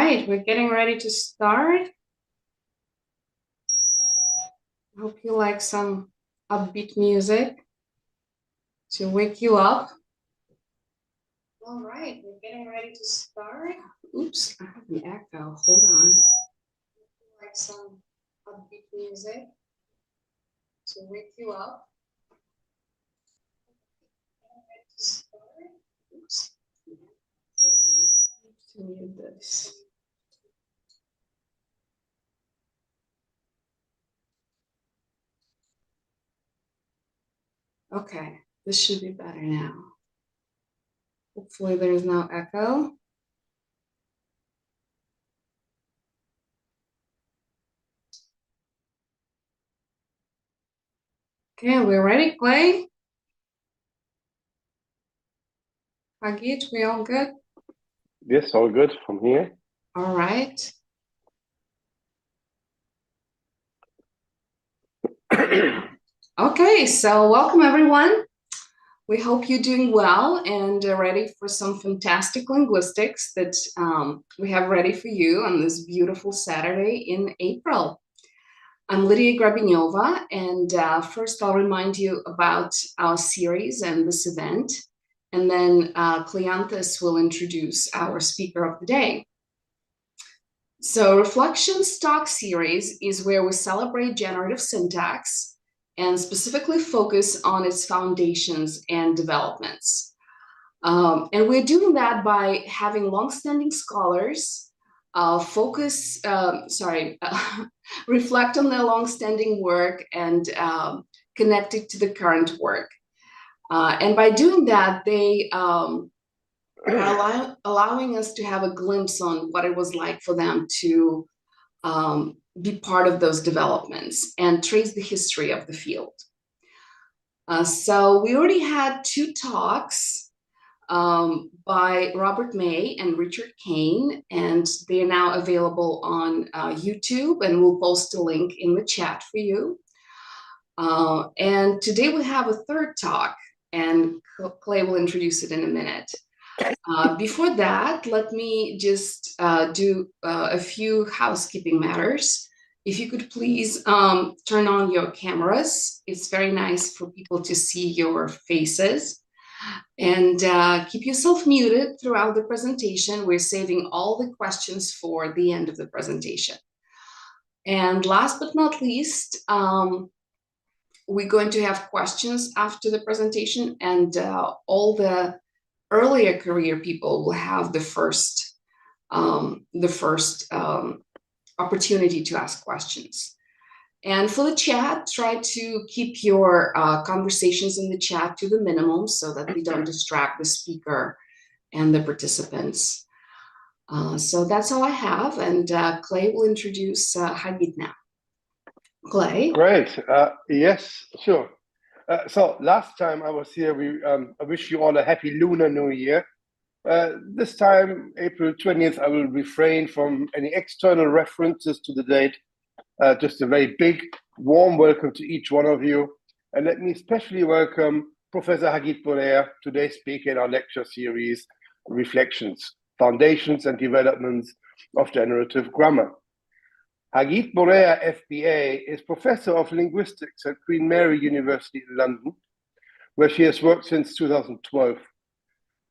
right, we're getting ready to start. Hope you like some upbeat music to wake you up. All right, we're getting ready to start. Oops, I have an echo. Hold on. Like some upbeat music to wake you up. Oops. To mute this. Okay, this should be better now. Hopefully there's no echo. Okay, we're ready, Clay? Hagit, we all good? Yes, all good from here. All right. Okay, so welcome everyone. We hope you're doing well and ready for some fantastic linguistics that we have ready for you on this beautiful Saturday in April. I'm Lydia Grabinova, and first I'll remind you about our series and this event, and then Cleanthus will introduce our speaker of the day. So Reflections Talk series is where we celebrate generative syntax and specifically focus on its foundations and developments. And we're doing that by having longstanding scholars reflect on their longstanding work and connect it to the current work. And by doing that, they are allowing us to have a glimpse on what it was like for them to be part of those developments and trace the history of the field. So we already had two talks by Robert May and Richard Kane, and they are now available on YouTube, and we'll post a link in the chat for you. And today we have a third talk, and Clay will introduce it in a minute. Before that, let me just do a few housekeeping matters. If you could please turn on your cameras. It's very nice for people to see your faces. And keep yourself muted throughout the presentation. We're saving all the questions for the end of the presentation. And last but not least, we're going to have questions after the presentation, and all the earlier career people will have the first opportunity to ask questions. And for the chat, try to keep your conversations in the chat to the minimum so that we don't distract the speaker and the participants. So that's all I have, and Clay will introduce Hagit now. Clay? Great. Yes, sure. So last time I was here, I wish you all a happy Lunar New Year. This time, April 20th, I will refrain from any external references to the date. Just a very big, warm welcome to each one of you. And let me especially welcome Professor Hagit Borer, today's speaker in our lecture series, Reflections, Foundations and Developments of Generative Grammar. Hagit Borer, FBA, is Professor of Linguistics at Queen Mary University in London, where she has worked since 2012.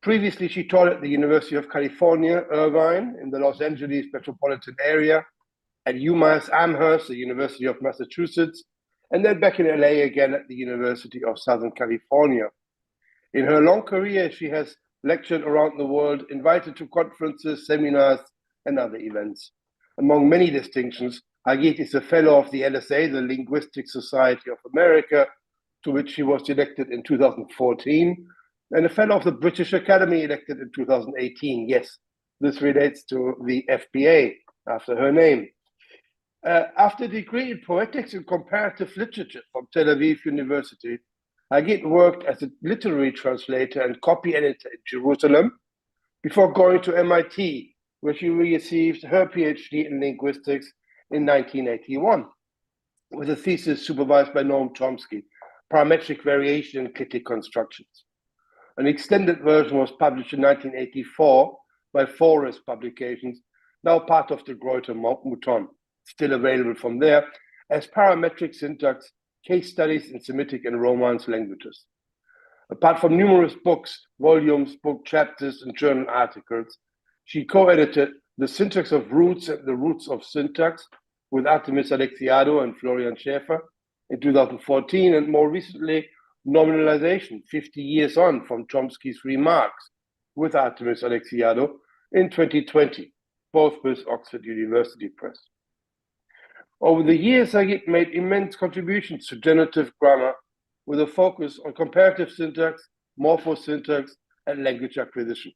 Previously, she taught at the University of California, Irvine, in the Los Angeles metropolitan area, at UMass Amherst, the University of Massachusetts, and then back in LA again at the University of Southern California. In her long career, she has lectured around the world, invited to conferences, seminars, and other events. Among many distinctions, Hagit is a fellow of the LSA, the Linguistic Society of America, to which she was elected in 2014, and a fellow of the British Academy, elected in 2018. Yes, this relates to the FBA, after her name. After a degree in Poetics and Comparative Literature from Tel Aviv University, Hagit worked as a literary translator and copy editor in Jerusalem before going to MIT, where she received her PhD in linguistics in 1981, with a thesis supervised by Noam Chomsky, Parametric Variation and Clitic Constructions. An extended version was published in 1984 by Forest Publications, now part of the Greuter Mouton, still available from there, as parametric syntax, case studies in Semitic and Romance languages. Apart from numerous books, volumes, book chapters, and journal articles, she co-edited The Syntax of Roots and the Roots of Syntax with Artemis Alexiadou and Florian Schäfer in 2014, and more recently, Nominalization, 50 years on from Chomsky's Remarks with Artemis Alexiadou in 2020, both with Oxford University Press. Over the years, Hagit made immense contributions to generative grammar with a focus on comparative syntax, morphosyntax, and language acquisition.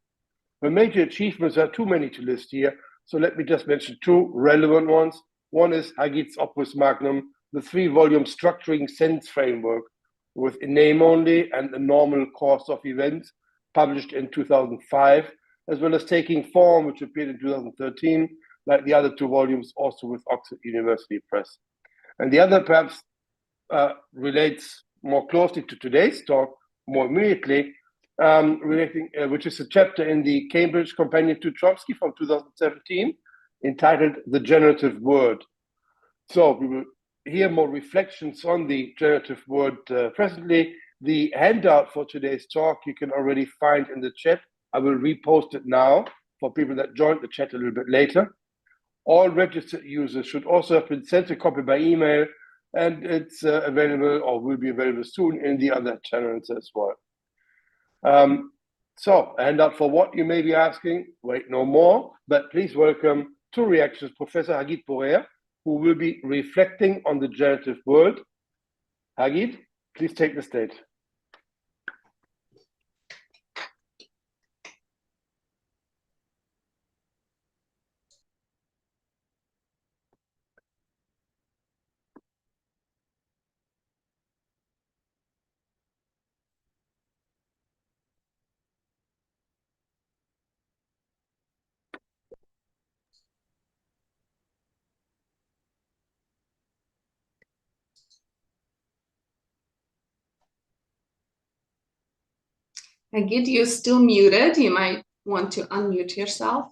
Her major achievements are too many to list here, so let me just mention two relevant ones. One is Hagit's opus magnum, the 3-volume structuring sense framework with a name only and a normal course of events, published in 2005, as well as Taking Form, which appeared in 2013, like the other 2 volumes, also with Oxford University Press. And the other perhaps relates more closely to today's talk, more immediately, which is a chapter in the Cambridge Companion to Chomsky from 2017, entitled The Generative Word. So we will hear more reflections on the generative word presently. The handout for today's talk you can already find in the chat. I will repost it now for people that joined the chat a little bit later. All registered users should also have been sent a copy by email, and it's available or will be available soon in the other channels as well. So, a handout for what, you may be asking? Wait, no more, but please welcome to reactions Professor Hagit Borer, who will be reflecting on the generative word. Hagit, please take the stage. Hagit, you're still muted. You might want to unmute yourself.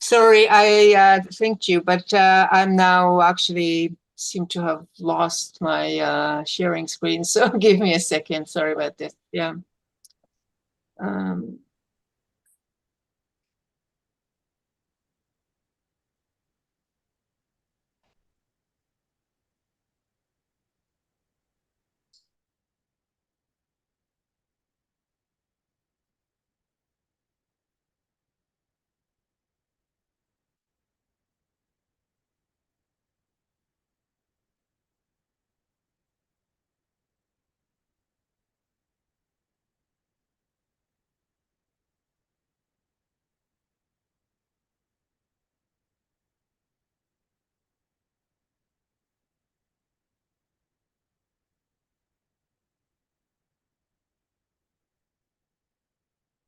Sorry, I thanked you, but I'm now actually seem to have lost my sharing screen. So give me a second. Sorry about this. Yeah.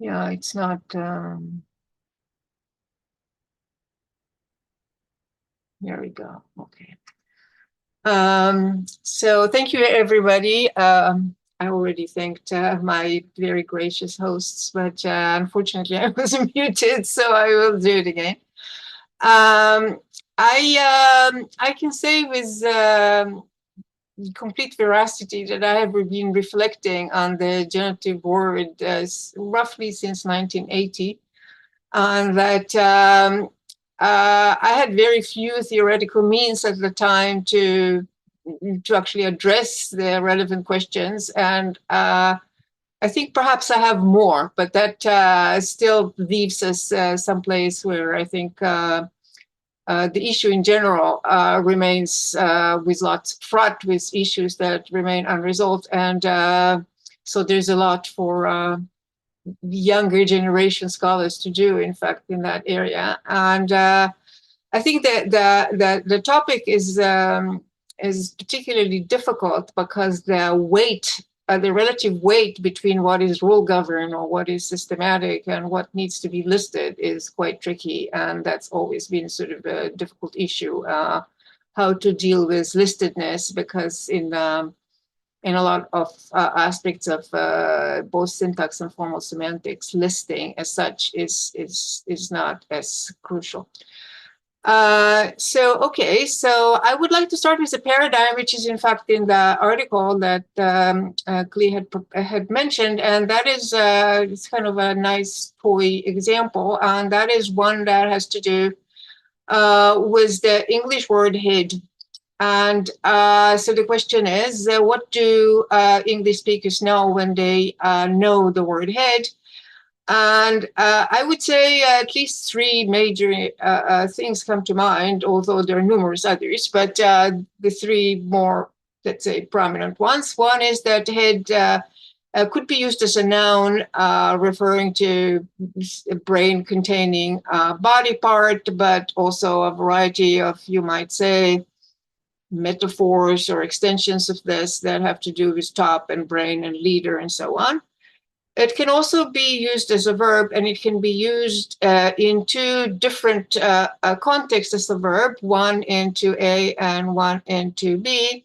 Yeah, it's not. Here we go. Okay. So thank you, everybody. I already thanked my very gracious hosts, but unfortunately I was muted, so I will do it again. I can say with complete veracity that I have been reflecting on the generative word roughly since 1980, and that I had very few theoretical means at the time to actually address the relevant questions, and I think perhaps I have more, but that still leaves us someplace where I think the issue in general remains fraught with issues that remain unresolved, and so there's a lot for younger generation scholars to do, in fact, in that area. And I think that the topic is particularly difficult because the weight, the relative weight between what is rule governed or what is systematic and what needs to be listed is quite tricky, and that's always been sort of a difficult issue, how to deal with listedness, because in in a lot of aspects of both syntax and formal semantics. Listing as such is not as crucial. So I would like to start with a paradigm, which is in fact in the article that Klee had mentioned, and that is it's kind of a nice toy example, and that is one that has to do with the English word head. And so the question is, what do English speakers know when they know the word head? And I would say at least three major things come to mind, although there are numerous others, but the three more, let's say, prominent ones. One is that head could be used as a noun referring to a brain containing a body part, but also a variety of, you might say, metaphors or extensions of this that have to do with top and brain and leader and so on. It can also be used as a verb, and it can be used in two different contexts as a verb, one into A and one into B.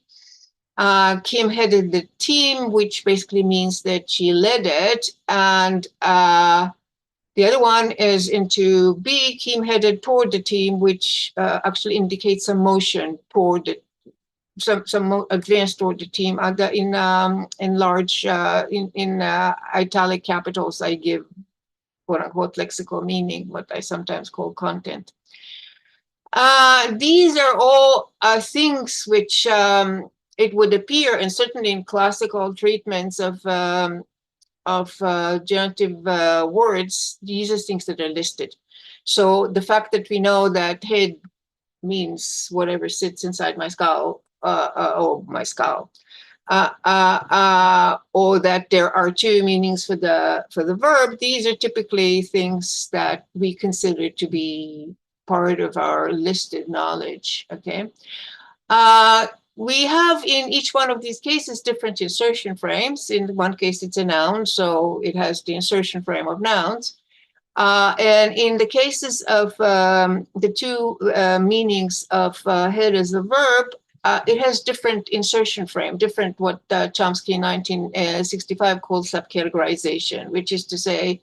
Kim headed the team, which basically means that she led it, and the other one is into B. Kim headed toward the team, which actually indicates a motion toward the some advance toward the team. In large in italic capitals, I give quote unquote lexical meaning, what I sometimes call content. These are all things which it would appear, and certainly in classical treatments of generative words, these are things that are listed. So the fact that we know that head means whatever sits inside my skull, or my skull, or that there are two meanings for the verb. These are typically things that we consider to be part of our listed knowledge. Okay, we have in each one of these cases different insertion frames. In one case, it's a noun, so it has the insertion frame of nouns. And in the cases of the two meanings of head as a verb, it has different insertion frame, different what Chomsky in 1965 called subcategorization, which is to say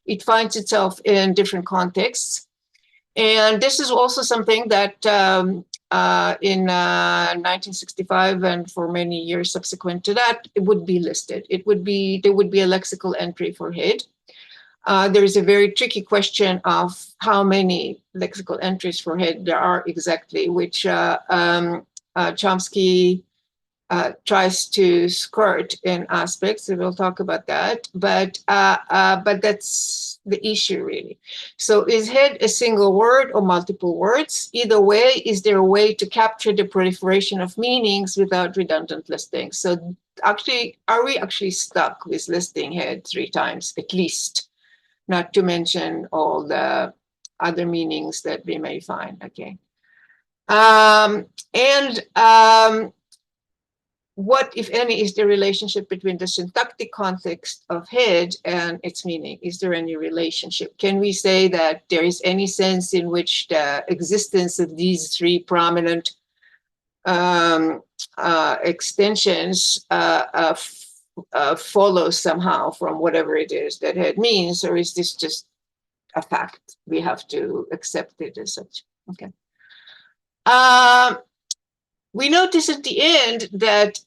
it finds itself in different contexts. And this is also something that in 1965 and for many years subsequent to that, it would be listed. There would be a lexical entry for head. There is a very tricky question of how many lexical entries for head there are exactly, which Chomsky tries to skirt in aspects. So we'll talk about that, but that's the issue really. So is head a single word or multiple words? Either way, is there a way to capture the proliferation of meanings without redundant listing? So actually, are we actually stuck with listing head 3 times at least? Not to mention all the other meanings that we may find. Okay. What, if any, is the relationship between the syntactic context of head and its meaning? Is there any relationship? Can we say that there is any sense in which the existence of these 3 prominent extensions follows somehow from whatever it is that head means, or is this just a fact? We have to accept it as such. Okay. We notice at the end that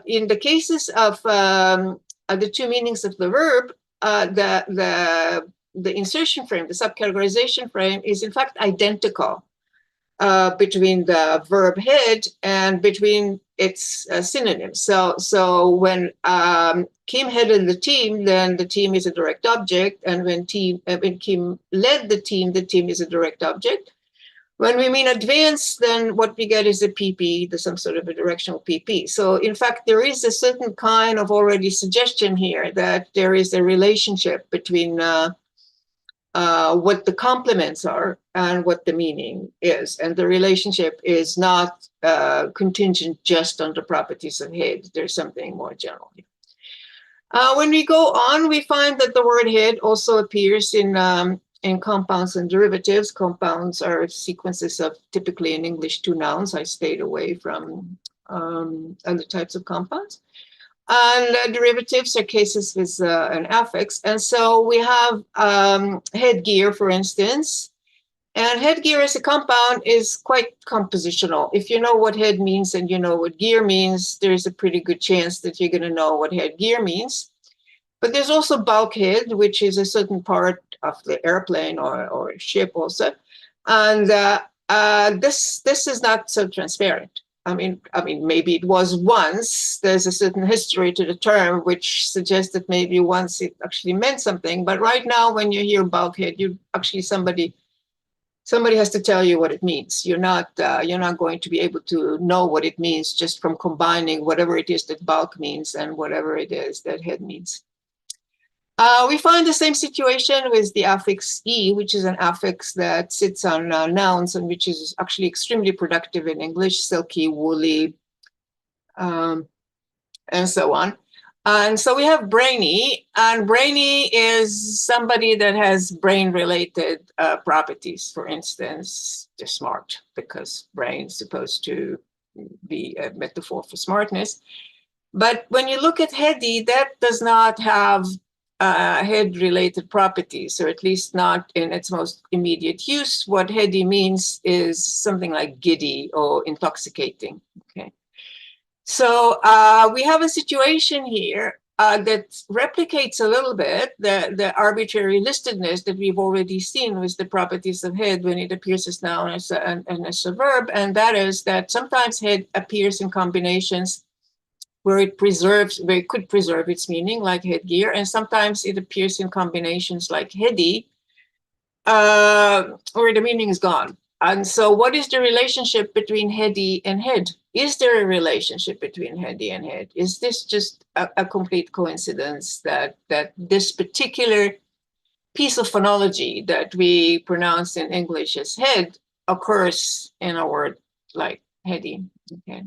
in the cases of the 2 meanings of the verb, the insertion frame, the subcategorization frame, is in fact identical between the verb head and between its synonyms. So when Kim headed the team, then the team is a direct object, and when Kim led the team is a direct object. When we mean advance, then what we get is a PP, some sort of a directional PP. So in fact, there is a certain kind of already suggestion here that there is a relationship between what the complements are and what the meaning is. And the relationship is not contingent just on the properties of head. There's something more general here. When we go on, we find that the word head also appears in compounds and derivatives. Compounds are sequences of typically in English 2 nouns. I stayed away from other types of compounds. And derivatives are cases with an affix. And so we have headgear, for instance. And headgear as a compound is quite compositional. If you know what head means and you know what gear means, there's a pretty good chance that you're going to know what headgear means. But there's also bulkhead, which is a certain part of the airplane or ship also. And this is not so transparent. I mean, maybe it was once. There's a certain history to the term, which suggests that maybe once it actually meant something. But right now, when you hear bulkhead, you actually somebody has to tell you what it means. You're not going to be able to know what it means just from combining whatever it is that bulk means and whatever it is that head means. We find the same situation with the affix E, which is an affix that sits on nouns and which is actually extremely productive in English, silky, woolly, and so on. And so we have brainy, and brainy is somebody that has brain-related properties. For instance, they're smart, because brain is supposed to be a metaphor for smartness. But when you look at heady, that does not have head-related properties, or at least not in its most immediate use. What heady means is something like giddy or intoxicating. Okay. So we have a situation here that replicates a little bit the arbitrary listedness that we've already seen with the properties of head when it appears as noun and as a verb, and that is that sometimes head appears in combinations where it could preserve its meaning, like headgear, and sometimes it appears in combinations like heady, where the meaning is gone. And so what is the relationship between heady and head? Is there a relationship between heady and head? Is this just a complete coincidence that this particular piece of phonology that we pronounce in English as head occurs in a word like heady? Okay.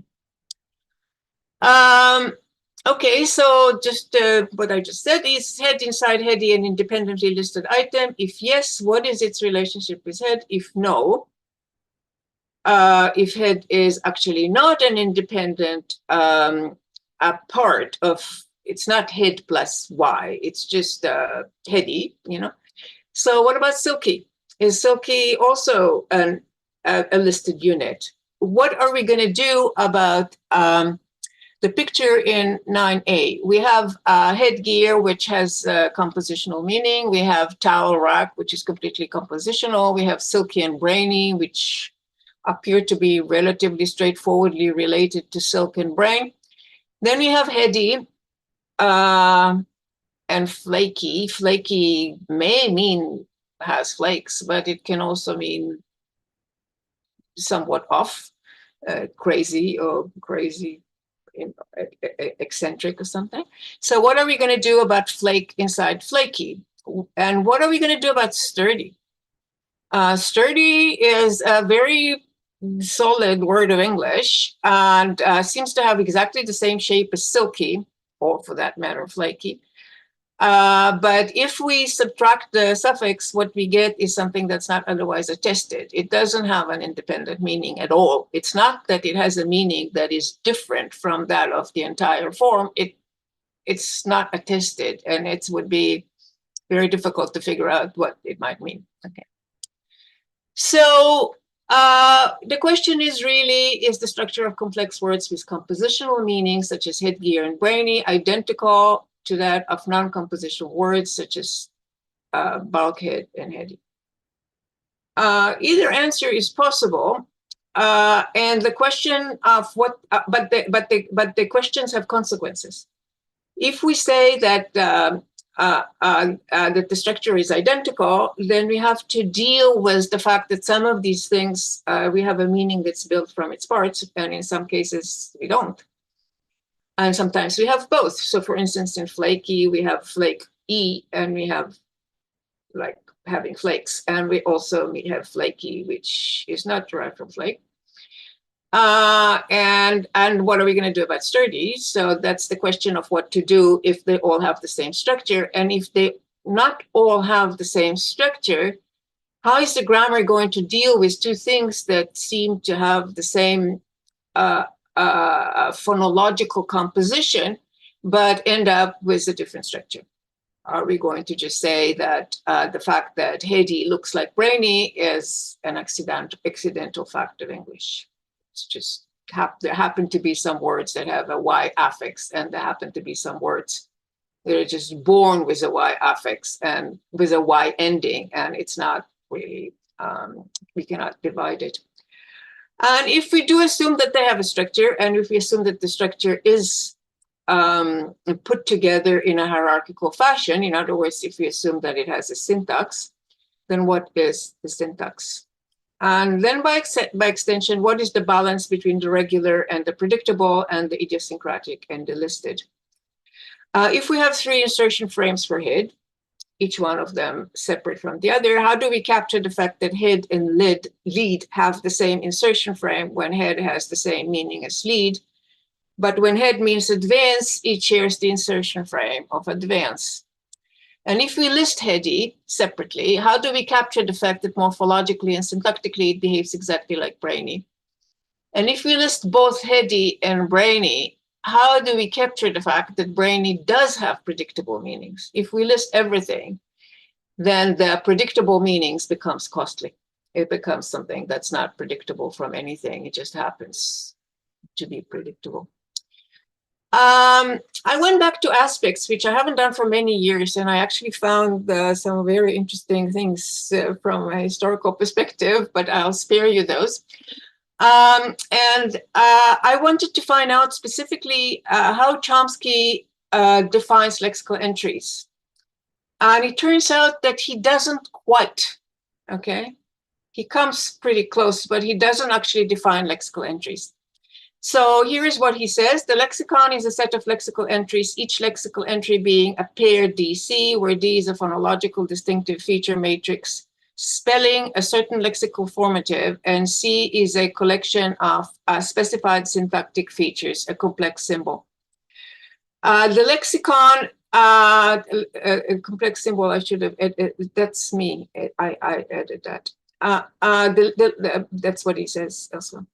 Okay, so just what I just said, is head inside heady an independently listed item? If yes, what is its relationship with head? If no, if head is actually not an independent a part of, it's not head plus y, it's just heady, you know. So what about silky? Is silky also a listed unit? What are we going to do about the picture in 9a? We have headgear, which has compositional meaning. We have towel rack, which is completely compositional. We have silky and brainy, which appear to be relatively straightforwardly related to silk and brain. Then we have heady and flaky. Flaky may mean has flakes, but it can also mean somewhat off, crazy or crazy, eccentric or something. So what are we going to do about flake inside flaky? And what are we going to do about sturdy? Sturdy is a very solid word of English and seems to have exactly the same shape as silky, or for that matter, flaky. But if we subtract the suffix, what we get is something that's not otherwise attested. It doesn't have an independent meaning at all. It's not that it has a meaning that is different from that of the entire form. It's not attested, and it would be very difficult to figure out what it might mean. Okay. So the question is really, is the structure of complex words with compositional meanings, such as headgear and brainy, identical to that of non-compositional words, such as bulkhead and heady? Either answer is possible, and the question of what, but the questions have consequences. If we say that that the structure is identical, then we have to deal with the fact that some of these things we have a meaning that's built from its parts, and in some cases we don't. And sometimes we have both. So for instance, in flaky, we have flake E, and we have like having flakes. And we have flaky, which is not derived from flake. And what are we going to do about sturdy? So that's the question of what to do if they all have the same structure. And if they not all have the same structure, how is the grammar going to deal with two things that seem to have the same phonological composition, but end up with a different structure? Are we going to just say that the fact that Hedy looks like Brainy is an accidental fact of English? It's just there happen to be some words that have a Y affix, and there happen to be some words that are just born with a Y affix and with a Y ending, and it's not really, we cannot divide it. And if we do assume that they have a structure, and if we assume that the structure is put together in a hierarchical fashion, in other words, if we assume that it has a syntax, then what is the syntax? And then by extension, what is the balance between the regular and the predictable and the idiosyncratic and the listed? If we have 3 insertion frames for head, each one of them separate from the other, how do we capture the fact that head and lead have the same insertion frame when head has the same meaning as lead? But when head means advance, it shares the insertion frame of advance. And if we list Hedy separately, how do we capture the fact that morphologically and syntactically it behaves exactly like Brainy? And if we list both Hedy and Brainy, how do we capture the fact that Brainy does have predictable meanings? If we list everything, then the predictable meanings becomes costly. It becomes something that's not predictable from anything. It just happens to be predictable. I went back to aspects, which I haven't done for many years, and I actually found some very interesting things from a historical perspective, but I'll spare you those. I wanted to find out specifically how Chomsky defines lexical entries. And it turns out that he doesn't quite, okay? He comes pretty close, but he doesn't actually define lexical entries. So here is what he says. The lexicon is a set of lexical entries, each lexical entry being a pair DC, where D is a phonological distinctive feature matrix, spelling a certain lexical formative, and C is a collection of specified syntactic features, a complex symbol. The lexicon, a complex symbol, I should have, that's me, I added that. That's what he says elsewhere.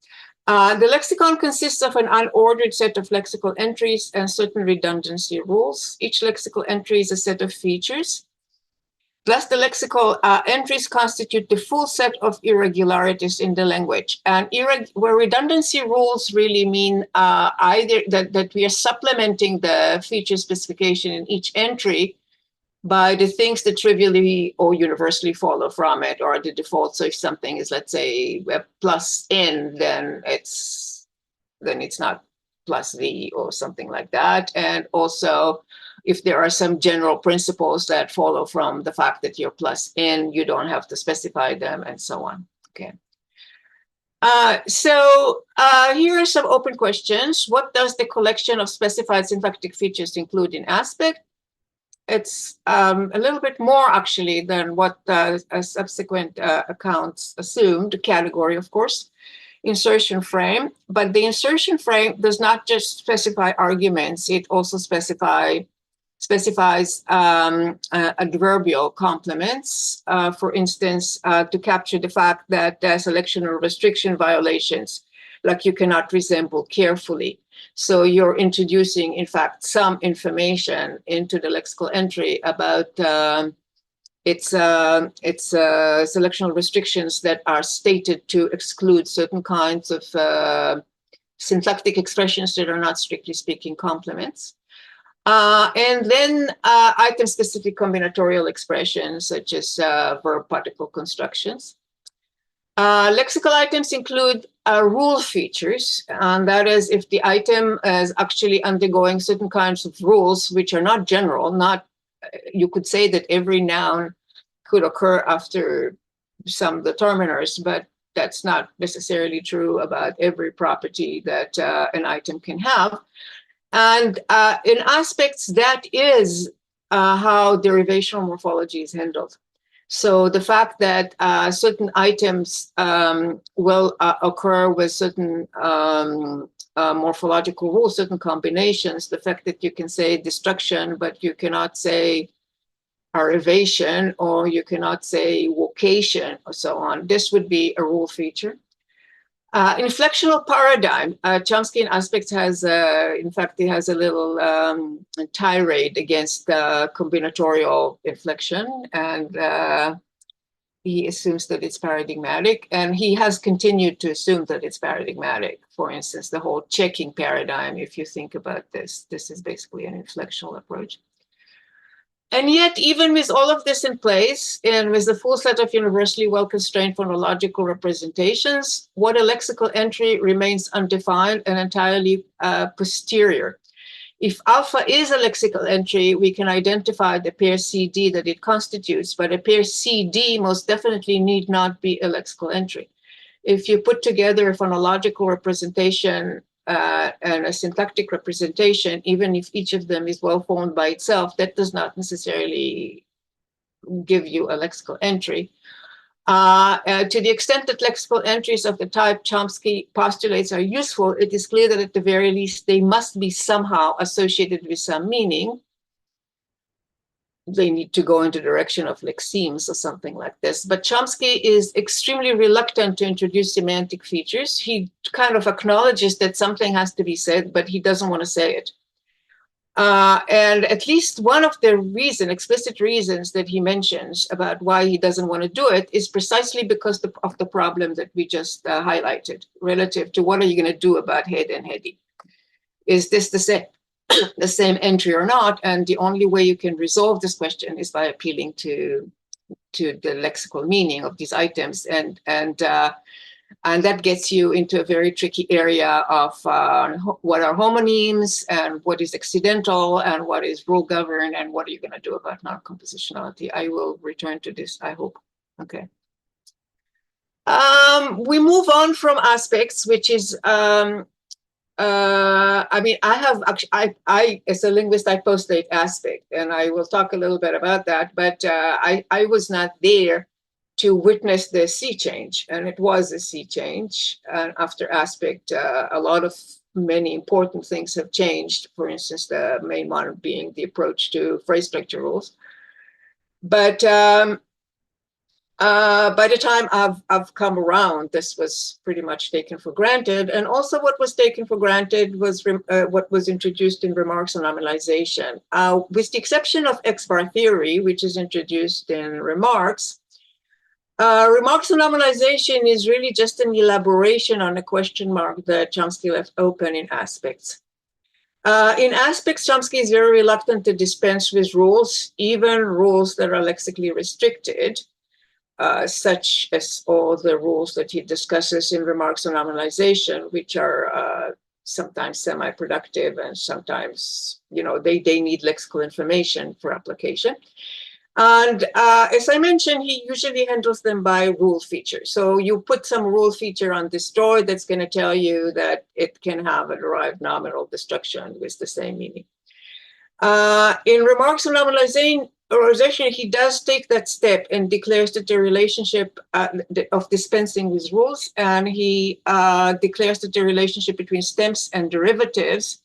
The lexicon consists of an unordered set of lexical entries and certain redundancy rules. Each lexical entry is a set of features. Thus, the lexical entries constitute the full set of irregularities in the language. And where redundancy rules really mean either that we are supplementing the feature specification in each entry by the things that trivially or universally follow from it, or the default. So if something is, let's say, a plus N, then it's not plus V or something like that. And also, if there are some general principles that follow from the fact that you're plus N, you don't have to specify them, and so on. Okay. So here are some open questions. What does the collection of specified syntactic features include in aspect? It's a little bit more actually than what subsequent accounts assumed, category, of course, insertion frame. But the insertion frame does not just specify arguments, it also specifies adverbial complements, for instance, to capture the fact that selection or restriction violations, like you cannot resemble carefully. So you're introducing, in fact, some information into the lexical entry about its selectional restrictions that are stated to exclude certain kinds of syntactic expressions that are not, strictly speaking, complements. And then item-specific combinatorial expressions, such as verb particle constructions. Lexical items include rule features, and that is if the item is actually undergoing certain kinds of rules, which are not general, you could say that every noun could occur after some determiners, but that's not necessarily true about every property that an item can have. And in aspects, that is how derivational morphology is handled. So the fact that certain items will occur with certain morphological rules, certain combinations, the fact that you can say destruction, but you cannot say arrivation, or you cannot say vocation, or so on, this would be a rule feature. Inflectional paradigm. Chomsky in Aspects has, in fact, he has a little tirade against combinatorial inflection, and he assumes that it's paradigmatic, and he has continued to assume that it's paradigmatic. For instance, the whole checking paradigm, if you think about this, this is basically an inflectional approach. And yet, even with all of this in place, and with the full set of universally well-constrained phonological representations, what a lexical entry remains undefined and entirely posterior. If alpha is a lexical entry, we can identify the pair CD that it constitutes, but a pair CD most definitely need not be a lexical entry. If you put together a phonological representation and a syntactic representation, even if each of them is well formed by itself, that does not necessarily give you a lexical entry. To the extent that lexical entries of the type Chomsky postulates are useful, it is clear that at the very least they must be somehow associated with some meaning. They need to go in the direction of lexemes or something like this. But Chomsky is extremely reluctant to introduce semantic features. He kind of acknowledges that something has to be said, but he doesn't want to say it. And at least one of the explicit reasons that he mentions about why he doesn't want to do it is precisely because of the problem that we just highlighted relative to what are you going to do about head and heady. Is this the same entry or not? And the only way you can resolve this question is by appealing to the lexical meaning of these items. And that gets you into a very tricky area of what are homonyms and what is accidental and what is rule governed and what are you going to do about non-compositionality. I will return to this, I hope. Okay. We move on from aspects, which is, I mean, I as a linguist, I postulate aspect, and I will talk a little bit about that, but I was not there to witness the sea change, and it was a sea change. And after aspect, a lot of many important things have changed. For instance, the main one being the approach to phrase structure rules. But by the time I've come around, this was pretty much taken for granted. And also what was taken for granted was what was introduced in remarks on nominalization. With the exception of X-bar theory, which is introduced in remarks, remarks on nominalization is really just an elaboration on a question mark that Chomsky left open in aspects. In aspects, Chomsky is very reluctant to dispense with rules, even rules that are lexically restricted, such as all the rules that he discusses in remarks on nominalization, which are sometimes semi-productive and sometimes, you know, they need lexical information for application. And as I mentioned, he usually handles them by rule feature. So you put some rule feature on destroy that's going to tell you that it can have a derived nominal destruction with the same meaning. In remarks on nominalization, he does take that step and declares that the relationship of dispensing with rules, and he declares that the relationship between stems and derivatives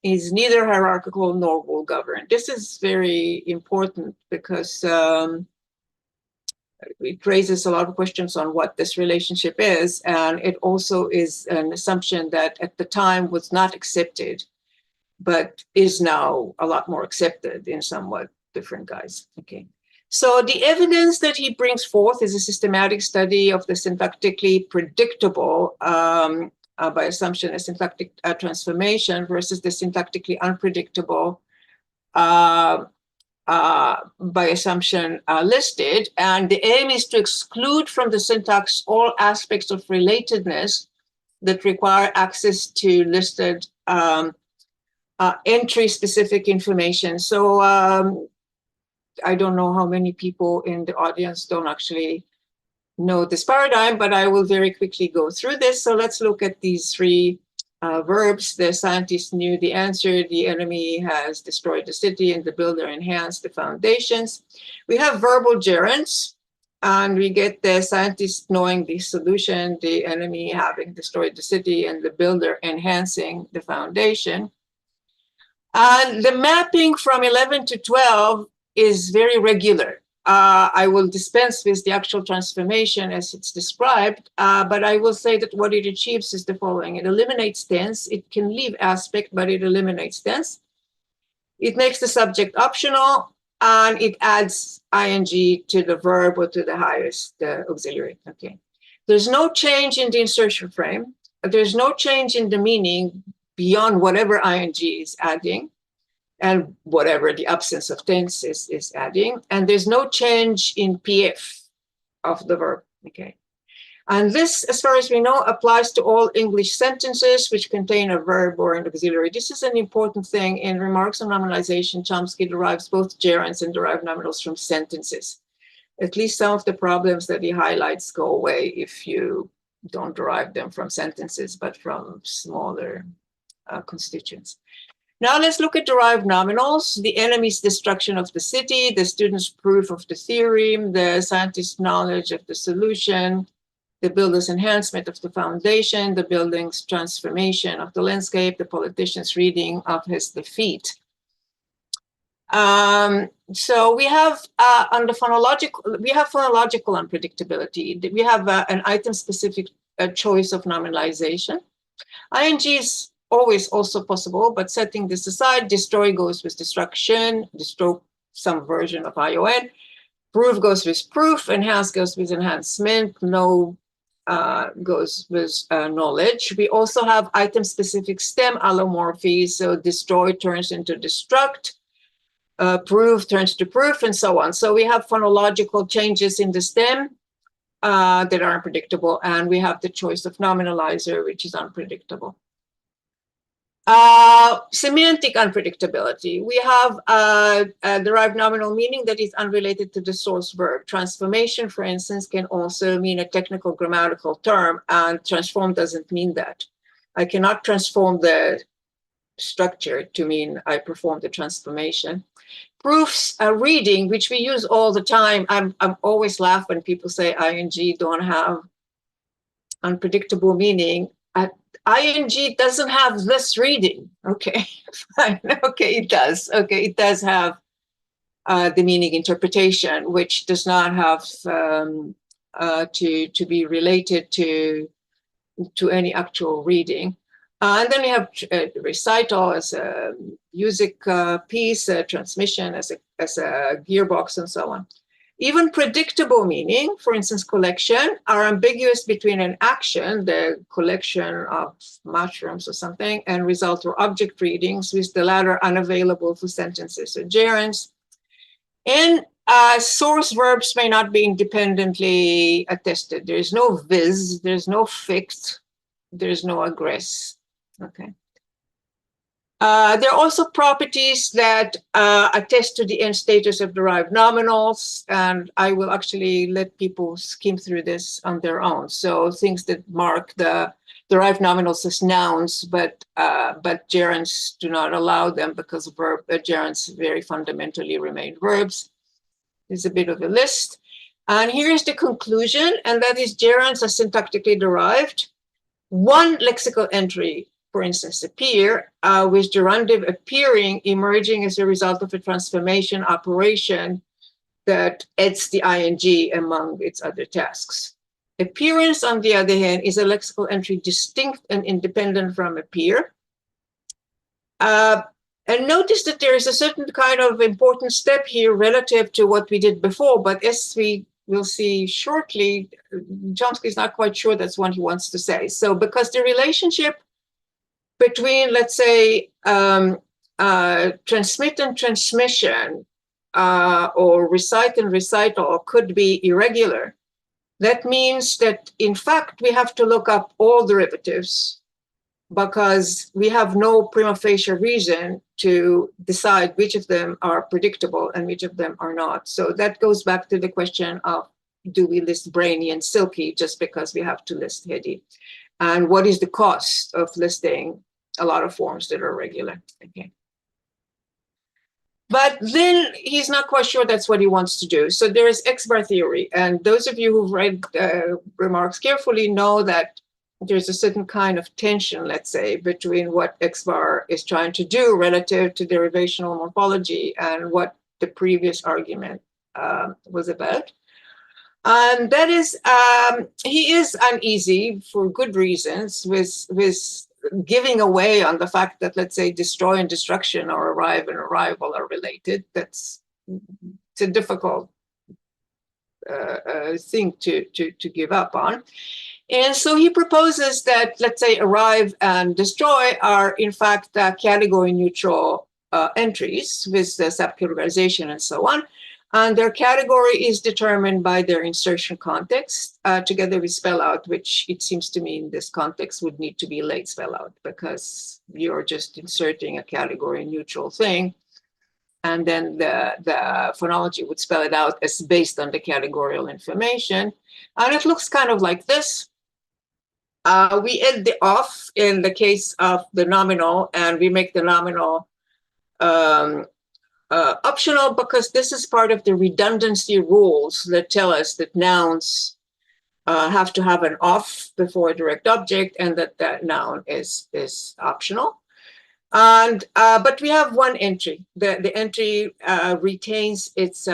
is neither hierarchical nor rule governed. This is very important because it raises a lot of questions on what this relationship is, and it also is an assumption that at the time was not accepted, but is now a lot more accepted in somewhat different guise. Okay. So the evidence that he brings forth is a systematic study of the syntactically predictable by assumption a syntactic transformation versus the syntactically unpredictable by assumption listed. And the aim is to exclude from the syntax all aspects of relatedness that require access to listed entry-specific information. So I don't know how many people in the audience don't actually know this paradigm, but I will very quickly go through this. So let's look at these three verbs. The scientist knew the answer, the enemy has destroyed the city, and the builder enhanced the foundations. We have verbal gerunds, and we get the scientist knowing the solution, the enemy having destroyed the city, and the builder enhancing the foundation. And the mapping from 11 to 12 is very regular. I will dispense with the actual transformation as it's described, but I will say that what it achieves is the following. It eliminates tense. It can leave aspect, but it eliminates tense. It makes the subject optional, and it adds ing to the verb or to the highest auxiliary. Okay. There's no change in the insertion frame. There's no change in the meaning beyond whatever ing is adding and whatever the absence of tense is adding. And there's no change in PF of the verb. Okay. And this, as far as we know, applies to all English sentences which contain a verb or an auxiliary. This is an important thing. In Remarks on Nominalization, Chomsky derives both gerunds and derived nominals from sentences. At least some of the problems that he highlights go away if you don't derive them from sentences, but from smaller constituents. Now let's look at derived nominals: the enemy's destruction of the city, the student's proof of the theorem, the scientist's knowledge of the solution, the builder's enhancement of the foundation, the building's transformation of the landscape, the politician's reading of his defeat. So we have on the phonological, we have phonological unpredictability. We have an item-specific choice of nominalization. ING is always also possible, but setting this aside, destroy goes with destruction, destroy some version of ION, prove goes with proof, enhance goes with enhancement, know goes with knowledge. We also have item-specific stem allomorphy, so destroy turns into destruct, prove turns to proof, and so on. So we have phonological changes in the stem that are unpredictable, and we have the choice of nominalizer, which is unpredictable. Semantic unpredictability. We have a derived nominal meaning that is unrelated to the source verb. Transformation, for instance, can also mean a technical grammatical term, and transform doesn't mean that. I cannot transform the structure to mean I performed the transformation. Proofs, reading, which we use all the time. I'm always laugh when people say ing don't have unpredictable meaning. ING doesn't have this reading. Okay, fine. Okay, it does. Okay, it does have the meaning interpretation, which does not have to be related to any actual reading. And then we have recital as a music piece, a transmission as a gearbox, and so on. Even predictable meaning, for instance, collection, are ambiguous between an action, the collection of mushrooms or something, and result or object readings, with the latter unavailable for sentences or gerunds. And source verbs may not be independently attested. There is no vis, there's no fixed, there's no aggress. Okay. There are also properties that attest to the end status of derived nominals, and I will actually let people skim through this on their own. So things that mark the derived nominals as nouns, but gerunds do not allow them because gerunds very fundamentally remain verbs. There's a bit of a list. And here's the conclusion, and that is gerunds are syntactically derived. One lexical entry, for instance, appear, with gerundive appearing, emerging as a result of a transformation operation that adds the ing among its other tasks. Appearance, on the other hand, is a lexical entry distinct and independent from appear. And notice that there is a certain kind of important step here relative to what we did before, but as we will see shortly, Chomsky is not quite sure that's what he wants to say. So because the relationship between, let's say, transmit and transmission, or recite and recital could be irregular. That means that, in fact, we have to look up all derivatives because we have no prima facie reason to decide which of them are predictable and which of them are not. So that goes back to the question of, do we list brainy and silky just because we have to list heady? And what is the cost of listing a lot of forms that are regular? Okay. But then he's not quite sure that's what he wants to do. So there is X-bar theory. And those of you who've read Remarks carefully know that there's a certain kind of tension, let's say, between what X-bar is trying to do relative to derivational morphology and what the previous argument was about. And that is, he is uneasy for good reasons with giving away on the fact that, let's say, destroy and destruction or arrive and arrival are related. It's a difficult thing to give up on. And so he proposes that, let's say, arrive and destroy are, in fact, category neutral entries with the subcategorization and so on. And their category is determined by their insertion context together with spell out, which it seems to me in this context would need to be late spell out because you're just inserting a category neutral thing. And then the phonology would spell it out as based on the categorical information. And it looks kind of like this. We add the off in the case of the nominal, and we make the nominal optional because this is part of the redundancy rules that tell us that nouns have to have an off before a direct object and that noun is optional. And but we have one entry. The entry retains its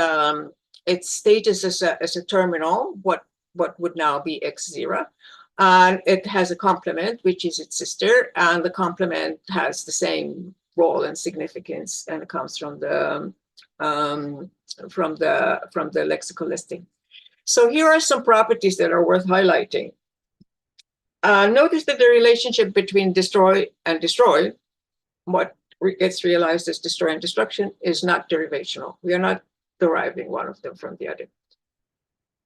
status as a terminal, what would now be x0. And it has a complement, which is its sister, and the complement has the same role and significance, and it comes from the lexical listing. So here are some properties that are worth highlighting. Notice that the relationship between destroy and destroy, what gets realized as destroy and destruction, is not derivational. We are not deriving one of them from the other.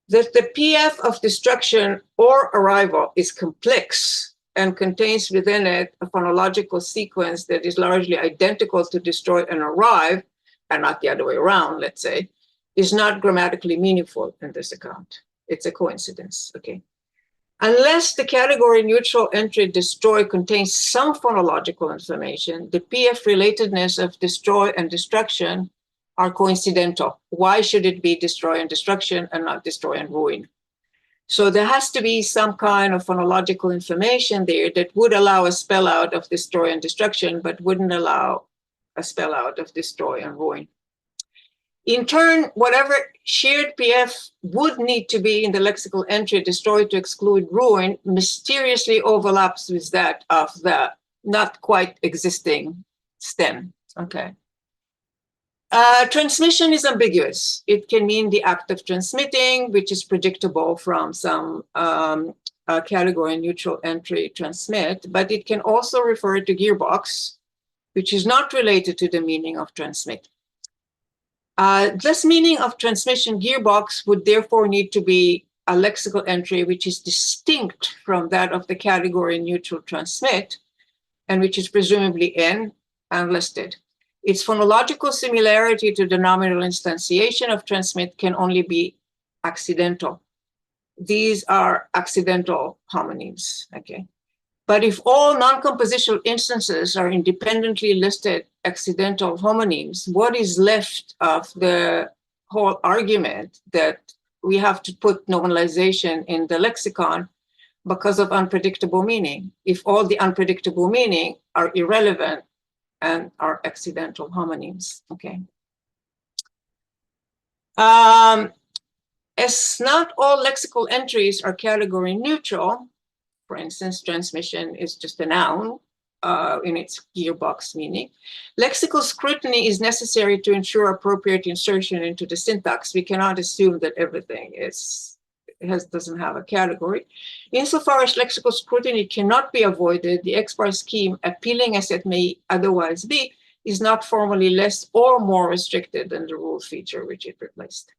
That the PF of destruction or arrival is complex and contains within it a phonological sequence that is largely identical to destroy and arrive, and not the other way around, let's say, is not grammatically meaningful in this account. It's a coincidence, okay? Unless the category neutral entry destroy contains some phonological information, the PF relatedness of destroy and destruction are coincidental. Why should it be destroy and destruction and not destroy and ruin? So there has to be some kind of phonological information there that would allow a spell out of destroy and destruction, but wouldn't allow a spell out of destroy and ruin. In turn, whatever shared PF would need to be in the lexical entry destroy to exclude ruin mysteriously overlaps with that of the not quite existing stem, okay? Transmission is ambiguous. It can mean the act of transmitting, which is predictable from some category neutral entry transmit, but it can also refer to gearbox, which is not related to the meaning of transmit. This meaning of transmission gearbox would therefore need to be a lexical entry which is distinct from that of the category neutral transmit, and which is presumably in and listed. Its phonological similarity to the nominal instantiation of transmit can only be accidental. These are accidental homonyms, okay? But if all non-compositional instances are independently listed accidental homonyms, what is left of the whole argument that we have to put nominalization in the lexicon because of unpredictable meaning? If all the unpredictable meaning are irrelevant and are accidental homonyms, okay? As not all lexical entries are category neutral, for instance, transmission is just a noun in its gearbox meaning, lexical scrutiny is necessary to ensure appropriate insertion into the syntax. We cannot assume that everything doesn't have a category. Insofar as lexical scrutiny cannot be avoided, the XBAR scheme, appealing as it may otherwise be, is not formally less or more restricted than the rule feature which it replaced.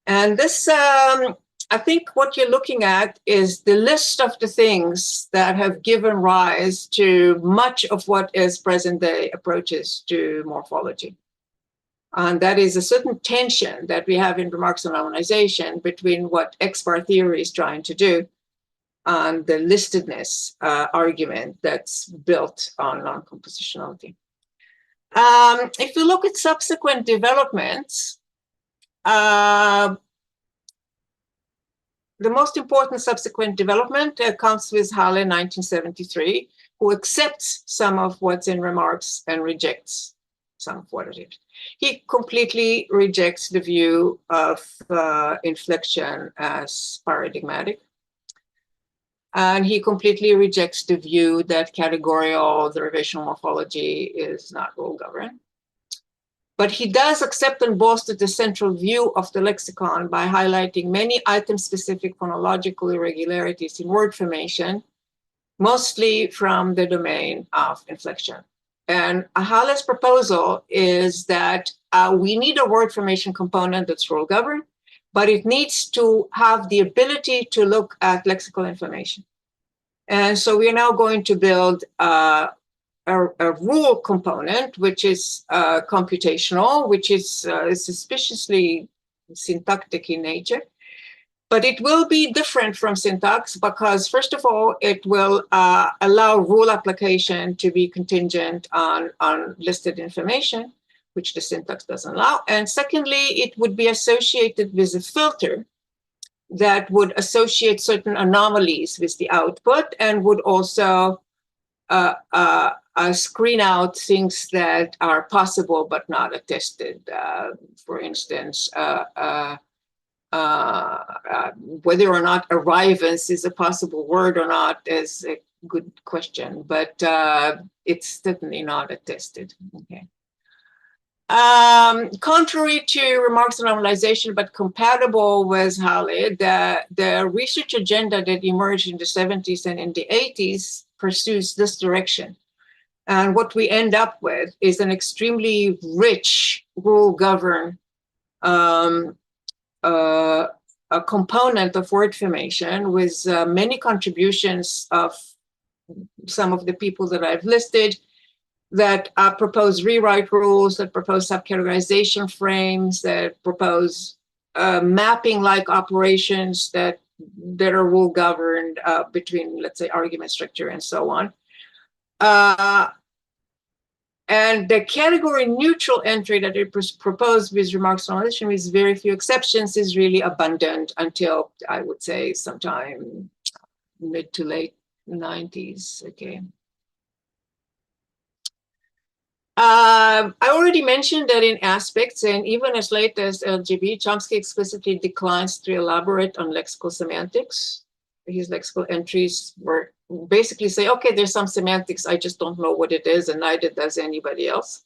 And this, I think what you're looking at is the list of the things that have given rise to much of what is present day approaches to morphology. And that is a certain tension that we have in remarks on nominalization between what XBAR theory is trying to do and the listedness argument that's built on non-compositionality. If you look at subsequent developments, the most important subsequent development comes with Halle in 1973, who accepts some of what's in remarks and rejects some of what it is. He completely rejects the view of inflection as paradigmatic. And he completely rejects the view that categorical derivational morphology is not rule-governed. But he does accept and bolster the central view of the lexicon by highlighting many item-specific phonological irregularities in word formation, mostly from the domain of inflection. And Ahale's proposal is that we need a word formation component that's rule-governed, but it needs to have the ability to look at lexical information. And so we are now going to build a rule component, which is computational, which is suspiciously syntactic in nature. But it will be different from syntax because, first of all, it will allow rule application to be contingent on listed information, which the syntax doesn't allow. And secondly, it would be associated with a filter that would associate certain anomalies with the output and would also screen out things that are possible but not attested. For instance, whether or not arrivance is a possible word or not is a good question, but it's certainly not attested. Okay. Contrary to remarks on normalization, but compatible with Hale, the research agenda that emerged in the 70s and in the 80s pursues this direction. And what we end up with is an extremely rich rule-governed a component of word formation with many contributions of some of the people that I've listed that propose rewrite rules, that propose subcategorization frames, that propose mapping-like operations that are rule-governed between, let's say, argument structure and so on. And the category neutral entry that it proposed with remarks on normalization with very few exceptions is really abundant until, I would say, sometime mid to late 90s, okay. I already mentioned that in aspects, and even as late as LGB, Chomsky explicitly declines to elaborate on lexical semantics. His lexical entries were basically say, okay, there's some semantics, I just don't know what it is, and neither does anybody else.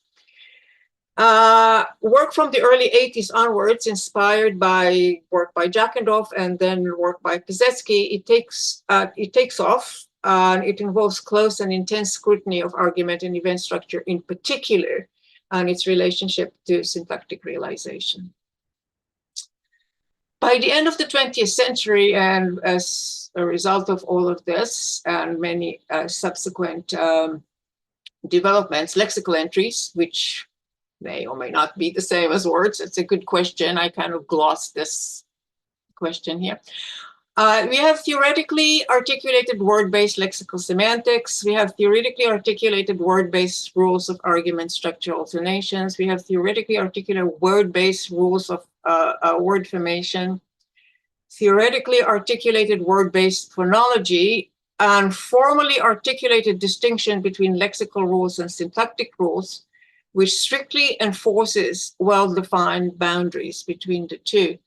Work from the early 80s onwards, inspired by work by Jackendorf and then work by Pisetsky, it takes off. It involves close and intense scrutiny of argument and event structure in particular, and its relationship to syntactic realization. By the end of the 20th century, and as a result of all of this and many subsequent developments, lexical entries, which may or may not be the same as words, it's a good question. I kind of glossed this question here. We have theoretically articulated word-based lexical semantics. We have theoretically articulated word-based rules of argument structure alternations. We have theoretically articulated word-based rules of word formation, theoretically articulated word-based phonology, and formally articulated distinction between lexical rules and syntactic rules, which strictly enforces well-defined boundaries between the two.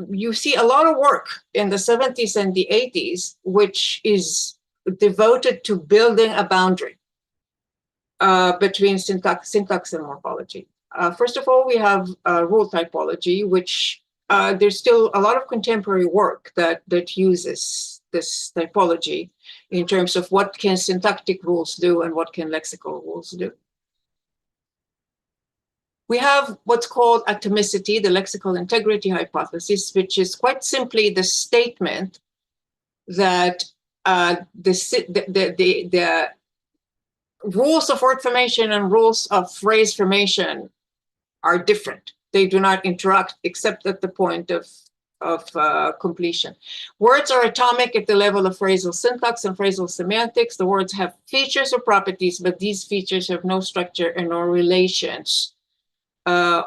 You see a lot of work in the 70s and the 80s, which is devoted to building a boundary between syntax and morphology. First of all, we have rule typology, which there's still a lot of contemporary work that uses this typology in terms of what can syntactic rules do and what can lexical rules do. We have what's called atomicity, the lexical integrity hypothesis, which is quite simply the statement that the rules of word formation and rules of phrase formation are different. They do not interact except at the point of completion. Words are atomic at the level of phrasal syntax and phrasal semantics. The words have features or properties, but these features have no structure and no relations. And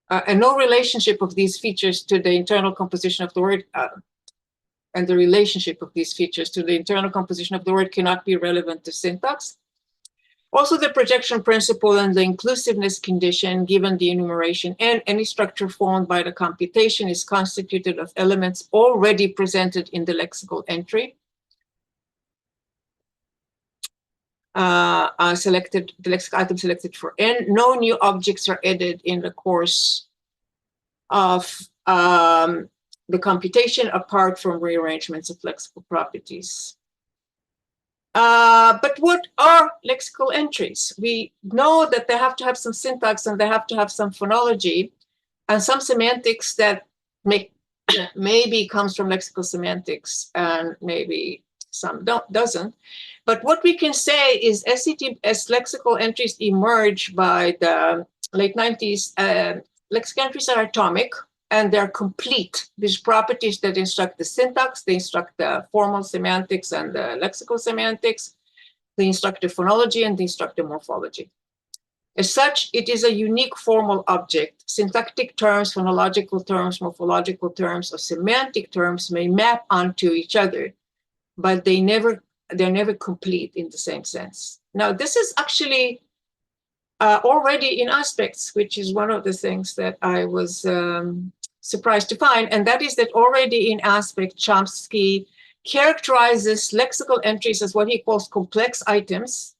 no relationship of these features to the internal composition of the word, and the relationship of these features to the internal composition of the word cannot be relevant to syntax. Also, the projection principle and the inclusiveness condition, given the enumeration, and any structure formed by the computation is constituted of elements already presented in the lexical entry. Selected, the lexical item selected for N. No new objects are added in the course of the computation apart from rearrangements of lexical properties. But what are lexical entries? We know that they have to have some syntax and they have to have some phonology and some semantics that maybe comes from lexical semantics and maybe some doesn't. But what we can say is as lexical entries emerge by the late 90s, lexical entries are atomic and they're complete. These properties that instruct the syntax, they instruct the formal semantics and the lexical semantics, they instruct the phonology and they instruct the morphology. As such, it is a unique formal object. Syntactic terms, phonological terms, morphological terms, or semantic terms may map onto each other, but they're never complete in the same sense. Now, this is actually already in aspects, which is one of the things that I was surprised to find, and that is that already in aspect, Chomsky characterizes lexical entries as what he calls complex items.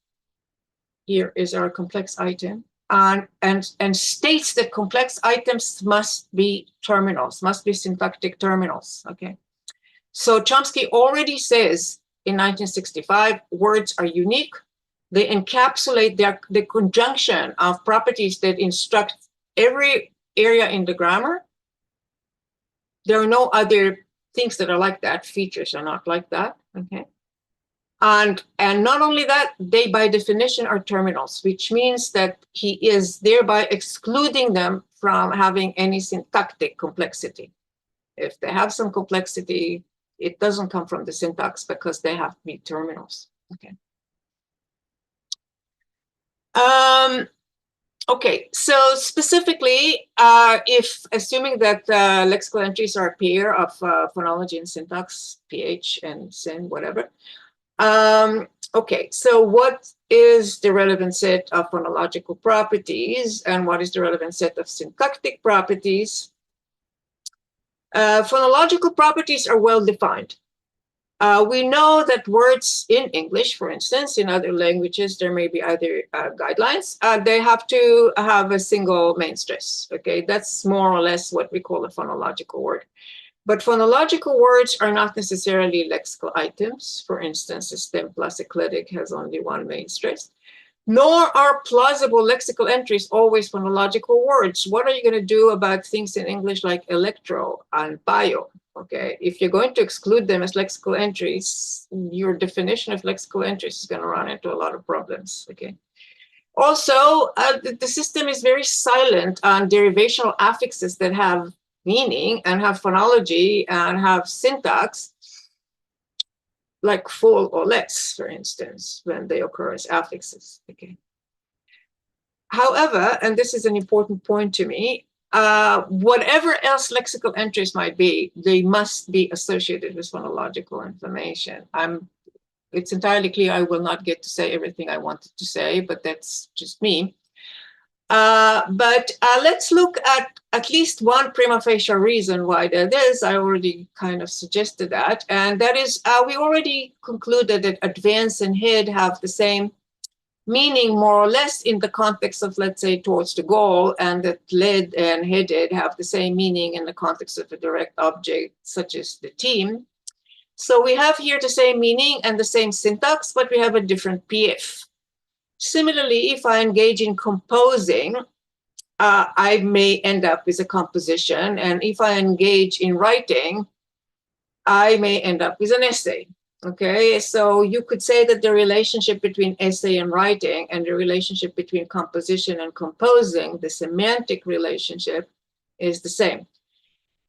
Here is our complex item, and states that complex items must be terminals, must be syntactic terminals, okay? So Chomsky already says in 1965, words are unique. They encapsulate the conjunction of properties that instruct every area in the grammar. There are no other things that are like that. Features are not like that, okay? And not only that, they by definition are terminals, which means that he is thereby excluding them from having any syntactic complexity. If they have some complexity, it doesn't come from the syntax because they have to be terminals, okay? Okay, so specifically, if assuming that lexical entries are a pair of phonology and syntax, PH and SYN, whatever. Okay, so what is the relevant set of phonological properties and what is the relevant set of syntactic properties? Phonological properties are well defined. We know that words in English, for instance, in other languages, there may be other guidelines. They have to have a single main stress, okay? That's more or less what we call a phonological word. But phonological words are not necessarily lexical items. For instance, a stem plus eclectic has only one main stress. Nor are plausible lexical entries always phonological words. What are you going to do about things in English like electro and bio? Okay, if you're going to exclude them as lexical entries, your definition of lexical entries is going to run into a lot of problems. Okay. Also, the system is very silent on derivational affixes that have meaning and have phonology and have syntax, like full or less, for instance, when they occur as affixes. Okay. However, and this is an important point to me, whatever else lexical entries might be, they must be associated with phonological information. It's entirely clear I will not get to say everything I wanted to say, but that's just me. But let's look at least one prima facie reason why that is. I already kind of suggested that, and that is we already concluded that advance and head have the same meaning more or less in the context of, let's say, towards the goal, and that led and headed have the same meaning in the context of a direct object, such as the team. So we have here the same meaning and the same syntax, but we have a different PF. Similarly, if I engage in composing, I may end up with a composition, and if I engage in writing, I may end up with an essay. Okay, so you could say that the relationship between essay and writing and the relationship between composition and composing, the semantic relationship, is the same.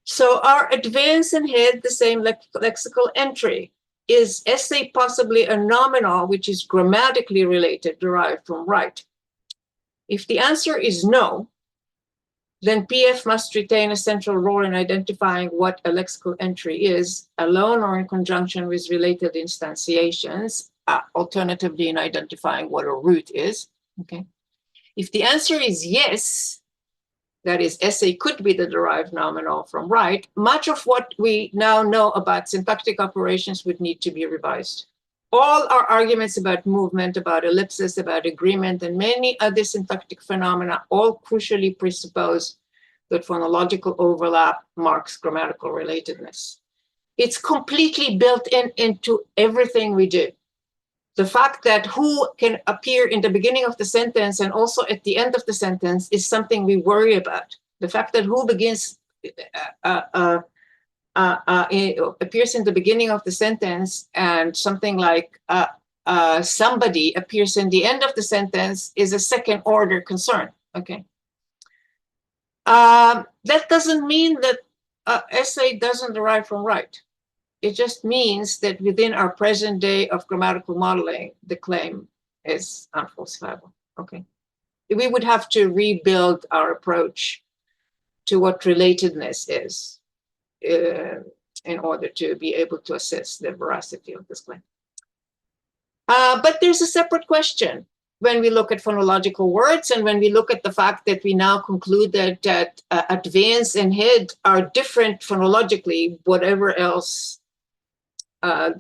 So are advance and head the same lexical entry? Is essay possibly a nominal which is grammatically related, derived from right? If the answer is no, then PF must retain a central role in identifying what a lexical entry is, alone or in conjunction with related instantiations. alternatively in identifying what a root is. Okay. If the answer is yes, that is, SA could be the derived nominal from right, much of what we now know about syntactic operations would need to be revised. All our arguments about movement, about ellipsis, about agreement, and many other syntactic phenomena all crucially presuppose that phonological overlap marks grammatical relatedness. It's completely built into everything we do. The fact that who can appear in the beginning of the sentence and also at the end of the sentence is something we worry about. The fact that who begins appears in the beginning of the sentence and something like somebody appears in the end of the sentence is a second order concern. Okay. That doesn't mean that SA doesn't derive from right. It just means that within our present day of grammatical modeling, the claim is unfalsifiable. Okay. We would have to rebuild our approach to what relatedness is in order to be able to assess the veracity of this claim. But there's a separate question when we look at phonological words and when we look at the fact that we now conclude that advance and head are different phonologically, whatever else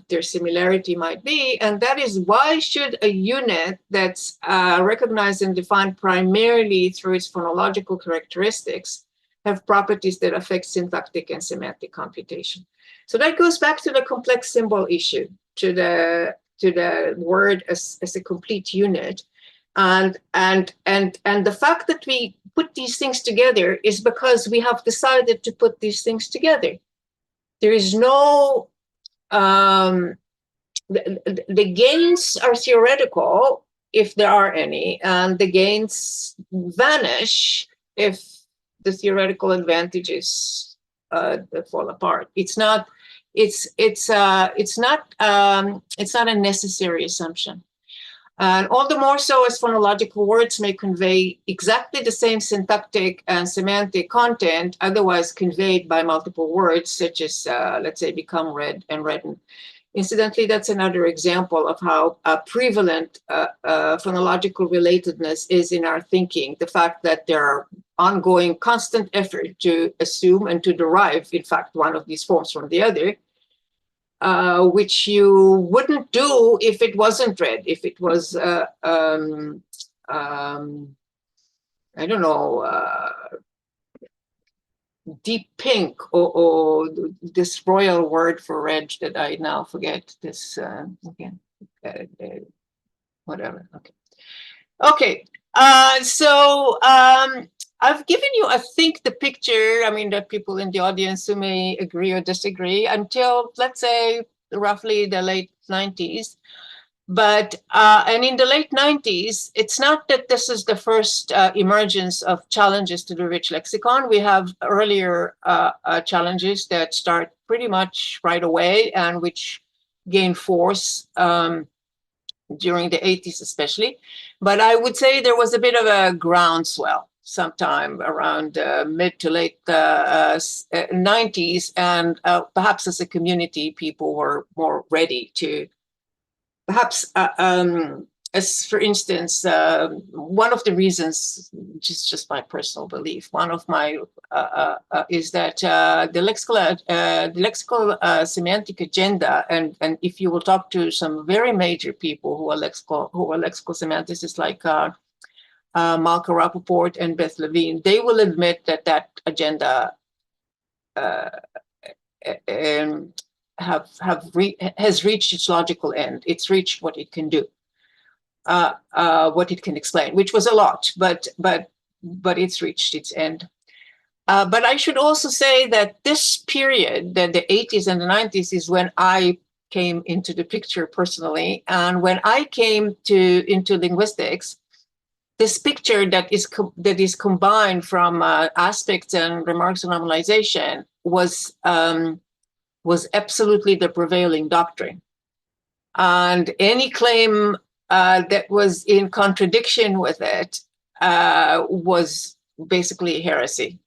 their similarity might be, and that is, why should a unit that's recognized and defined primarily through its phonological characteristics have properties that affect syntactic and semantic computation? So that goes back to the complex symbol issue, to the word as a complete unit, and the fact that we put these things together is because we have decided to put these things together. There is no the gains are theoretical if there are any, and the gains vanish if the theoretical advantages fall apart. It's not a necessary assumption. And all the more so as phonological words may convey exactly the same syntactic and semantic content otherwise conveyed by multiple words, such as, let's say, become, read, and redden. Incidentally, that's another example of how prevalent phonological relatedness is in our thinking. The fact that there are ongoing constant effort to assume and to derive, in fact, one of these forms from the other, which you wouldn't do if it wasn't read, if it was, I don't know, deep pink, or this royal word for red that I now forget, this, again, whatever, okay. Okay, so I've given you, I think, the picture. I mean, there are people in the audience who may agree or disagree until, let's say, roughly the late 90s. But, and in the late 90s, it's not that this is the first emergence of challenges to the rich lexicon. We have earlier challenges that start pretty much right away and which gain force during the 80s especially. But I would say there was a bit of a groundswell sometime around mid to late 90s. And perhaps as a community, people were more ready to, perhaps, as for instance, one of the reasons, just my personal belief, one of my, is that the lexical semantic agenda, and if you will talk to some very major people who are lexical semanticists like Malka Rappaport and Beth Levine, they will admit that that agenda has reached its logical end. It's reached what it can do, what it can explain, which was a lot, but it's reached its end. But I should also say that this period, the 80s and the 90s, is when I came into the picture personally. And when I came into linguistics, this picture that is combined from aspects and remarks on nominalization was absolutely the prevailing doctrine. And any claim that was in contradiction with it was basically heresy.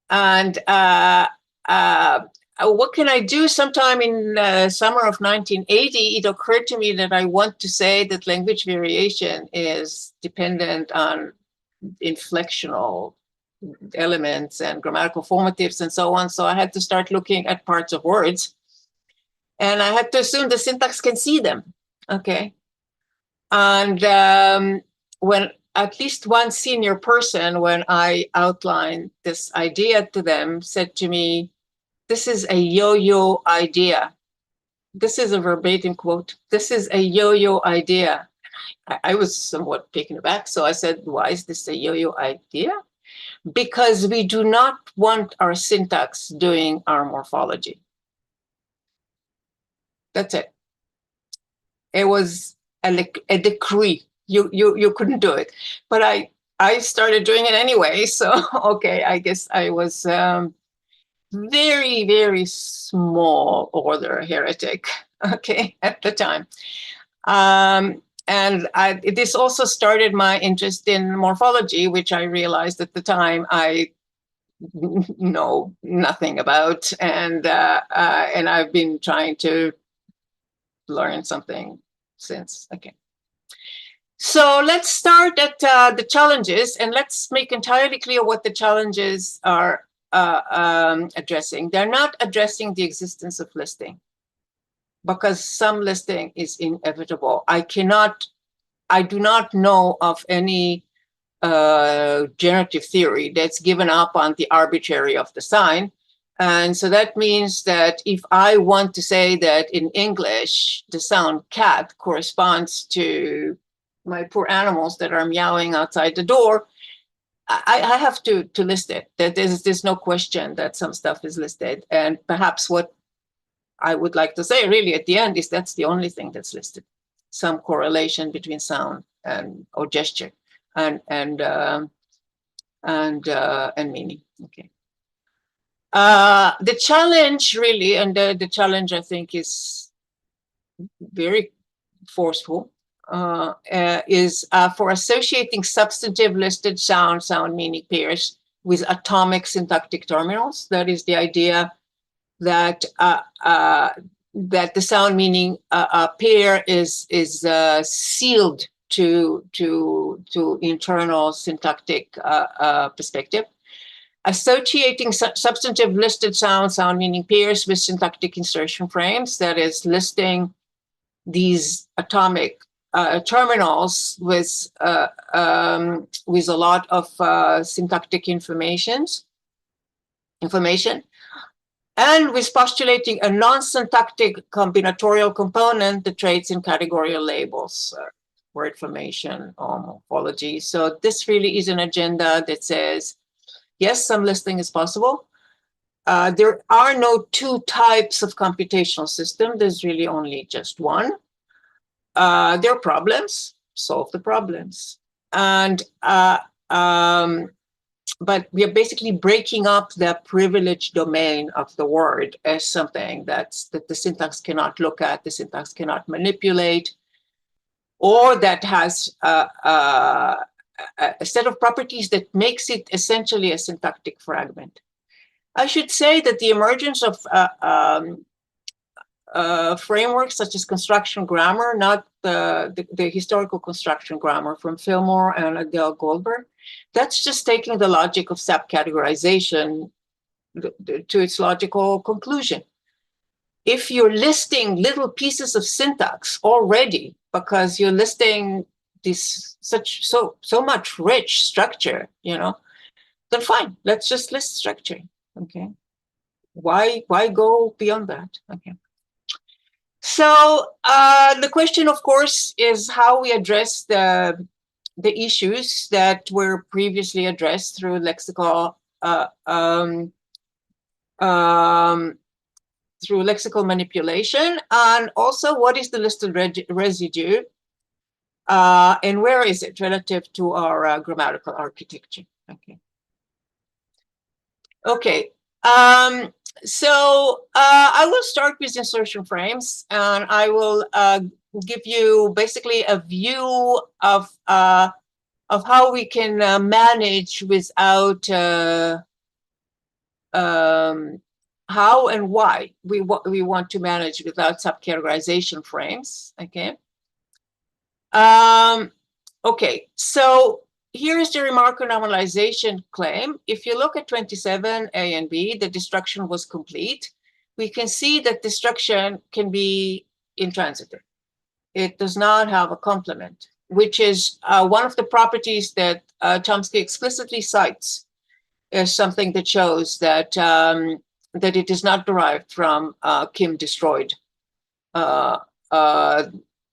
And what can I do? Sometime in summer of 1980, it occurred to me that I want to say that language variation is dependent on inflectional elements and grammatical formatives and so on. So I had to start looking at parts of words. And I had to assume the syntax can see them. Okay. And when at least one senior person, when I outlined this idea to them, said to me, "This is a yo-yo idea." This is a verbatim quote. "This is a yo-yo idea." I was somewhat taken aback. So I said, "Why is this a yo-yo idea?" "Because we do not want our syntax doing our morphology." That's it. It was a decree. You couldn't do it. But I started doing it anyway. So, okay, I guess I was very, very small order heretic, okay, at the time. And this also started my interest in morphology, which I realized at the time I know nothing about. And I've been trying to learn something since. Okay. So let's start at the challenges, and let's make entirely clear what the challenges are addressing. They're not addressing the existence of listing, because some listing is inevitable. I do not know of any generative theory that's given up on the arbitrary of the sign. And so that means that if I want to say that in English, the sound cat corresponds to my poor animals that are meowing outside the door, I have to list it. That there's no question that some stuff is listed. And perhaps what I would like to say really at the end is that's the only thing that's listed. Some correlation between sound or gesture and meaning. Okay. The challenge really, and the challenge I think is very forceful, is for associating substantive listed sound meaning pairs with atomic syntactic terminals. That is the idea that that the sound meaning pair is sealed to internal syntactic perspective. Associating substantive listed sound meaning pairs with syntactic insertion frames, that is listing these atomic terminals with a lot of syntactic information, and with postulating a non-syntactic combinatorial component that trades in categorical labels, word formation or morphology. So this really is an agenda that says, yes, some listing is possible. There are no two types of computational system. There's really only just one. There are problems, solve the problems. And but we are basically breaking up the privileged domain of the word as something that the syntax cannot look at, the syntax cannot manipulate, or that has a set of properties that makes it essentially a syntactic fragment. I should say that the emergence of frameworks such as construction grammar, not the historical construction grammar from Fillmore and Adele Goldberg, that's just taking the logic of subcategorization to its logical conclusion. If you're listing little pieces of syntax already because you're listing this so much rich structure, then fine, let's just list structure. Okay, why go beyond that? Okay. So the question, of course, is how we address the issues that were previously addressed through lexical manipulation, and also what is the listed residue, and where is it relative to our grammatical architecture? Okay. Okay. So I will start with insertion frames, and I will give you basically a view of how we can manage without how and why we want to manage without subcategorization frames. Okay. Okay, so here's the remark on nominalization claim. If you look at 27 A and B, the destruction was complete. We can see that destruction can be intransitive. It does not have a complement, which is one of the properties that Chomsky explicitly cites as something that shows that that it is not derived from Kim destroyed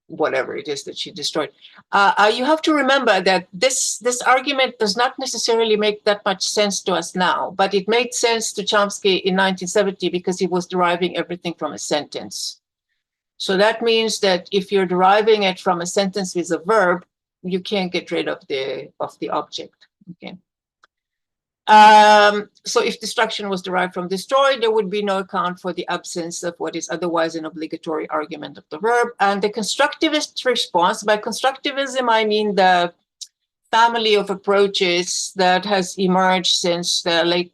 whatever it is that she destroyed. You have to remember that this argument does not necessarily make that much sense to us now, but it made sense to Chomsky in 1970 because he was deriving everything from a sentence. So that means that if you're deriving it from a sentence with a verb, you can't get rid of the object. Okay. So if destruction was derived from destroy, there would be no account for the absence of what is otherwise an obligatory argument of the verb. And the constructivist response, by constructivism, I mean the family of approaches that has emerged since the late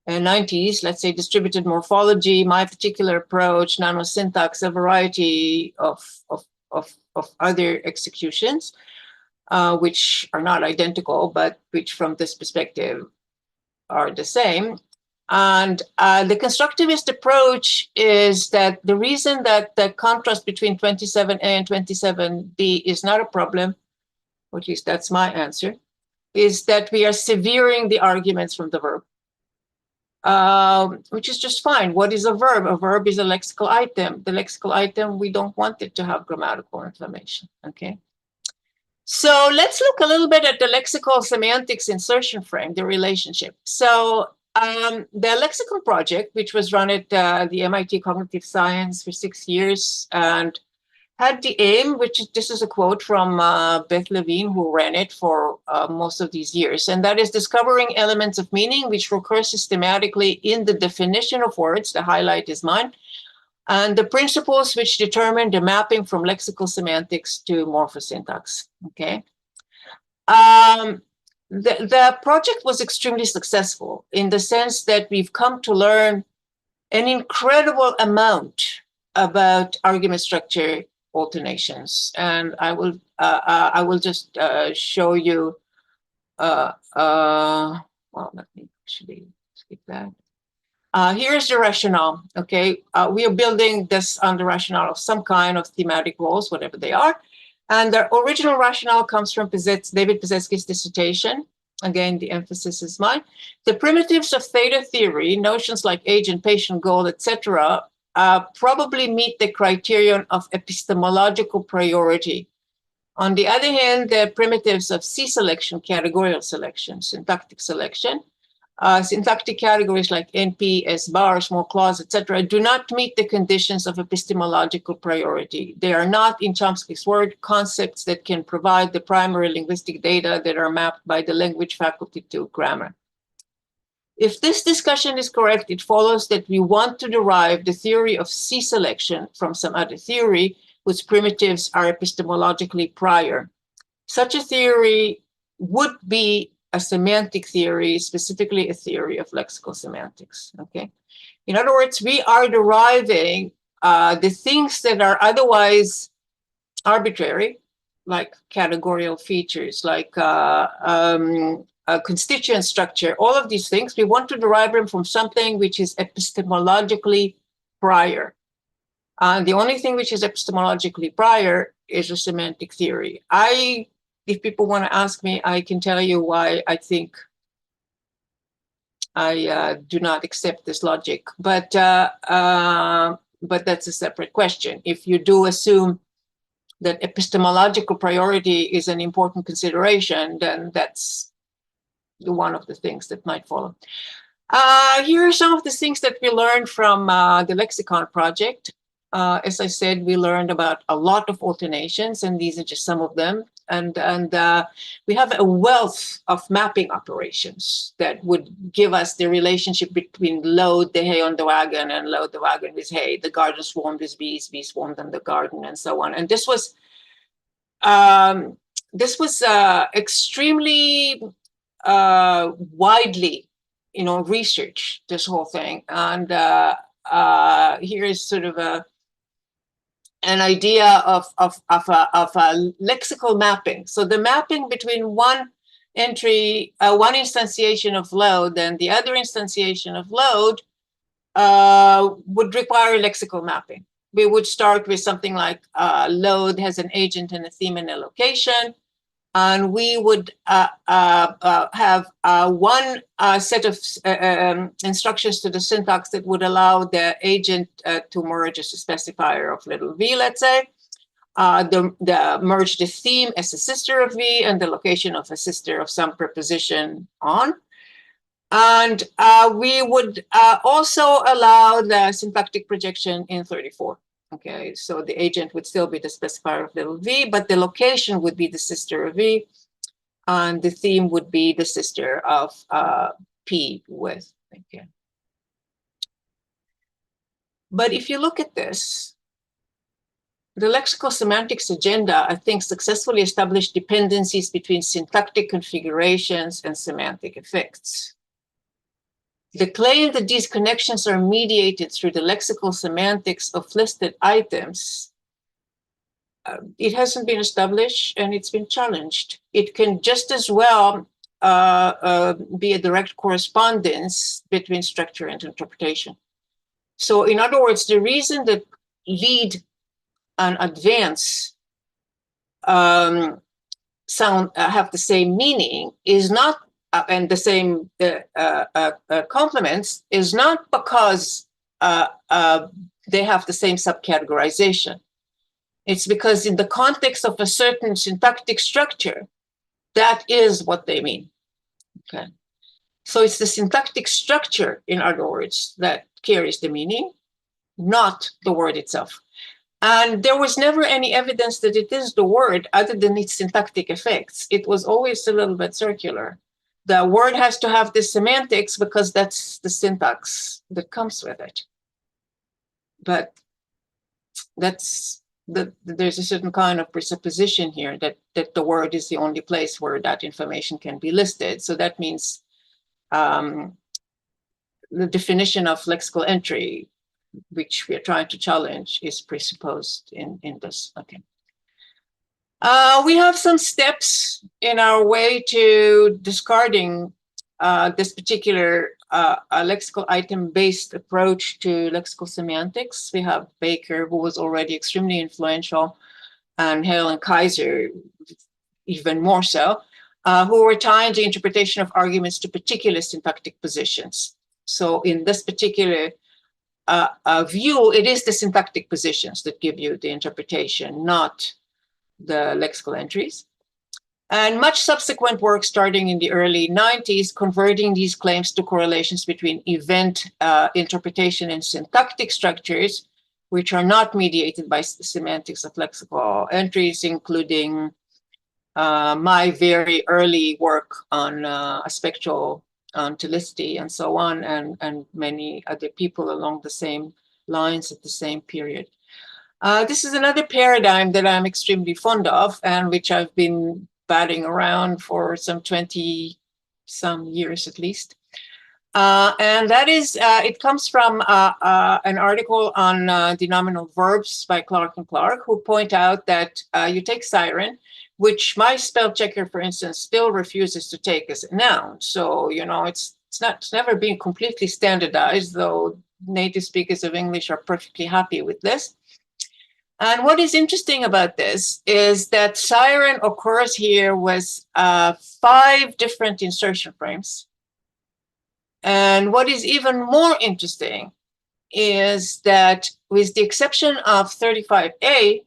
90s, let's say distributed morphology, my particular approach, nanosyntax, a variety of other executions. Which are not identical, but which from this perspective are the same. And the constructivist approach is that the reason that the contrast between 27A and 27B is not a problem, or at least that's my answer, is that we are severing the arguments from the verb, which is just fine. What is a verb? A verb is a lexical item. The lexical item, we don't want it to have grammatical information, okay? So let's look a little bit at the lexical semantics insertion frame, the relationship. So the Lexical project, which was run at the MIT Cognitive Science for 6 years and had the aim, which this is a quote from Beth Levine, who ran it for most of these years, and that is discovering elements of meaning which recur systematically in the definition of words, the highlight is mine, and the principles which determine the mapping from lexical semantics to morphosyntax, okay? The project was extremely successful in the sense that we've come to learn an incredible amount about argument structure alternations. And I will just show you, well, let me actually skip that. Here's the rationale, okay? We are building this on the rationale of some kind of thematic roles, whatever they are. And the original rationale comes from David Pizetsky's dissertation. Again, the emphasis is mine. The primitives of theta theory, notions like agent, patient, goal, etc., probably meet the criterion of epistemological priority. On the other hand, the primitives of C selection, categorical selection, syntactic selection, syntactic categories like NP, S bar, small clause, etc., do not meet the conditions of epistemological priority. They are not, in Chomsky's word, concepts that can provide the primary linguistic data that are mapped by the language faculty to grammar. If this discussion is correct, it follows that we want to derive the theory of C selection from some other theory whose primitives are epistemologically prior. Such a theory would be a semantic theory, specifically a theory of lexical semantics, okay? In other words, we are deriving the things that are otherwise arbitrary, like categorical features, like constituent structure, all of these things, we want to derive them from something which is epistemologically prior. The only thing which is epistemologically prior is a semantic theory. If people want to ask me, I can tell you why I think I do not accept this logic, but that's a separate question. If you do assume that epistemological priority is an important consideration, then that's one of the things that might follow. Here are some of the things that we learned from the Lexicon project. As I said, we learned about a lot of alternations, and these are just some of them. And we have a wealth of mapping operations that would give us the relationship between load the hay on the wagon and load the wagon with hay. The garden swarmed with bees, bees swarmed in the garden, and so on. And this was extremely widely research this whole thing. And here is sort of an idea of a lexical mapping. So the mapping between one entry, one instantiation of load and the other instantiation of load would require lexical mapping. We would start with something like load has an agent and a theme and a location. And we would have one set of instructions to the syntax that would allow the agent to merge as a specifier of little v, let's say. Merge the theme as a sister of v and the location of a sister of some preposition on. And we would also allow the syntactic projection in 34. Okay, so the agent would still be the specifier of little v, but the location would be the sister of v, and the theme would be the sister of p with. Okay. But if you look at this, the lexical semantics agenda, I think, successfully established dependencies between syntactic configurations and semantic effects. The claim that these connections are mediated through the lexical semantics of listed items, it hasn't been established and it's been challenged. It can just as well be a direct correspondence between structure and interpretation. So in other words, the reason that lead and advance sound have the same meaning is not and the same complements is not because they have the same subcategorization. It's because in the context of a certain syntactic structure, that is what they mean. Okay. So it's the syntactic structure, in other words, that carries the meaning, not the word itself. And there was never any evidence that it is the word other than its syntactic effects. It was always a little bit circular. The word has to have the semantics because that's the syntax that comes with it. But there's a certain kind of presupposition here that the word is the only place where that information can be listed. So that means the definition of lexical entry, which we are trying to challenge, is presupposed in this. Okay. We have some steps in our way to discarding this particular lexical item-based approach to lexical semantics. We have Baker, who was already extremely influential, and Hale and Kaiser, even more so, who were tying the interpretation of arguments to particular syntactic positions. So in this particular view, it is the syntactic positions that give you the interpretation, not the lexical entries. And much subsequent work starting in the early 90s, converting these claims to correlations between event interpretation and syntactic structures, which are not mediated by the semantics of lexical entries, including my very early work on spectral ontologicity and so on, and many other people along the same lines at the same period. This is another paradigm that I'm extremely fond of and which I've been batting around for some 20-some years at least. And that is, it comes from an article on denominal verbs by Clark and Clark, who point out that you take siren, which my spell checker, for instance, still refuses to take as a noun. So, you know, it's never been completely standardized, though native speakers of English are perfectly happy with this. And what is interesting about this is that siren occurs here with 5 different insertion frames. And what is even more interesting is that with the exception of 35A,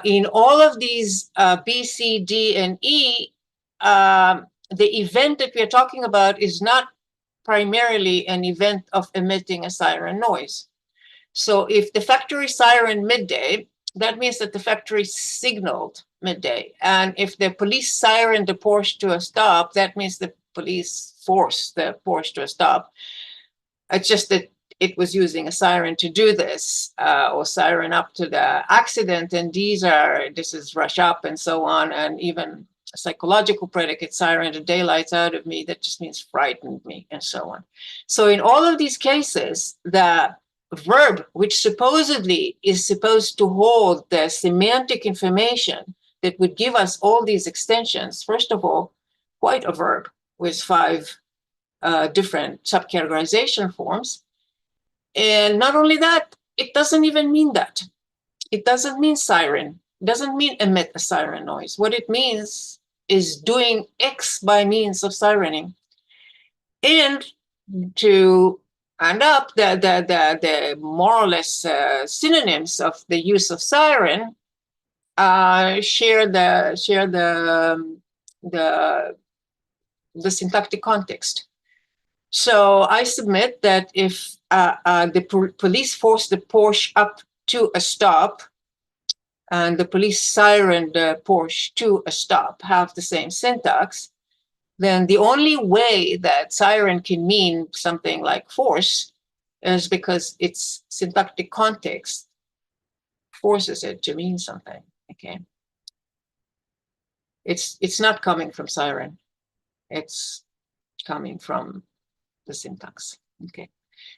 in all of these B, C, D, and E, the event that we are talking about is not primarily an event of emitting a siren noise. So if the factory siren midday, that means that the factory signaled midday. And if the police siren the Porsche to a stop, that means the police forced the Porsche to a stop. It's just that it was using a siren to do this, or siren up to the accident. And this is rush up and so on. And even psychological predicate, siren, the daylights out of me, that just means frightened me, and so on. So in all of these cases, the verb, which supposedly is supposed to hold the semantic information that would give us all these extensions, first of all, quite a verb with 5 different subcategorization forms. And not only that, it doesn't even mean that. It doesn't mean siren. It doesn't mean emit a siren noise. What it means is doing X by means of sirening. And to end up, the more or less synonyms of the use of siren share the syntactic context. So I submit that if the police forced the Porsche up to a stop and the police sirened the Porsche to a stop have the same syntax, then the only way that siren can mean something like force is because its syntactic context forces it to mean something. Okay, it's not coming from siren; it's coming from the syntax. Okay,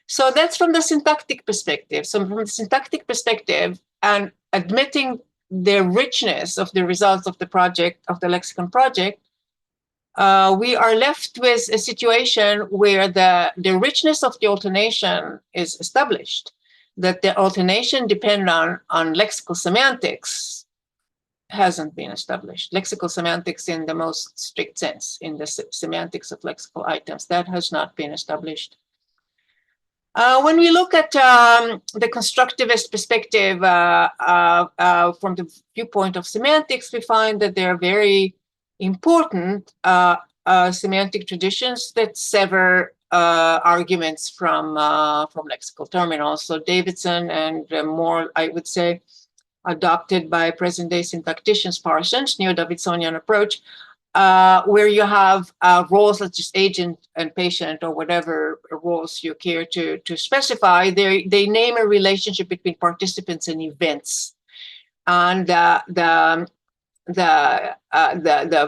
so that's from the syntactic perspective. So from the syntactic perspective, and admitting the richness of the results of the project, of the lexicon project, we are left with a situation where the richness of the alternation is established, that the alternation depend on lexical semantics hasn't been established. Lexical semantics in the most strict sense, in the semantics of lexical items, that has not been established. When we look at the constructivist perspective from the viewpoint of semantics, we find that there are very important semantic traditions that sever arguments from lexical terminals. So Davidson and more, I would say, adopted by present-day syntacticians, Parsons, neo-Davidsonian approach, where you have roles such as agent and patient, or whatever roles you care to specify. They name a relationship between participants and events, and the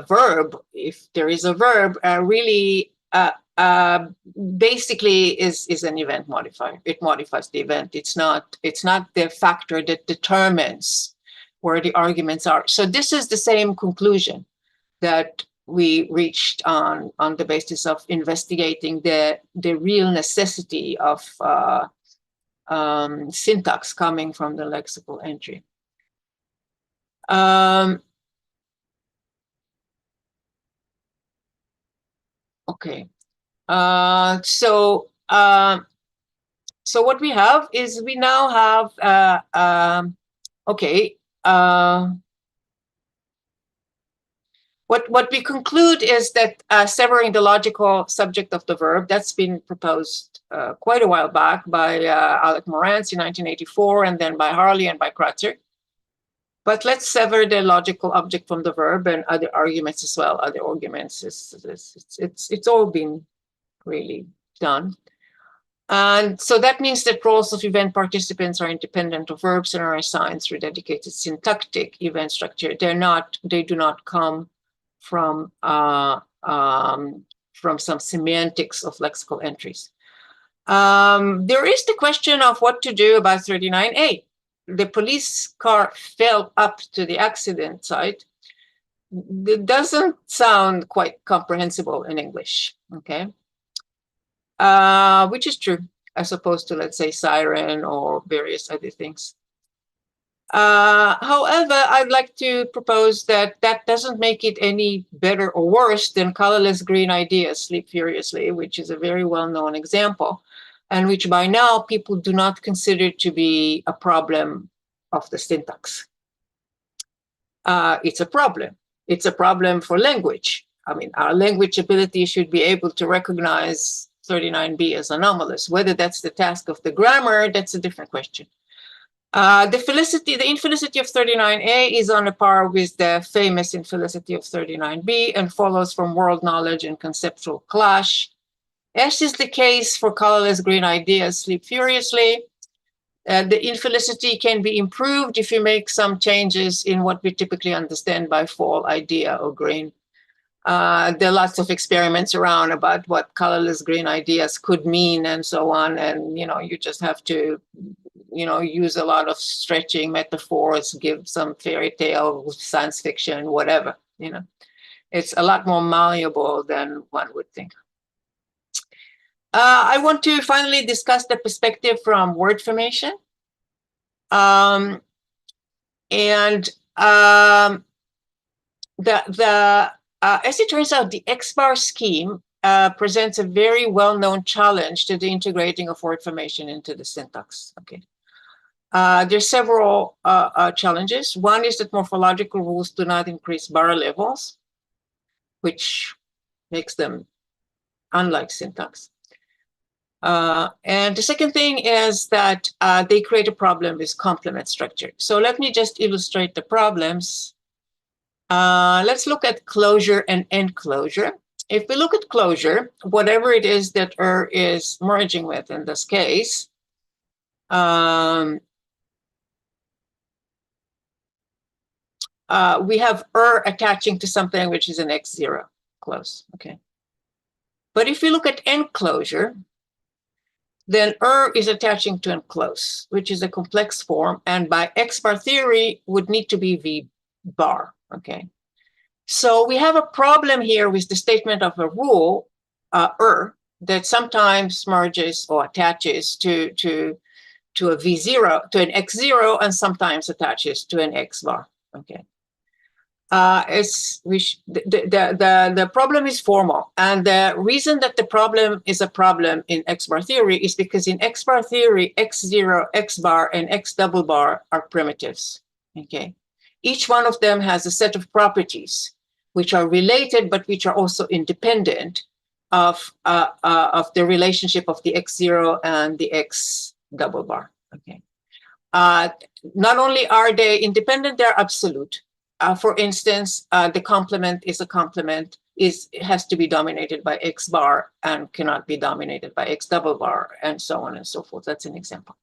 verb, if there is a verb, really basically is an event modifier. It modifies the event. It's not the factor that determines where the arguments are. So this is the same conclusion that we reached on the basis of investigating the real necessity of syntax coming from the lexical entry. Okay. So what we have is we now have what we conclude is that severing the logical subject of the verb, that's been proposed quite a while back by Alec Morantz in 1984, and then by Harley and by Kratzer. But let's sever the logical object from the verb and other arguments as well. Other arguments, it's all been really done. And so that means that roles of event participants are independent of verbs and are assigned through dedicated syntactic event structure. They do not come from some semantics of lexical entries. There is the question of what to do about 39A. The police car fell up to the accident site. It doesn't sound quite comprehensible in English, okay? Which is true, as opposed to, let's say, siren or various other things. However, I'd like to propose that doesn't make it any better or worse than colorless green ideas, sleep furiously, which is a very well-known example, and which by now people do not consider to be a problem of the syntax. It's a problem. It's a problem for language. I mean, our language ability should be able to recognize 39B as anomalous. Whether that's the task of the grammar, that's a different question. The infelicity of 39A is on a par with the famous infelicity of 39B and follows from world knowledge and conceptual clash. As is the case for colorless green ideas, sleep furiously. The infelicity can be improved if you make some changes in what we typically understand by fall, idea, or green. There are lots of experiments around about what colorless green ideas could mean and so on. And, you just have to, use a lot of stretching metaphors, give some fairy tale, science fiction, whatever, It's a lot more malleable than one would think. I want to finally discuss the perspective from word formation. As it turns out, the X-bar scheme presents a very well-known challenge to the integrating of word formation into the syntax. Okay, there's several challenges. One is that morphological rules do not increase bar levels, which makes them unlike syntax. And the second thing is that they create a problem with complement structure. So let me just illustrate the problems. Let's look at closure and end closure. If we look at closure, whatever it is that is merging with in this case, we have attaching to something which is an X0 close, okay? But if we look at end closure, then is attaching to enclose, which is a complex form, and by X-bar theory would need to be V bar, okay? So we have a problem here with the statement of a rule, that sometimes merges or attaches to a V0, to an X0, and sometimes attaches to an X-bar, okay? The problem is formal, and the reason that the problem is a problem in X-bar theory is because in X-bar theory, X0, X-bar, and X double bar are primitives. Okay, each one of them has a set of properties which are related, but which are also independent of the relationship of the X0 and the X double bar. Okay, not only are they independent, they're absolute. For instance, the complement is a complement, it has to be dominated by X bar and cannot be dominated by X double bar, and so on and so forth. That's an example.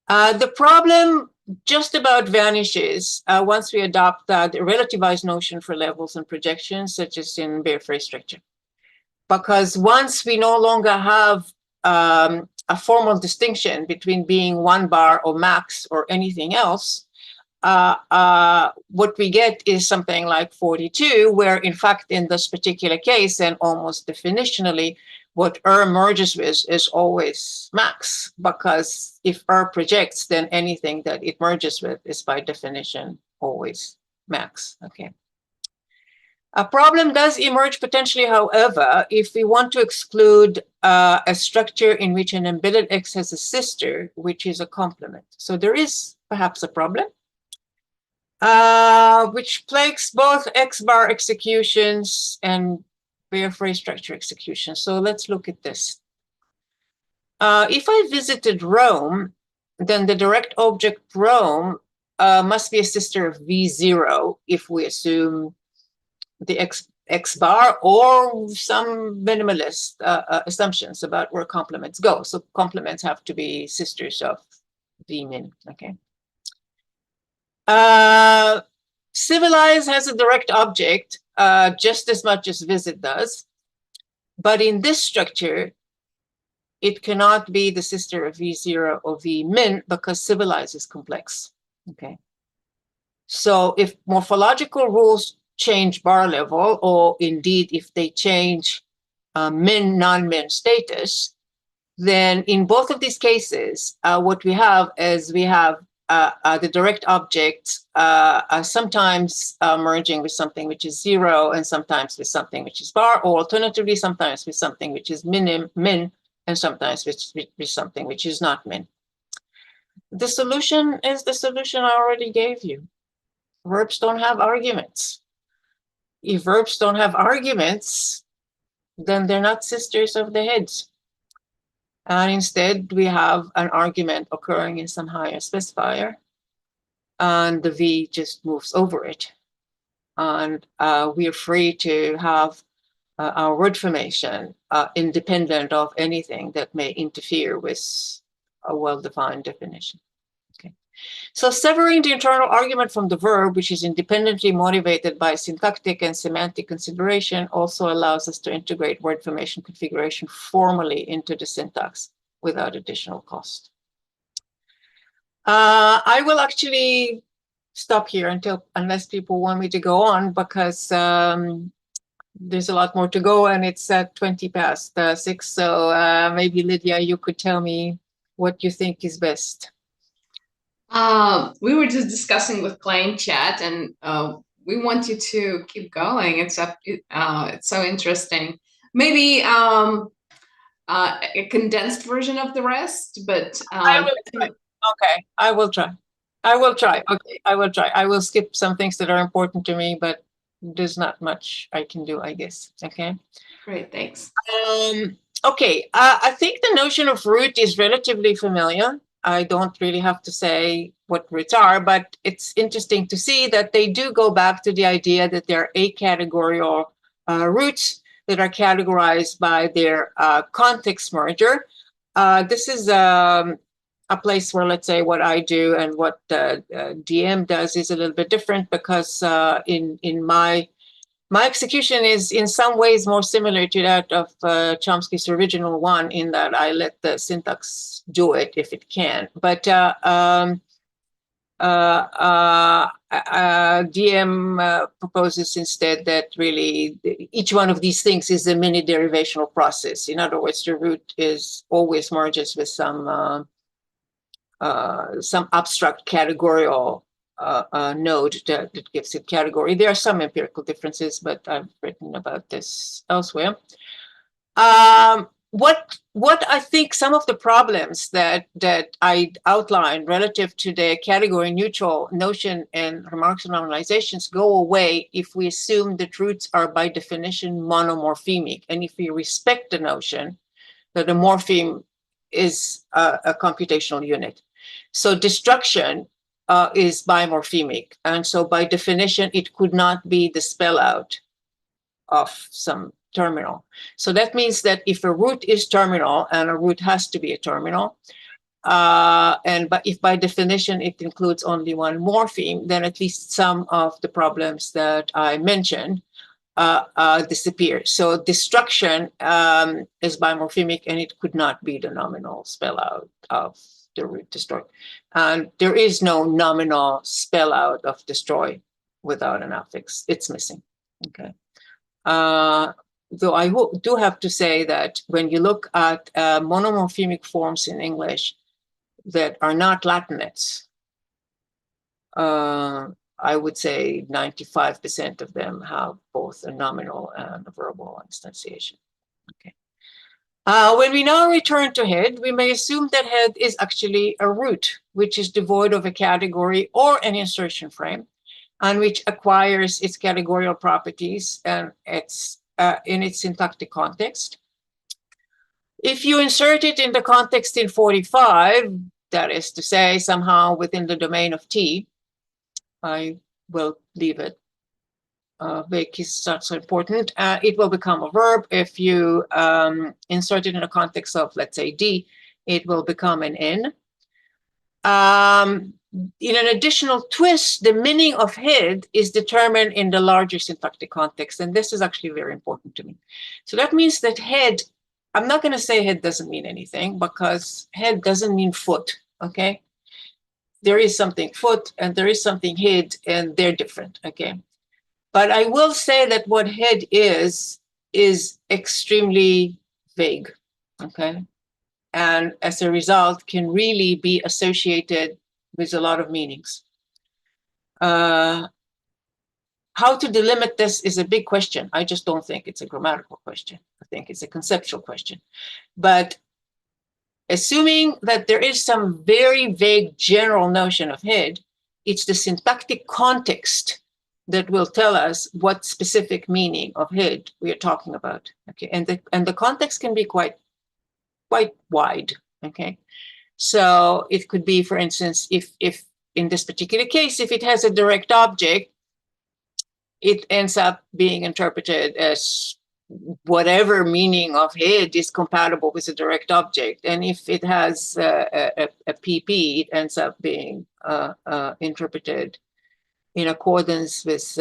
The problem just about vanishes once we adopt the relativized notion for levels and projections, such as in bare phrase structure. Because once we no longer have a formal distinction between being one bar or max or anything else, what we get is something like 42, where in fact in this particular case and almost definitionally, what merges with is always max, because if projects, then anything that it merges with is by definition always max. Okay. A problem does emerge potentially, however, if we want to exclude a structure in which an embedded X has a sister, which is a complement. So there is perhaps a problem. Which plagues both X-bar executions and bare phrase structure executions. So let's look at this. If I visited Rome, then the direct object Rome must be a sister of V0 if we assume the X-bar or some minimalist assumptions about where complements go. So complements have to be sisters of V-min, okay? Civilize has a direct object just as much as visit does, but in this structure, it cannot be the sister of V0 or V-min because civilize is complex. Okay. So if morphological rules change bar level, or indeed if they change min, non-min status, then in both of these cases, what we have is we have the direct object sometimes merging with something which is 0, and sometimes with something which is bar, or alternatively, sometimes with something which is min, and sometimes with something which is not min. The solution is the solution I already gave you. Verbs don't have arguments. If verbs don't have arguments, then they're not sisters of the heads. And instead, we have an argument occurring in some higher specifier, and the V just moves over it. And we are free to have our word formation independent of anything that may interfere with a well-defined definition. Okay. So severing the internal argument from the verb, which is independently motivated by syntactic and semantic consideration, also allows us to integrate word formation configuration formally into the syntax without additional cost. I will actually stop here unless people want me to go on, because there's a lot more to go, and it's at 20 past 6. So maybe Lydia, you could tell me what you think is best. We were just discussing with Clay in chat, and we want you to keep going. It's so interesting. Maybe a condensed version of the rest, but okay, I will try. Okay, I will try. I will skip some things that are important to me, but there's not much I can do, I guess. Okay. Great, thanks. Okay, I think the notion of root is relatively familiar. I don't really have to say what roots are, but it's interesting to see that they do go back to the idea that there are acategorial roots that are categorized by their context merger. This is a place where, let's say, what I do and what DM does is a little bit different, because in my execution is in some ways more similar to that of Chomsky's original one, in that I let the syntax do it if it can. But DM proposes instead that really each one of these things is a mini derivational process. In other words, the root is always merges with some abstract categorial node that gives it category. There are some empirical differences, but I've written about this elsewhere. What I think some of the problems that I outlined relative to the category neutral notion and remarks and normalizations go away if we assume that roots are by definition monomorphemic, and if we respect the notion that a morpheme is a computational unit. So destruction is bimorphemic, and so by definition it could not be the spell out of some terminal. So that means that if a root is terminal, and a root has to be a terminal, but if by definition it includes only one morpheme, then at least some of the problems that I mentioned disappear. So destruction is bimorphemic, and it could not be the nominal spell out of the root destroy. And there is no nominal spell out of destroy without an affix. It's missing. Okay. Though I do have to say that when you look at monomorphemic forms in English that are not Latinets, I would say 95% of them have both a nominal and a verbal instantiation. Okay. When we now return to head, we may assume that head is actually a root, which is devoid of a category or an insertion frame, and which acquires its categorical properties and its in its syntactic context. If you insert it in the context in 45, that is to say, somehow within the domain of T, I will leave it. Vague is not so important. It will become a verb. If you insert it in a context of, let's say, D, it will become an N. In an additional twist, the meaning of head is determined in the larger syntactic context, and this is actually very important to me. So that means that head, I'm not going to say head doesn't mean anything, because head doesn't mean foot, okay? There is something foot and there is something head, and they're different, okay? But I will say that what head is extremely vague, okay? And as a result, can really be associated with a lot of meanings. How to delimit this is a big question. I just don't think it's a grammatical question. I think it's a conceptual question. But assuming that there is some very vague general notion of head, it's the syntactic context that will tell us what specific meaning of head we are talking about. Okay, and the context can be quite wide. Okay, so it could be, for instance, if in this particular case, if it has a direct object, it ends up being interpreted as whatever meaning of head is compatible with a direct object. And if it has a PP, it ends up being interpreted in accordance with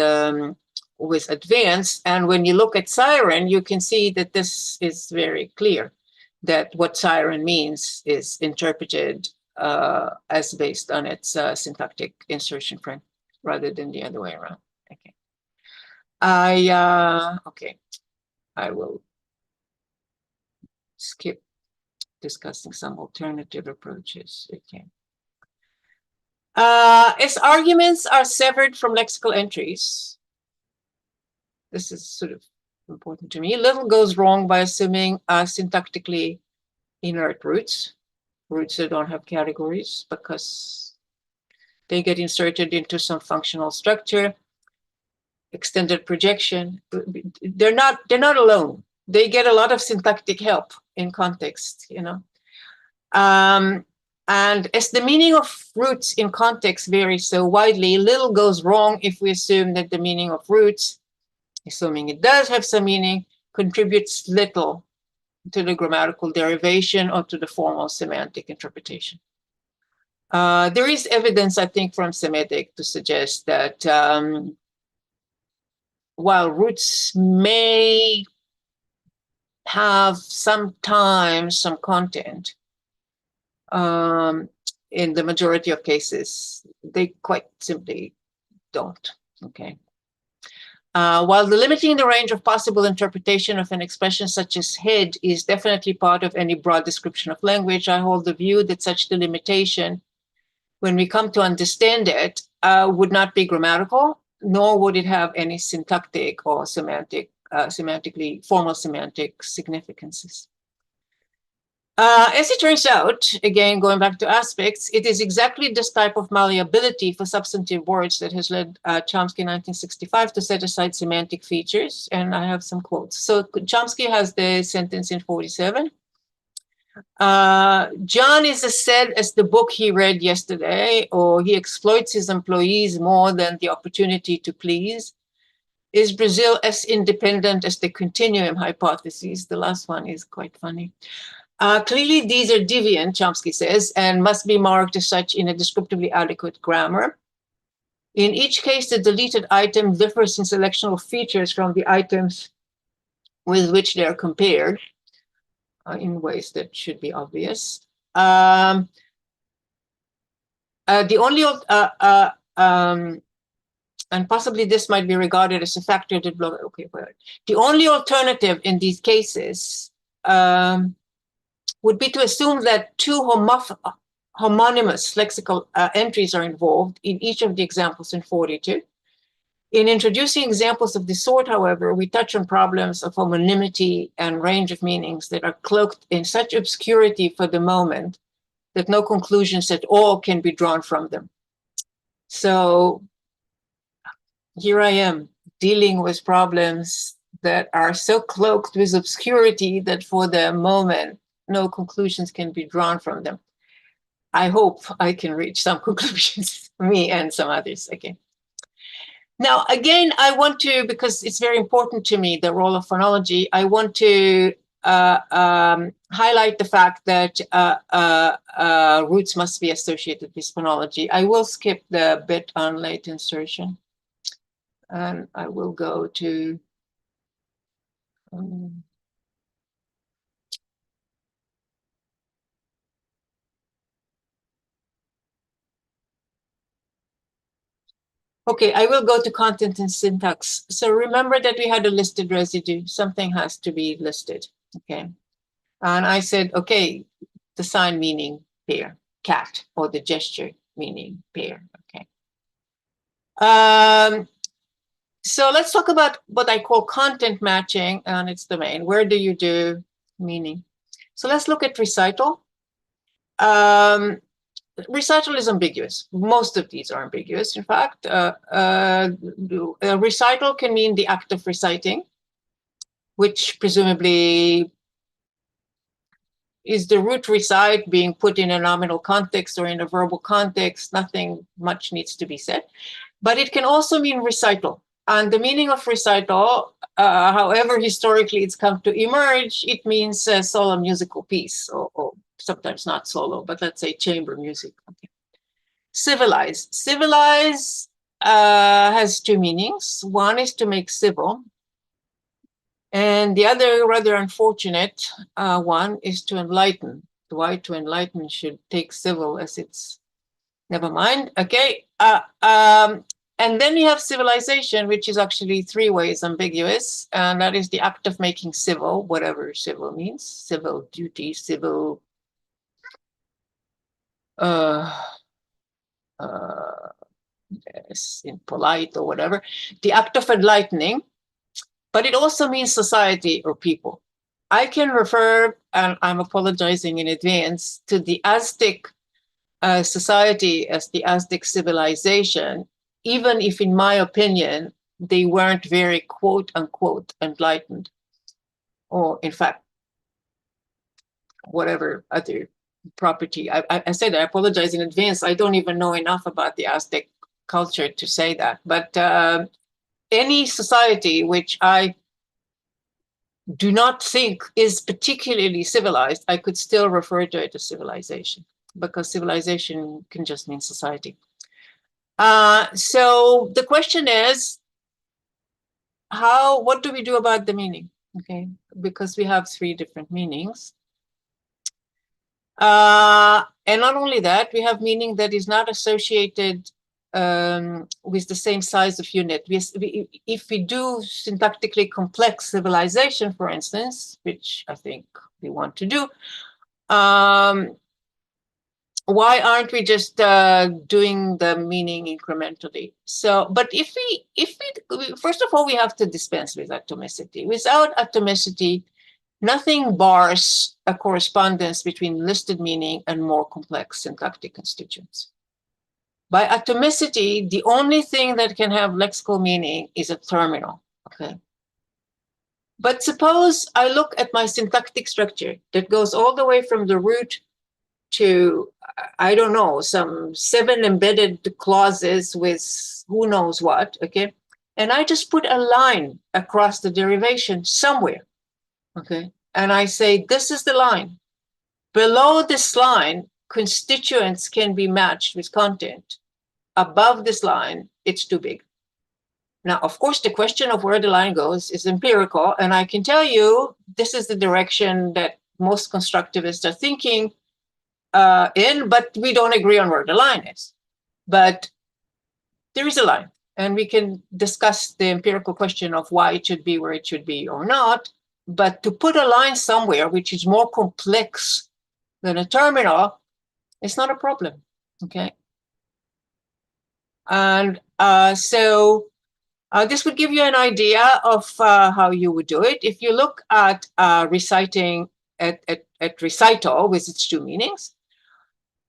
advanced. And when you look at siren, you can see that this is very clear, that what siren means is interpreted as based on its syntactic insertion frame rather than the other way around. Okay. Okay. I will skip discussing some alternative approaches. Okay. As arguments are severed from lexical entries, this is sort of important to me. Little goes wrong by assuming syntactically inert roots that don't have categories, because they get inserted into some functional structure, extended projection. They're not alone. They get a lot of syntactic help in context, you know. And as the meaning of roots in context varies so widely, little goes wrong if we assume that the meaning of roots, assuming it does have some meaning, contributes little to the grammatical derivation or to the formal semantic interpretation. There is evidence, I think, from Semitic to suggest that while roots may have sometimes some content, in the majority of cases, they quite simply don't, okay? While the limiting the range of possible interpretation of an expression such as head is definitely part of any broad description of language, I hold the view that such delimitation, when we come to understand it, would not be grammatical, nor would it have any syntactic or semantically formal semantic significances. As it turns out, again, going back to aspects, it is exactly this type of malleability for substantive words that has led Chomsky in 1965 to set aside semantic features. And I have some quotes. So Chomsky has the sentence in 47. John is as sad as the book he read yesterday, or he exploits his employees more than the opportunity to please. Is Brazil as independent as the continuum hypotheses? The last one is quite funny. Clearly, these are deviant, Chomsky says, and must be marked as such in a descriptively adequate grammar. In each case, the deleted item differs in selectional features from the items with which they are compared in ways that should be obvious. The only, and possibly this might be regarded as a factor that, okay, the only alternative in these cases would be to assume that two homonymous lexical entries are involved in each of the examples in 42. In introducing examples of this sort, however, we touch on problems of homonymity and range of meanings that are cloaked in such obscurity for the moment that no conclusions at all can be drawn from them. So here I am dealing with problems that are so cloaked with obscurity that for the moment, no conclusions can be drawn from them. I hope I can reach some conclusions, me and some others, okay. Now, again, I want to, because it's very important to me, the role of phonology, I want to highlight the fact that roots must be associated with phonology. I will skip the bit on late insertion, and I will go to okay, I will go to content and syntax. So remember that we had a listed residue. Something has to be listed, okay? And I said, okay, the sign meaning pair, cat, or the gesture meaning pair, okay? So let's talk about what I call content matching and its domain. Where do you do meaning? So let's look at recital. Recital is ambiguous. Most of these are ambiguous, in fact. Recital can mean the act of reciting, which presumably is the root recite being put in a nominal context or in a verbal context. Nothing much needs to be said. But it can also mean recital. And the meaning of recital, however historically it's come to emerge, it means a solo musical piece, or sometimes not solo, but let's say chamber music. Okay. Civilize. Civilize has two meanings. One is to make civil, and the other, rather unfortunate one, is to enlighten. Why to enlighten should take civil as its, never mind. Okay. And then we have civilization, which is actually three ways ambiguous. And that is the act of making civil, whatever civil means, civil duty, civil polite or whatever, the act of enlightening, but it also means society or people. I can refer, and I'm apologizing in advance, to the Aztec society as the Aztec civilization, even if, in my opinion, they weren't very quote unquote enlightened, or in fact, whatever other property. I say that, I apologize in advance. I don't even know enough about the Aztec culture to say that. But any society which I do not think is particularly civilized, I could still refer to it as civilization, because civilization can just mean society. So the question is, what do we do about the meaning? Okay, because we have three different meanings. And not only that, we have meaning that is not associated with the same size of unit. If we do syntactically complex civilization, for instance, which I think we want to do, why aren't we just doing the meaning incrementally? So, but if we first of all, we have to dispense with atomicity. Without atomicity, nothing bars a correspondence between listed meaning and more complex syntactic constituents. By atomicity, the only thing that can have lexical meaning is a terminal, okay? But suppose I look at my syntactic structure that goes all the way from the root to, I don't know, some 7 embedded clauses with who knows what, okay? And I just put a line across the derivation somewhere, okay? And I say, this is the line. Below this line, constituents can be matched with content. Above this line, it's too big. Now, of course, the question of where the line goes is empirical, and I can tell you this is the direction that most constructivists are thinking in, but we don't agree on where the line is. But there is a line, and we can discuss the empirical question of why it should be where it should be or not. But to put a line somewhere which is more complex than a terminal, it's not a problem, okay? And so this would give you an idea of how you would do it. If you look at reciting at recital with its two meanings,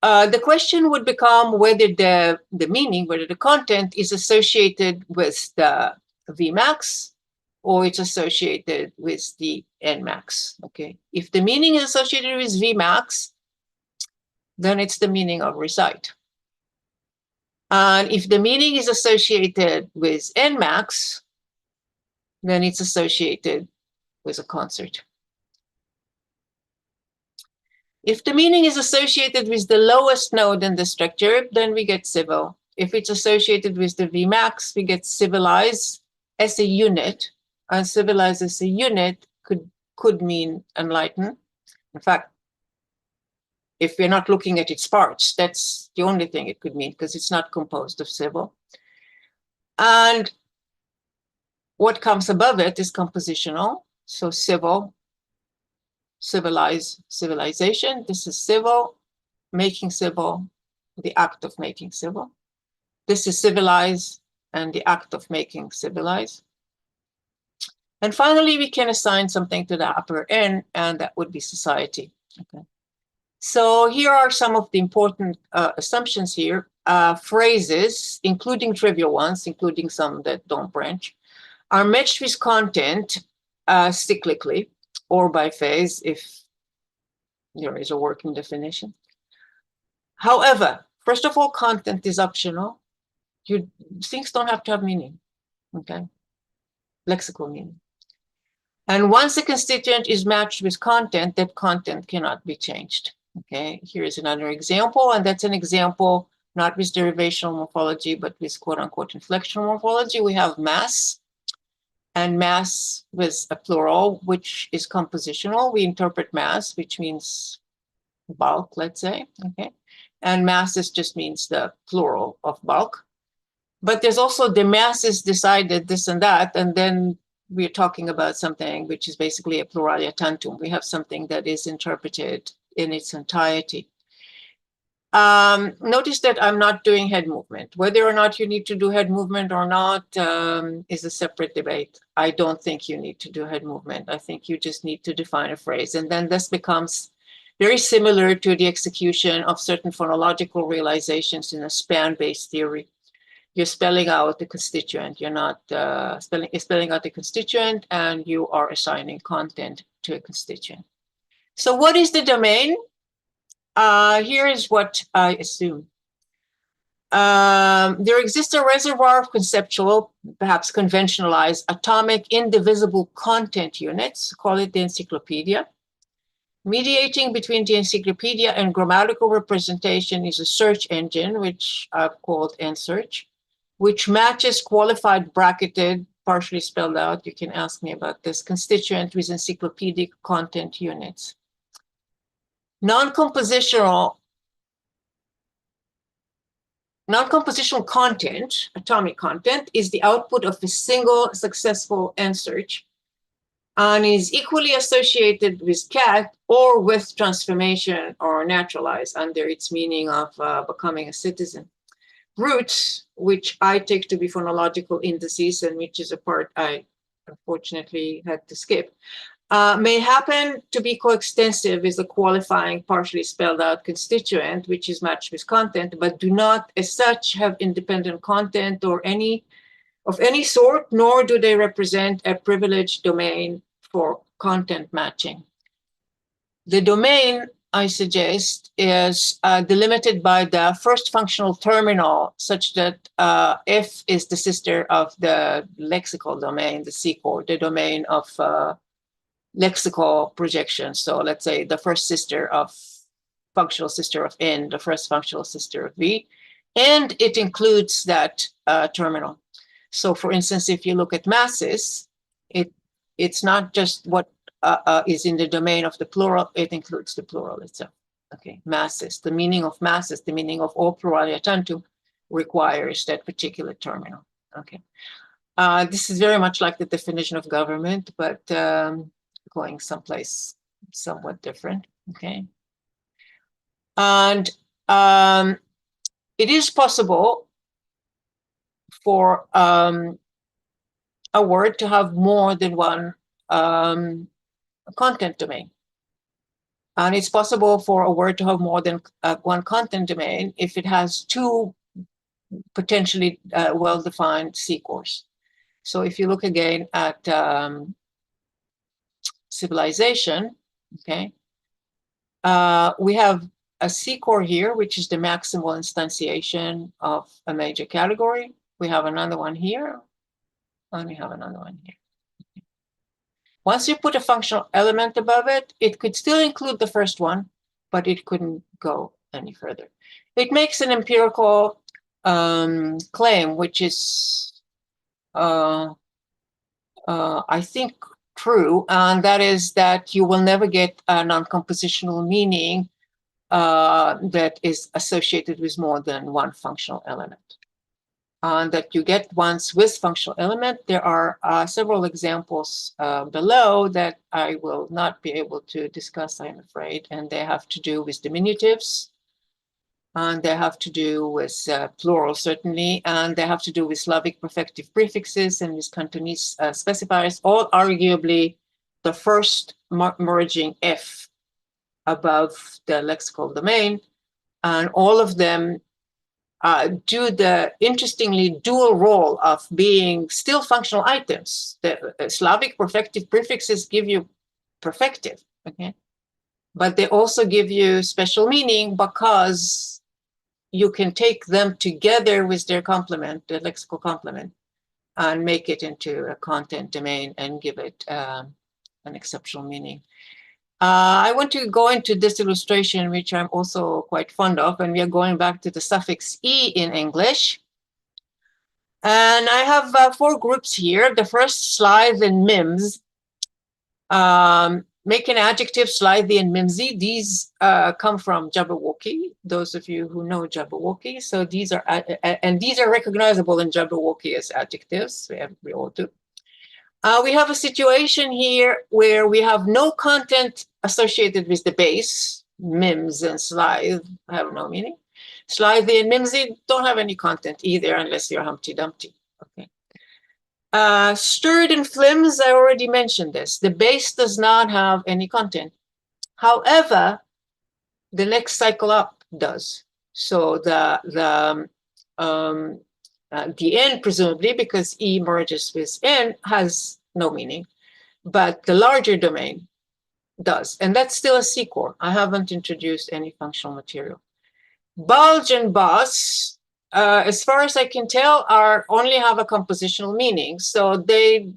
the question would become whether the meaning, whether the content is associated with the Vmax or it's associated with the Nmax, okay? If the meaning is associated with Vmax, then it's the meaning of recite. And if the meaning is associated with Nmax, then it's associated with a concert. If the meaning is associated with the lowest node in the structure, then we get civil. If it's associated with the Vmax, we get civilize as a unit, and civilize as a unit could mean enlighten. In fact, if we're not looking at its parts, that's the only thing it could mean, because it's not composed of civil. And what comes above it is compositional. So civil, civilize, civilization. This is civil, making civil, the act of making civil. This is civilize and the act of making civilize. And finally, we can assign something to the upper N, and that would be society. Okay. So here are some of the important assumptions here. Phrases, including trivial ones, including some that don't branch, are matched with content cyclically or by phase if there is a working definition. However, first of all, content is optional. Things don't have to have meaning. okay? Lexical meaning. And once a constituent is matched with content, that content cannot be changed, okay? Here's another example, and that's an example not with derivational morphology, but with quote-unquote inflectional morphology. We have mass, and mass with a plural, which is compositional. We interpret mass, which means bulk, let's say, okay? And masses just means the plural of bulk. But there's also the masses decided this and that, and then we're talking about something which is basically a pluralia tantum. We have something that is interpreted in its entirety. Notice that I'm not doing head movement. Whether or not you need to do head movement or not is a separate debate. I don't think you need to do head movement. I think you just need to define a phrase. And then this becomes very similar to the execution of certain phonological realizations in a span-based theory. You're spelling out the constituent. You're not spelling out the constituent, and you are assigning content to a constituent. So what is the domain? Here is what I assume. There exists a reservoir of conceptual, perhaps conventionalized, atomic, indivisible content units, call it the encyclopedia. Mediating between the encyclopedia and grammatical representation is a search engine, which I've called nSearch, which matches qualified bracketed, partially spelled out, you can ask me about this, constituent with encyclopedic content units. Non-compositional content, atomic content, is the output of a single successful nSearch and is equally associated with cat or with transformation or naturalize under its meaning of becoming a citizen. Roots, which I take to be phonological indices and which is a part I unfortunately had to skip, may happen to be coextensive with the qualifying partially spelled out constituent, which is matched with content, but do not as such have independent content or of any sort, nor do they represent a privileged domain for content matching. The domain, I suggest, is delimited by the first functional terminal, such that F is the sister of the lexical domain, the C chord, the domain of lexical projection. So let's say the first functional sister of N, the first functional sister of V, and it includes that terminal. So for instance, if you look at masses, it's not just what is in the domain of the plural, it includes the plural itself. Okay, masses, the meaning of masses, the meaning of all pluralia tantum requires that particular terminal. Okay, this is very much like the definition of government, but going someplace somewhat different. Okay, and it is possible for a word to have more than one content domain. And it's possible for a word to have more than one content domain if it has two potentially well-defined C cores. So if you look again at civilization, okay, we have a C core here, which is the maximal instantiation of a major category. We have another one here, and we have another one here. Once you put a functional element above it, it could still include the first one, but it couldn't go any further. It makes an empirical claim, which is, I think, true, and that is that you will never get a non-compositional meaning that is associated with more than one functional element. That you get once with functional element. There are several examples below that I will not be able to discuss, I'm afraid, and they have to do with diminutives, and they have to do with plural, certainly, and they have to do with Slavic perfective prefixes and with Cantonese specifiers, all arguably the first merging F above the lexical domain, and all of them do the interestingly dual role of being still functional items. The Slavic perfective prefixes give you perfective, okay? But they also give you special meaning because you can take them together with their complement, the lexical complement, and make it into a content domain and give it an exceptional meaning. I want to go into this illustration, which I'm also quite fond of, and we are going back to the suffix E in English. And I have 4 groups here. The first, slithe and mims. Make an adjective, slithy and mimsy. These come from Jabberwocky, those of you who know Jabberwocky. So these are, and these are recognizable in Jabberwocky as adjectives. We all do. We have a situation here where we have no content associated with the base. Mims and slithe have no meaning. Slithy and mimsy don't have any content either, unless you're Humpty Dumpty. Okay. Stirred and flims, I already mentioned this. The base does not have any content. However, the next cycle up does. So the N, presumably, because E merges with N, has no meaning, but the larger domain does. And that's still a C-core. I haven't introduced any functional material. Bulge and boss, as far as I can tell, only have a compositional meaning. So the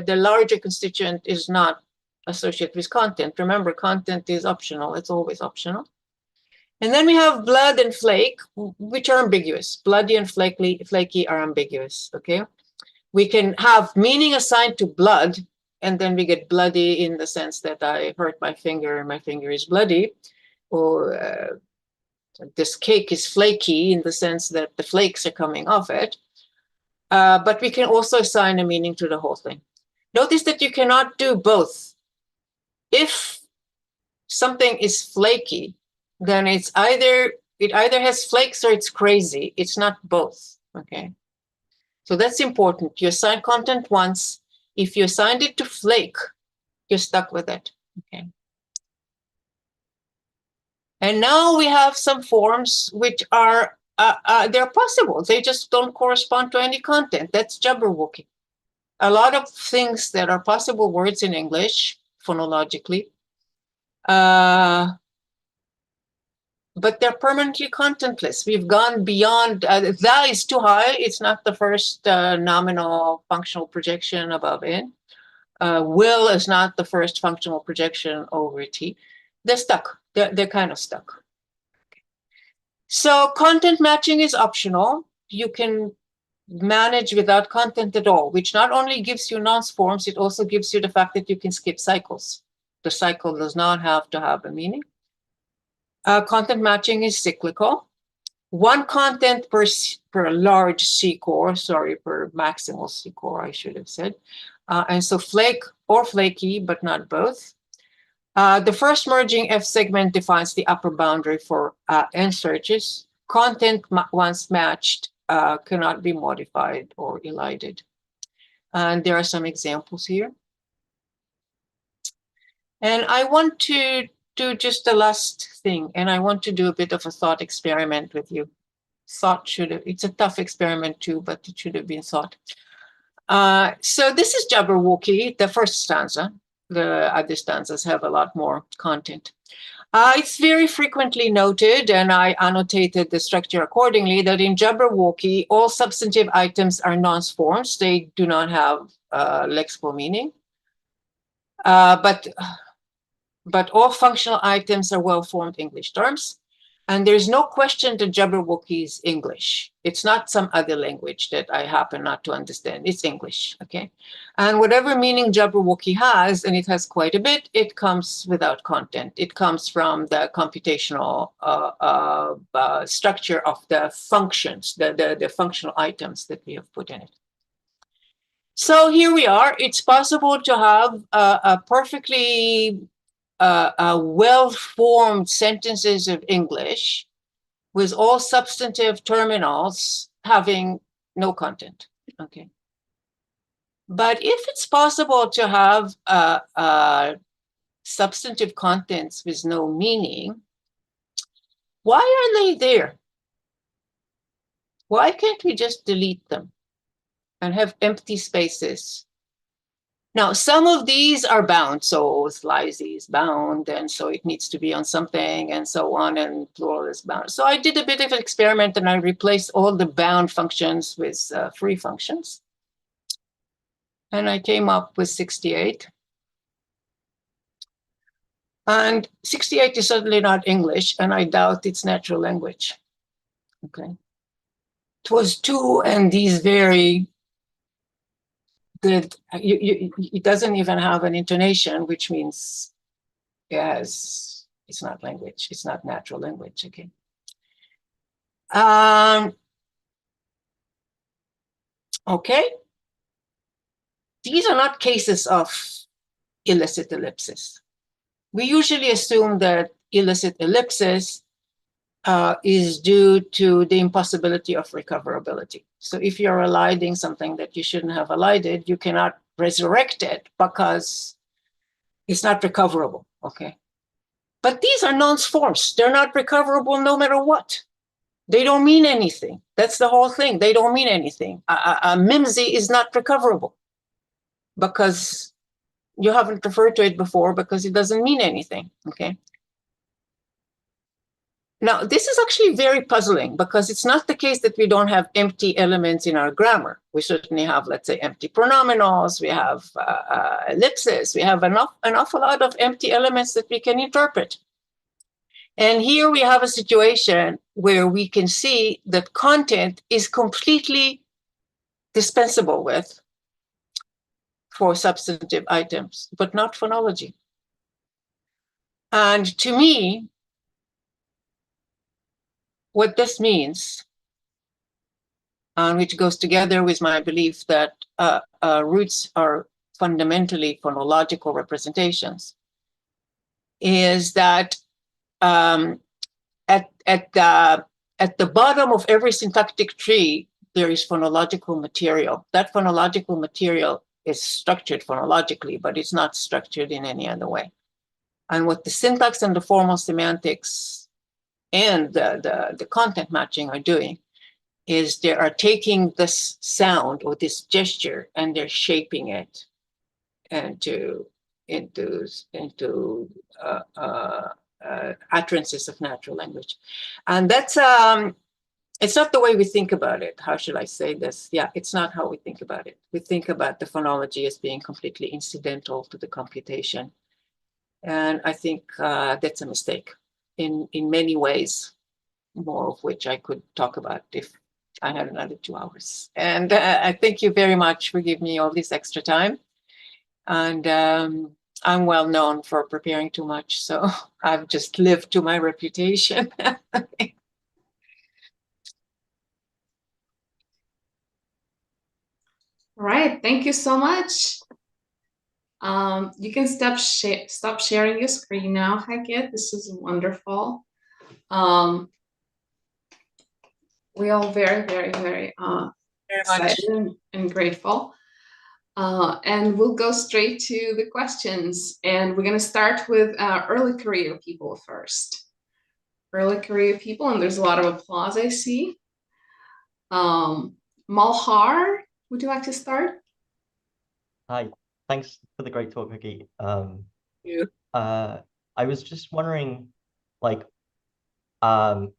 larger constituent is not associated with content. Remember, content is optional. It's always optional. And then we have blood and flake, which are ambiguous. Bloody and flaky are ambiguous, okay? We can have meaning assigned to blood, and then we get bloody in the sense that I hurt my finger and my finger is bloody, or this cake is flaky in the sense that the flakes are coming off it. But we can also assign a meaning to the whole thing. Notice that you cannot do both. If something is flaky, then it either has flakes or it's crazy. It's not both, okay? So that's important. You assign content once. If you assigned it to flake, you're stuck with it, okay? And now we have some forms which are, they're possible. They just don't correspond to any content. That's Jabberwocky. A lot of things that are possible words in English, phonologically, but they're permanently contentless. We've gone beyond, that is too high. It's not the first nominal functional projection above N. Will is not the first functional projection over T. They're stuck. They're kind of stuck. So content matching is optional. You can manage without content at all, which not only gives you nonce forms, it also gives you the fact that you can skip cycles. The cycle does not have to have a meaning. Content matching is cyclical. One content per large C-core, sorry, per maximal C-core, I should have said. And so flake or flaky, but not both. The first merging F segment defines the upper boundary for N searches. Content once matched cannot be modified or elided. And there are some examples here. And I want to do just the last thing, and I want to do a bit of a thought experiment with you. It's a tough experiment too, but it should have been thought. So this is Jabberwocky, the first stanza. The other stanzas have a lot more content. It's very frequently noted, and I annotated the structure accordingly, that in Jabberwocky, all substantive items are nonce forms. They do not have lexical meaning. But all functional items are well-formed English terms. And there's no question that Jabberwocky is English. It's not some other language that I happen not to understand. It's English, okay? And whatever meaning Jabberwocky has, and it has quite a bit, it comes without content. It comes from the computational structure of the functions, the functional items that we have put in it. So here we are. It's possible to have a perfectly well-formed sentences of English with all substantive terminals having no content, okay? But if it's possible to have substantive contents with no meaning, why are they there? Why can't we just delete them and have empty spaces Now, some of these are bound. So Slizy is bound, and so it needs to be on something, and so on, and plural is bound. So I did a bit of an experiment, and I replaced all the bound functions with free functions. And I came up with 68. And 68 is certainly not English, and I doubt it's natural language. Okay. It was two, and these very good. It doesn't even have an intonation, which means yes, it's not language. It's not natural language. Okay. Okay. These are not cases of illicit ellipsis. We usually assume that illicit ellipsis is due to the impossibility of recoverability. So if you're eliding something that you shouldn't have elided, you cannot resurrect it because it's not recoverable, okay? But these are nonce forms. They're not recoverable no matter what. They don't mean anything. That's the whole thing. They don't mean anything. A mimsy is not recoverable because you haven't referred to it before because it doesn't mean anything, okay? Now, this is actually very puzzling because it's not the case that we don't have empty elements in our grammar. We certainly have, let's say, empty pronominals, we have ellipses, we have an awful lot of empty elements that we can interpret. And here we have a situation where we can see that content is completely dispensable with for substantive items, but not phonology. And to me, what this means, and which goes together with my belief that roots are fundamentally phonological representations, is that at the bottom of every syntactic tree, there is phonological material. That phonological material is structured phonologically, but it's not structured in any other way. And what the syntax and the formal semantics and the content matching are doing is they are taking this sound or this gesture and they're shaping it into utterances of natural language. And that's, it's not the way we think about it. How should I say this? Yeah, it's not how we think about it. We think about the phonology as being completely incidental to the computation. And I think that's a mistake in many ways, more of which I could talk about if I had another 2 hours. And I thank you very much for giving me all this extra time. And I'm well known for preparing too much, so I've just lived to my reputation. All right, thank you so much. You can stop sharing your screen now, Hagit. This is wonderful. We're all very, very, very excited and grateful. And we'll go straight to the questions. And we're going to start with early career people first. Early career people, and there's a lot of applause I see. Malhar, would you like to start? Hi, thanks for the great talk, Hagit. Yeah. I was just wondering, like, about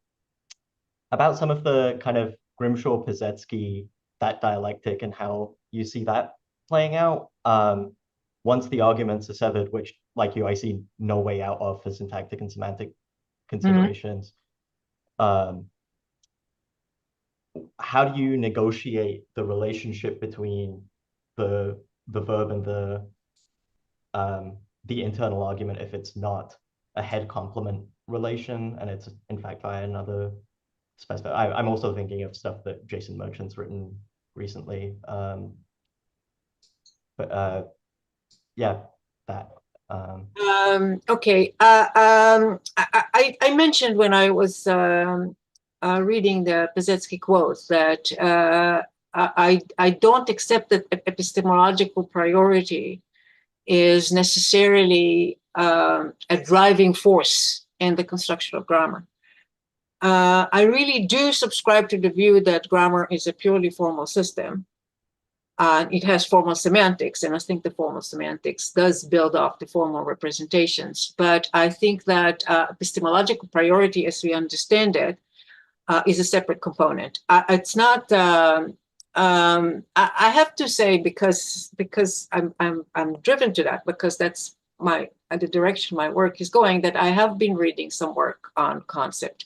some of the kind of Grimshaw-Pisetsky, that dialectic and how you see that playing out. Once the arguments are severed, which, like you, I see no way out of for syntactic and semantic considerations. How do you negotiate the relationship between the verb and the internal argument if it's not a head complement relation and it's in fact via another specific? I'm also thinking of stuff that Jason Merchant's written recently. Yeah, that. Okay. I mentioned when I was reading the Pisetsky quotes that I don't accept that epistemological priority is necessarily a driving force in the construction of grammar. I really do subscribe to the view that grammar is a purely formal system. It has formal semantics, and I think the formal semantics does build off the formal representations. But I think that epistemological priority, as we understand it, is a separate component. It's not. I have to say, because I'm driven to that, because that's the direction my work is going, that I have been reading some work on concept.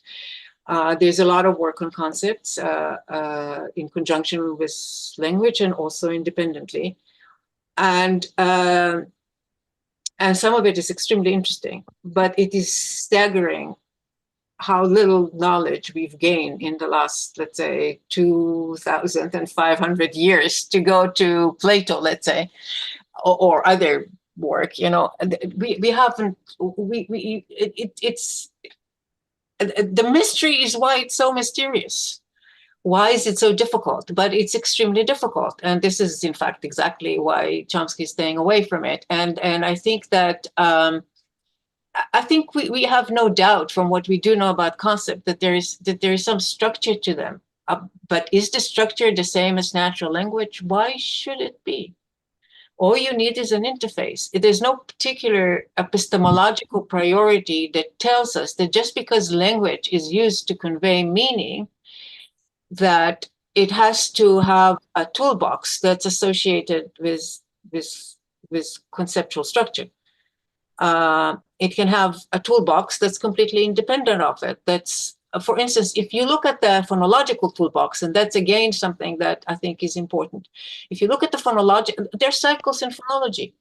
There's a lot of work on concepts in conjunction with language and also independently, and some of it is extremely interesting, but it is staggering how little knowledge we've gained in the last, let's say, 2,500 years, to go to Plato, let's say, or other work. You know, we haven't. It's the mystery is why it's so mysterious. Why is it so difficult? But it's extremely difficult, and this is, in fact, exactly why Chomsky is staying away from it. And I think that. I think we have no doubt from what we do know about concept that there is some structure to them. But is the structure the same as natural language? Why should it be? All you need is an interface. There's no particular epistemological priority that tells us that just because language is used to convey meaning, that it has to have a toolbox that's associated with conceptual structure. It can have a toolbox that's completely independent of it. That's, for instance, if you look at the phonological toolbox, and that's again something that I think is important. If you look at the phonology, there are cycles in phonology.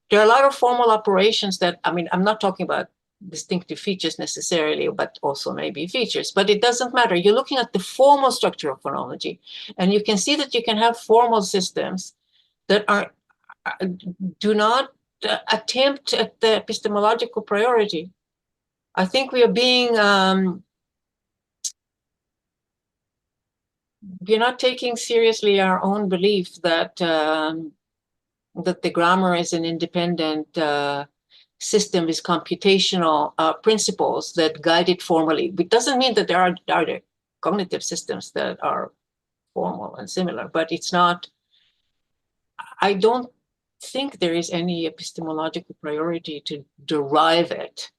There are a lot of formal operations that, I mean, I'm not talking about distinctive features necessarily, but also maybe features, but it doesn't matter. You're looking at the formal structure of phonology, and you can see that you can have formal systems that do not attempt at the epistemological priority. I think we are being, we're not taking seriously our own belief that that the grammar is an independent system with computational principles that guide it formally. It doesn't mean that there are cognitive systems that are formal and similar, but it's not. I don't think there is any epistemological priority to derive it,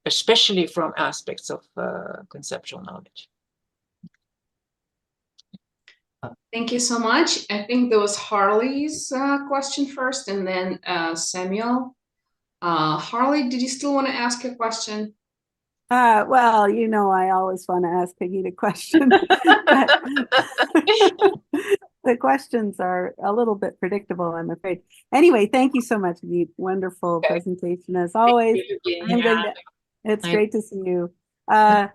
especially from aspects of conceptual knowledge. Thank you so much. I think there was Harley's question first, and then Samuel. Harley, did you still want to ask a question? Well, you know, I always want to ask Hagit a question. The questions are a little bit predictable, I'm afraid. Anyway, thank you so much, Hagit. Wonderful presentation as always. It's great to see you. A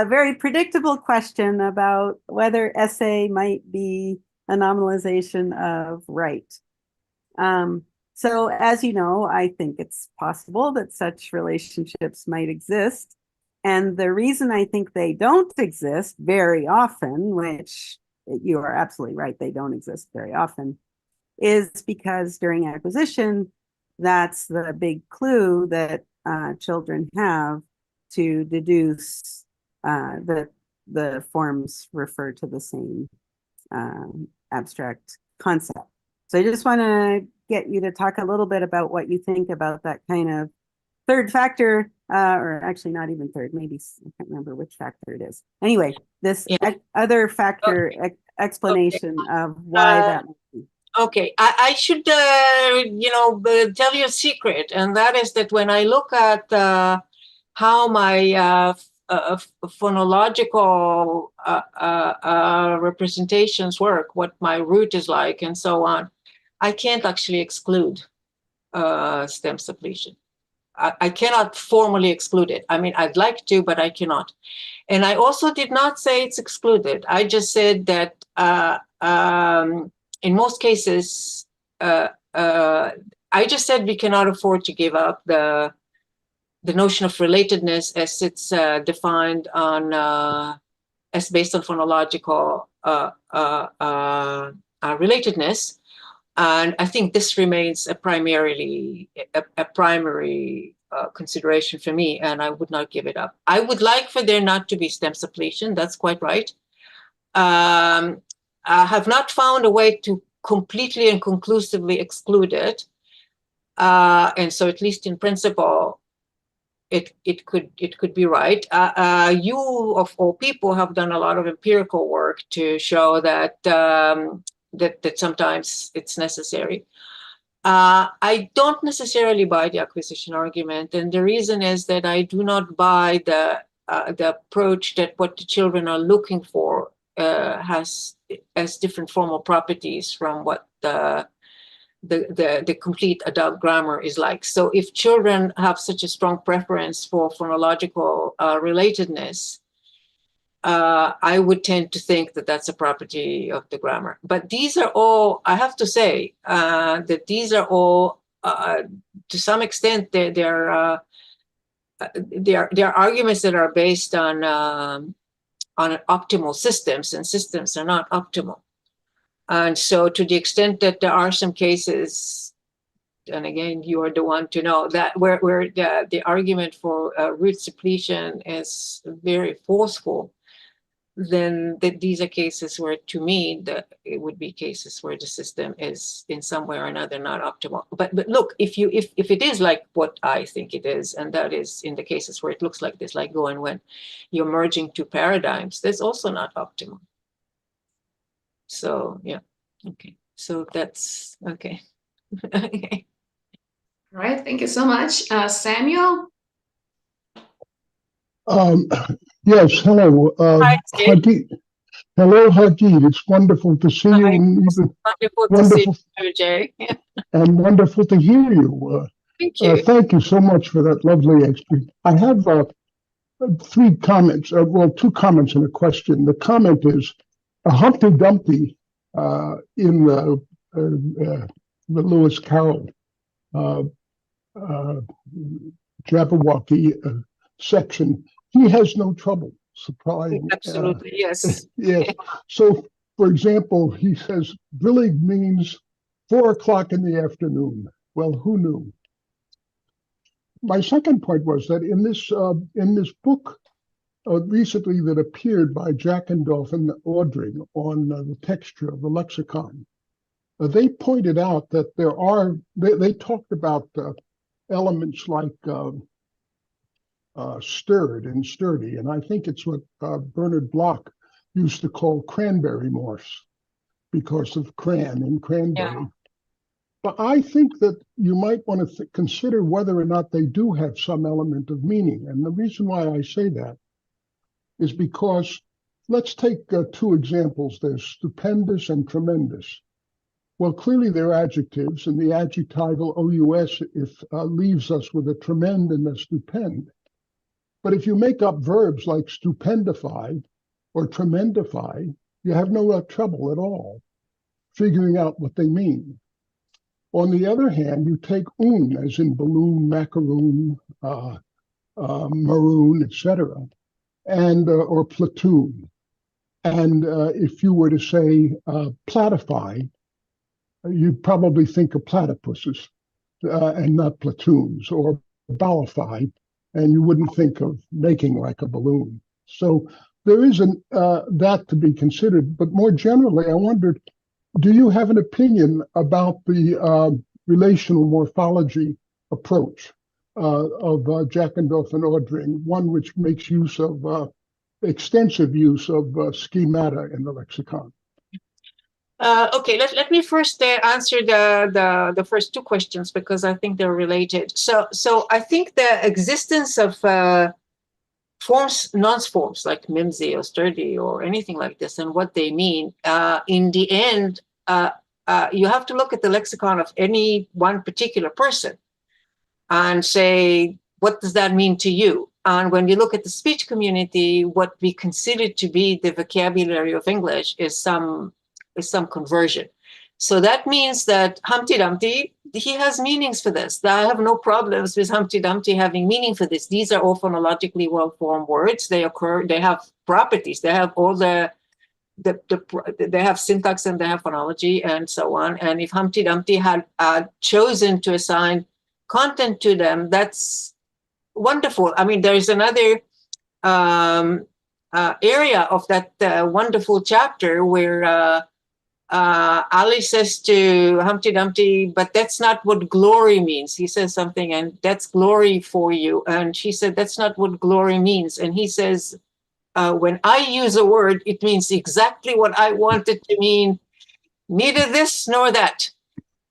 very predictable question about whether essay might be a nominalization of right. So as you know, I think it's possible that such relationships might exist. And the reason I think they don't exist very often, which you are absolutely right, they don't exist very often, is because during acquisition, that's the big clue that children have to deduce that the forms refer to the same abstract concept. So I just want to get you to talk a little bit about what you think about that kind of third factor, or actually not even third, maybe I can't remember which factor it is. Anyway, this other factor explanation of why that might be. Okay, I should, you know, tell you a secret, and that is that when I look at how my phonological representations work, what my root is like, and so on, I can't actually exclude stem suppletion. I cannot formally exclude it. I mean, I'd like to, but I cannot. And I also did not say it's excluded. I just said that in most cases, I just said we cannot afford to give up the notion of relatedness as it's defined on as based on phonological relatedness. And I think this remains a primary consideration for me, and I would not give it up. I would like for there not to be stem suppletion. That's quite right. I have not found a way to completely and conclusively excluded. And so, at least in principle, it could be right. You of all people have done a lot of empirical work to show that that sometimes it's necessary. I don't necessarily buy the acquisition argument, and the reason is that I do not buy the approach that what the children are looking for has different formal properties from what the complete adult grammar is like. So if children have such a strong preference for phonological relatedness, I would tend to think that that's a property of the grammar. But these are all, I have to say, that these are all, to some extent, they're arguments that are based on optimal systems, and systems are not optimal. And so to the extent that there are some cases, and again, you are the one to know, that where the argument for roots depletion is very forceful, then these are cases where, to me, it would be cases where the system is in some way or another not optimal. But look, if it is like what I think it is, and that is in the cases where it looks like this, like go and when you're merging two paradigms, that's also not optimal. So yeah, okay. So that's okay. Okay. All right, thank you so much. Samuel? Yes, hello. Hi, Steve. Hagit. Hello, Hagit. It's wonderful to see you, and even wonderful to see you, Jay. and wonderful to hear you. Thank you. Thank you so much for that lovely experience. I have 3 comments. Well, 2 comments and a question. The comment is Humpty Dumpty in the Lewis Carroll Jabberwocky section. He has no trouble supplying. Absolutely, yes. Yes. So, for example, he says brillig means 4 o'clock in the afternoon. Well, who knew? My second point was that in this book recently that appeared by Jackendorf and Ordring on the texture of the lexicon, they pointed out that they talked about elements like stirred and sturdy, and I think it's what Bernard Bloch used to call cranberry morse because of cran and cranberry. Yeah. But I think that you might want to consider whether or not they do have some element of meaning. And the reason why I say that is because let's take 2 examples. There's stupendous and tremendous. Well, clearly they're adjectives, and the adjectival OUS leaves us with a tremend and a stupend. But if you make up verbs like stupendify or tremendify, you have no trouble at all figuring out what they mean. On the other hand, you take as in balloon, macaroon, maroon, etc., and or platoon. And if you were to say platify, you'd probably think of platypuses and not platoons, or ballify, and you wouldn't think of making like a balloon. So there isn't that to be considered. But more generally, I wondered, do you have an opinion about the relational morphology approach of Jackendorf and Ordring, one which makes use of extensive use of schemata in the lexicon? Okay, let me first answer the first 2 questions, because I think they're related. So I think the existence of forms, nonce forms like mimsy or sturdy or anything like this, and what they mean, in the end, you have to look at the lexicon of any one particular person and say, what does that mean to you? And when you look at the speech community, what we consider to be the vocabulary of English is some conversion. So that means that Humpty Dumpty, he has meanings for this. I have no problems with Humpty Dumpty having meaning for this. These are all phonologically well-formed words. They have properties. They have all they have syntax and they have phonology and so on. And if Humpty Dumpty had chosen to assign content to them, that's wonderful. I mean, there is another area of that wonderful chapter where Alice says to Humpty Dumpty, but that's not what glory means. He says something, and that's glory for you. And she said, that's not what glory means. And he says, when I use a word, it means exactly what I want it to mean, neither this nor that.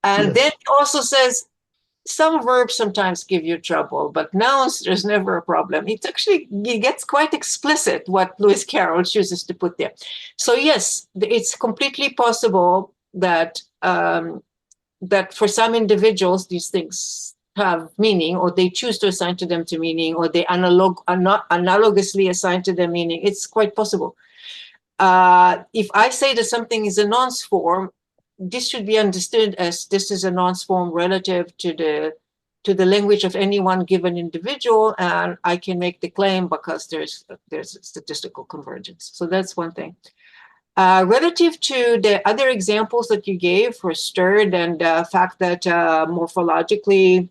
And Yes. then he also says, some verbs sometimes give you trouble, but nouns, there's never a problem. It gets quite explicit what Lewis Carroll chooses to put there. So yes, it's completely possible that that for some individuals, these things have meaning, or they choose to assign to them to meaning, or they analogously assign to them meaning. It's quite possible. If I say that something is a nonce form, this should be understood as this is a nonce form relative to the language of any one given individual, and I can make the claim because there's statistical convergence. So that's one thing. Relative to the other examples that you gave for stirred and the fact that morphologically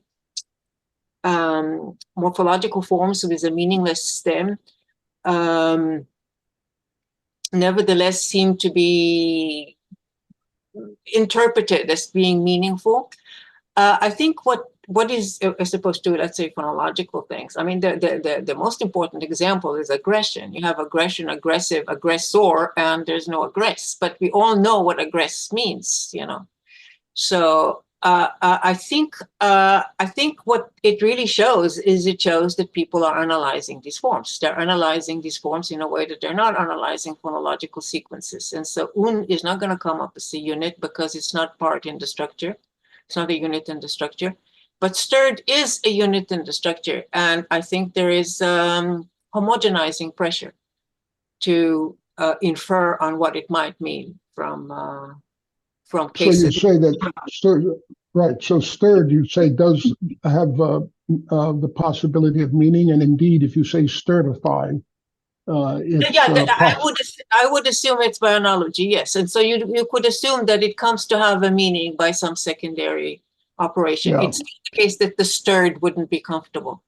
morphological forms with a meaningless stem nevertheless seem to be interpreted as being meaningful. I think what is as opposed to, let's say, phonological things. I mean, the most important example is aggression. You have aggression, aggressive, aggressor, and there's no aggress. But we all know what aggress means, you know. So I think what it really shows is it shows that people are analyzing these forms. They're analyzing these forms in a way that they're not analyzing phonological sequences. And so un is not going to come up as a unit because it's not part in the structure. It's not a unit in the structure. But stirred is a unit in the structure. And I think there is homogenizing pressure to infer on what it might mean from cases. So you say that stirred, right? So stirred, you say, does have the possibility of meaning, and indeed, if you say stirtify, I would assume it's by analogy, yes. And so you could assume that it comes to have a meaning by some secondary operation. Yeah. It's not the case that the stirred wouldn't be comfortable.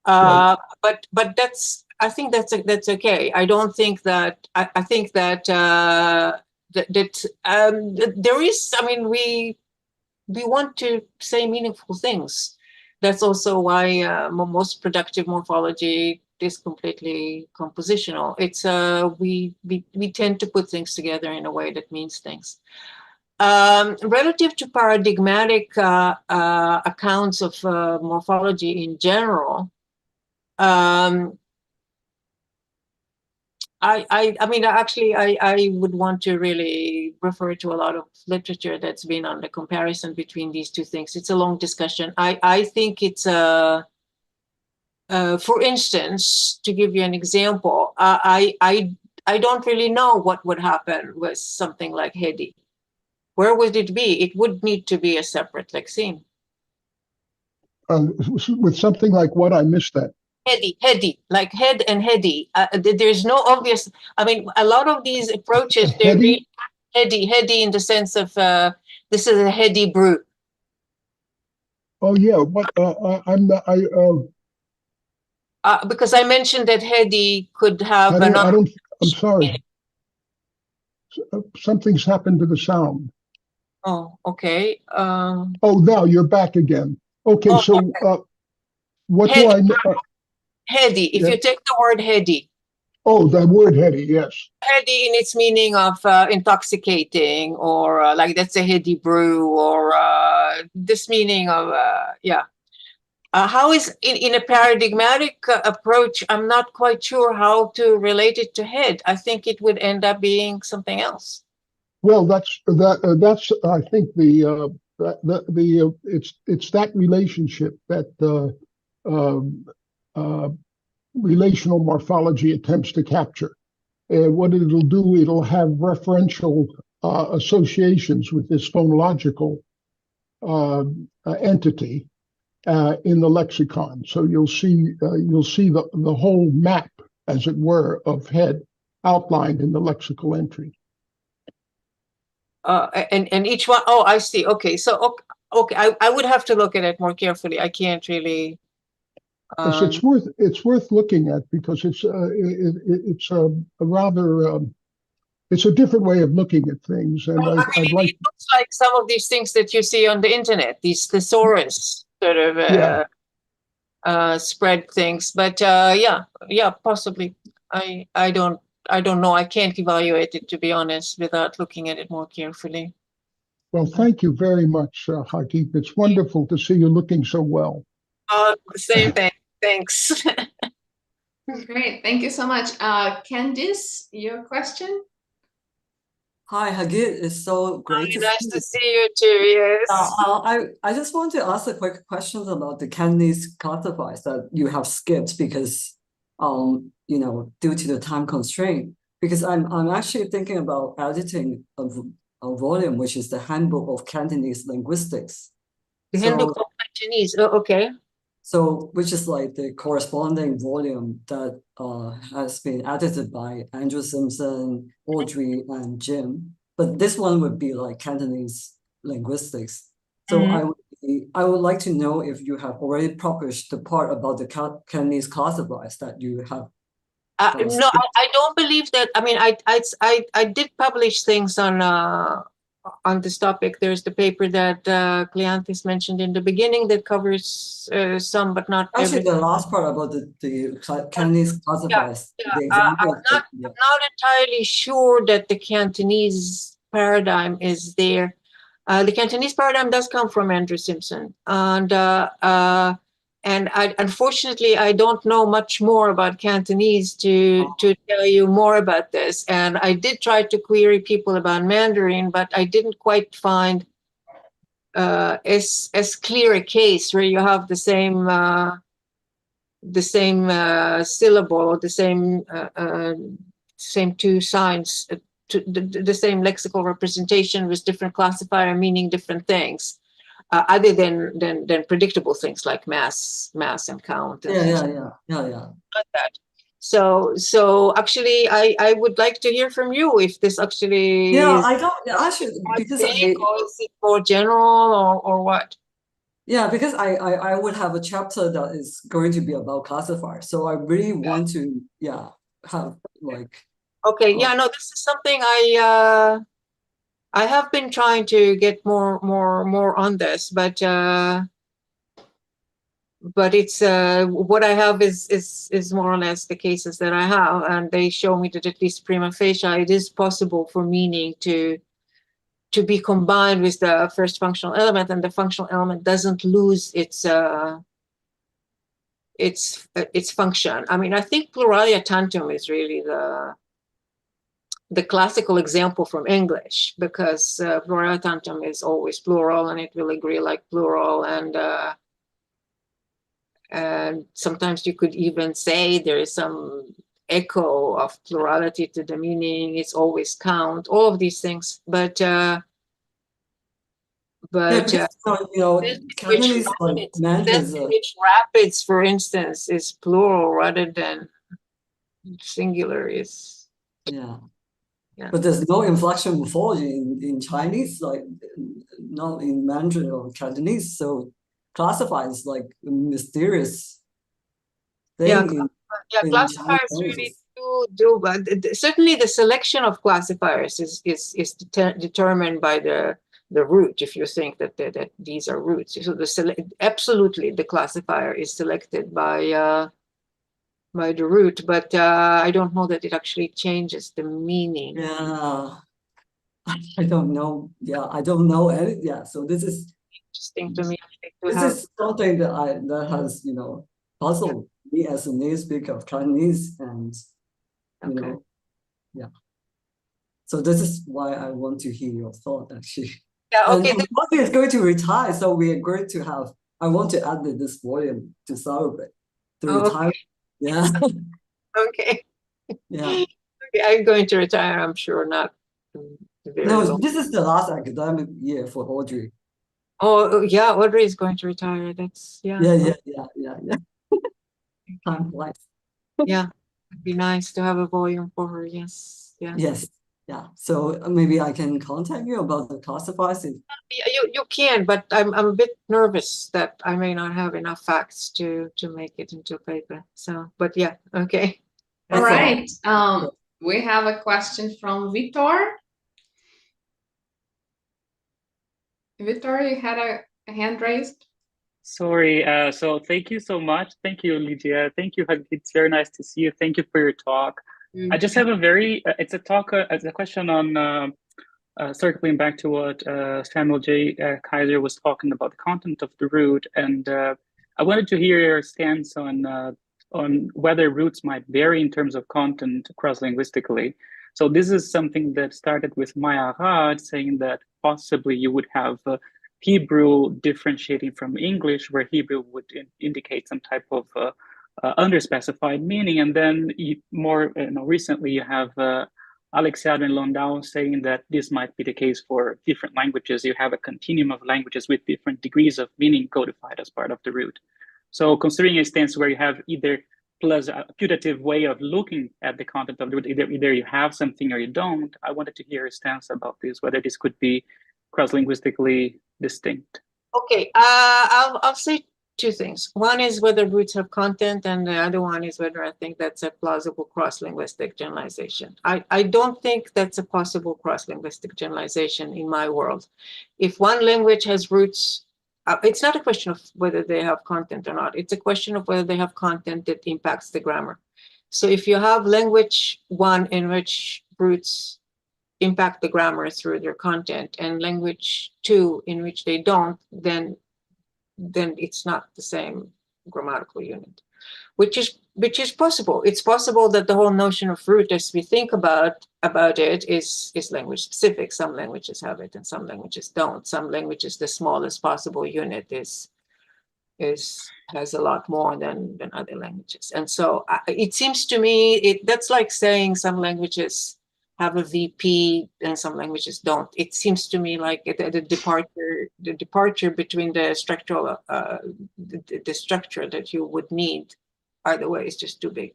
Right. But I think that's okay. I don't think that I think that there is. I mean, we want to say meaningful things. That's also why most productive morphology is completely compositional. It's we tend to put things together in a way that means things. Relative to paradigmatic accounts of morphology in general, I mean, actually, I would want to really refer to a lot of literature that's been on the comparison between these two things. It's a long discussion. I think it's for instance, to give you an example, I don't really know what would happen with something like heady. Where would it be? It would need to be a separate lexeme. With something like what? I missed that. Heady, like head and heady. There's no obvious. I mean, a lot of these approaches, they're really heady in the sense of this is a heady brew. Oh yeah, what I'm not. Because I mentioned that heady could have. I'm sorry. Something's happened to the sound. Oh, okay. Oh, now you're back again. Okay, so okay. What heady, do I? Heady. If you take the word heady. Oh, the word heady, yes. Heady in its meaning of intoxicating, or like that's a heady brew, or this meaning of yeah. How is in a paradigmatic approach? I'm not quite sure how to relate it to head. I think it would end up being something else. Well, that's I think it's that relationship that relational morphology attempts to capture. What it'll do, it'll have referential associations with this phonological entity in the lexicon. So you'll see the whole map, as it were, of head outlined in the lexical entry. And each one, oh, I see. Okay, so okay, I would have to look at it more carefully. I can't really. Yes, it's worth looking at because it's a rather it's a different way of looking at things, and I mean, I'd like. it looks like some of these things that you see on the internet, these thesaurus sort of spread things. But yeah, possibly. I don't know. I can't evaluate it, to be honest, without looking at it more carefully. Well, thank you very much, Hagit. It's wonderful to see you looking so well. The same thing. Thanks. Great, thank you so much. Candice, your question? Hi, Hagit. It's so great Nice to see you too. Yes. I just want to ask a quick question about the Cantonese classifiers that you have skipped because you know, due to the time constraint. Because I'm actually thinking about editing a volume, which is the Handbook of Cantonese Linguistics. The Handbook of Cantonese. Oh, okay. So, which is like the corresponding volume that has been edited by Andrew Simpson, Audrey, and Jim. But this one would be like Cantonese linguistics. So I would like to know if you have already published the part about the Cantonese classifiers that you have. No, I don't believe that. I mean, I did publish things on this topic. There's the paper that Cleanthis mentioned in the beginning that covers some, but not actually everything. The last part about the Cantonese classifiers. I'm not entirely sure that the Cantonese paradigm is there. The Cantonese paradigm does come from Andrew Simpson, and unfortunately, I don't know much more about Cantonese to tell you more about this. And I did try to query people about Mandarin, but I didn't quite find as clear a case where you have the same syllable or the same two signs, the same lexical representation with different classifier meaning different things. Other than predictable things like mass and count. And like that. So actually, I would like to hear from you if this actually is I don't actually because or is it more general or what? Yeah, because I would have a chapter that is going to be about classifiers. So I really want to have like. Okay, no, this is something I have been trying to get more on this, but it's what I have is more or less the cases that I have, and they show me that at least prima facie it is possible for meaning to be combined with the first functional element, and the functional element doesn't lose its function. I mean, I think pluralia tantum is really the classical example from English, because pluralia tantum is always plural and it will agree like plural, and sometimes you could even say there is some echo of plurality to the meaning. It's always count, all of these things, but which rapids, for instance, is plural rather than singular is. But there's no inflection morphology in Chinese, like not in Mandarin or Cantonese. So classifiers like a mysterious thing. Classifiers really do, but certainly the selection of classifiers is determined by the root. If you think that these are roots, so absolutely the classifier is selected by the root, but I don't know that it actually changes the meaning. I don't know. I don't know any. So this is interesting to me. This is something that has puzzled me as a native speaker of Chinese, and you know, So this is why I want to hear your thought, actually. And Bobby is going to retire, so we are going to have. I want to add this volume to celebrate the retirement. Okay. I'm going to retire. I'm sure not. No, this is the last academic year for Audrey. Oh yeah, Audrey is going to retire. That's Yeah. Time flies. Yeah, it'd be nice to have a volume for her. Yes. So maybe I can contact you about the classifiers. You can, but I'm a bit nervous that I may not have enough facts to make it into paper. So, but yeah, okay. All right. We have a question from Vitor. Vitor, you had a hand raised. Sorry, so thank you so much. Thank you, Lydia. Thank you, Hagit. It's very nice to see you. Thank you for your talk. I just have a very, it's a talk, it's a question on circling back to what Samuel J. Kaiser was talking about, the content of the root. And I wanted to hear your stance on whether roots might vary in terms of content cross-linguistically. So this is something that started with Maya Arad saying that possibly you would have Hebrew differentiating from English, where Hebrew would indicate some type of underspecified meaning. And then more recently, you have Alexiad and Landau saying that this might be the case for different languages. You have a continuum of languages with different degrees of meaning codified as part of the root. So considering a stance where you have either plus a putative way of looking at the content of the root, either you have something or you don't, I wanted to hear a stance about this, whether this could be cross-linguistically distinct. Okay, I'll say two things. One is whether roots have content, and the other one is whether I think that's a plausible cross-linguistic generalization. I don't think that's a possible cross-linguistic generalization in my world. If one language has roots, it's not a question of whether they have content or not. It's a question of whether they have content that impacts the grammar. So if you have language one in which roots impact the grammar through their content, and language two in which they don't, then it's not the same grammatical unit, which is possible. It's possible that the whole notion of root, as we think about it, is language specific. Some languages have it and some languages don't. Some languages, the smallest possible unit has a lot more than other languages. And so it seems to me that's like saying some languages have a VP and some languages don't. It seems to me like the departure between the structural the structure that you would need either way is just too big.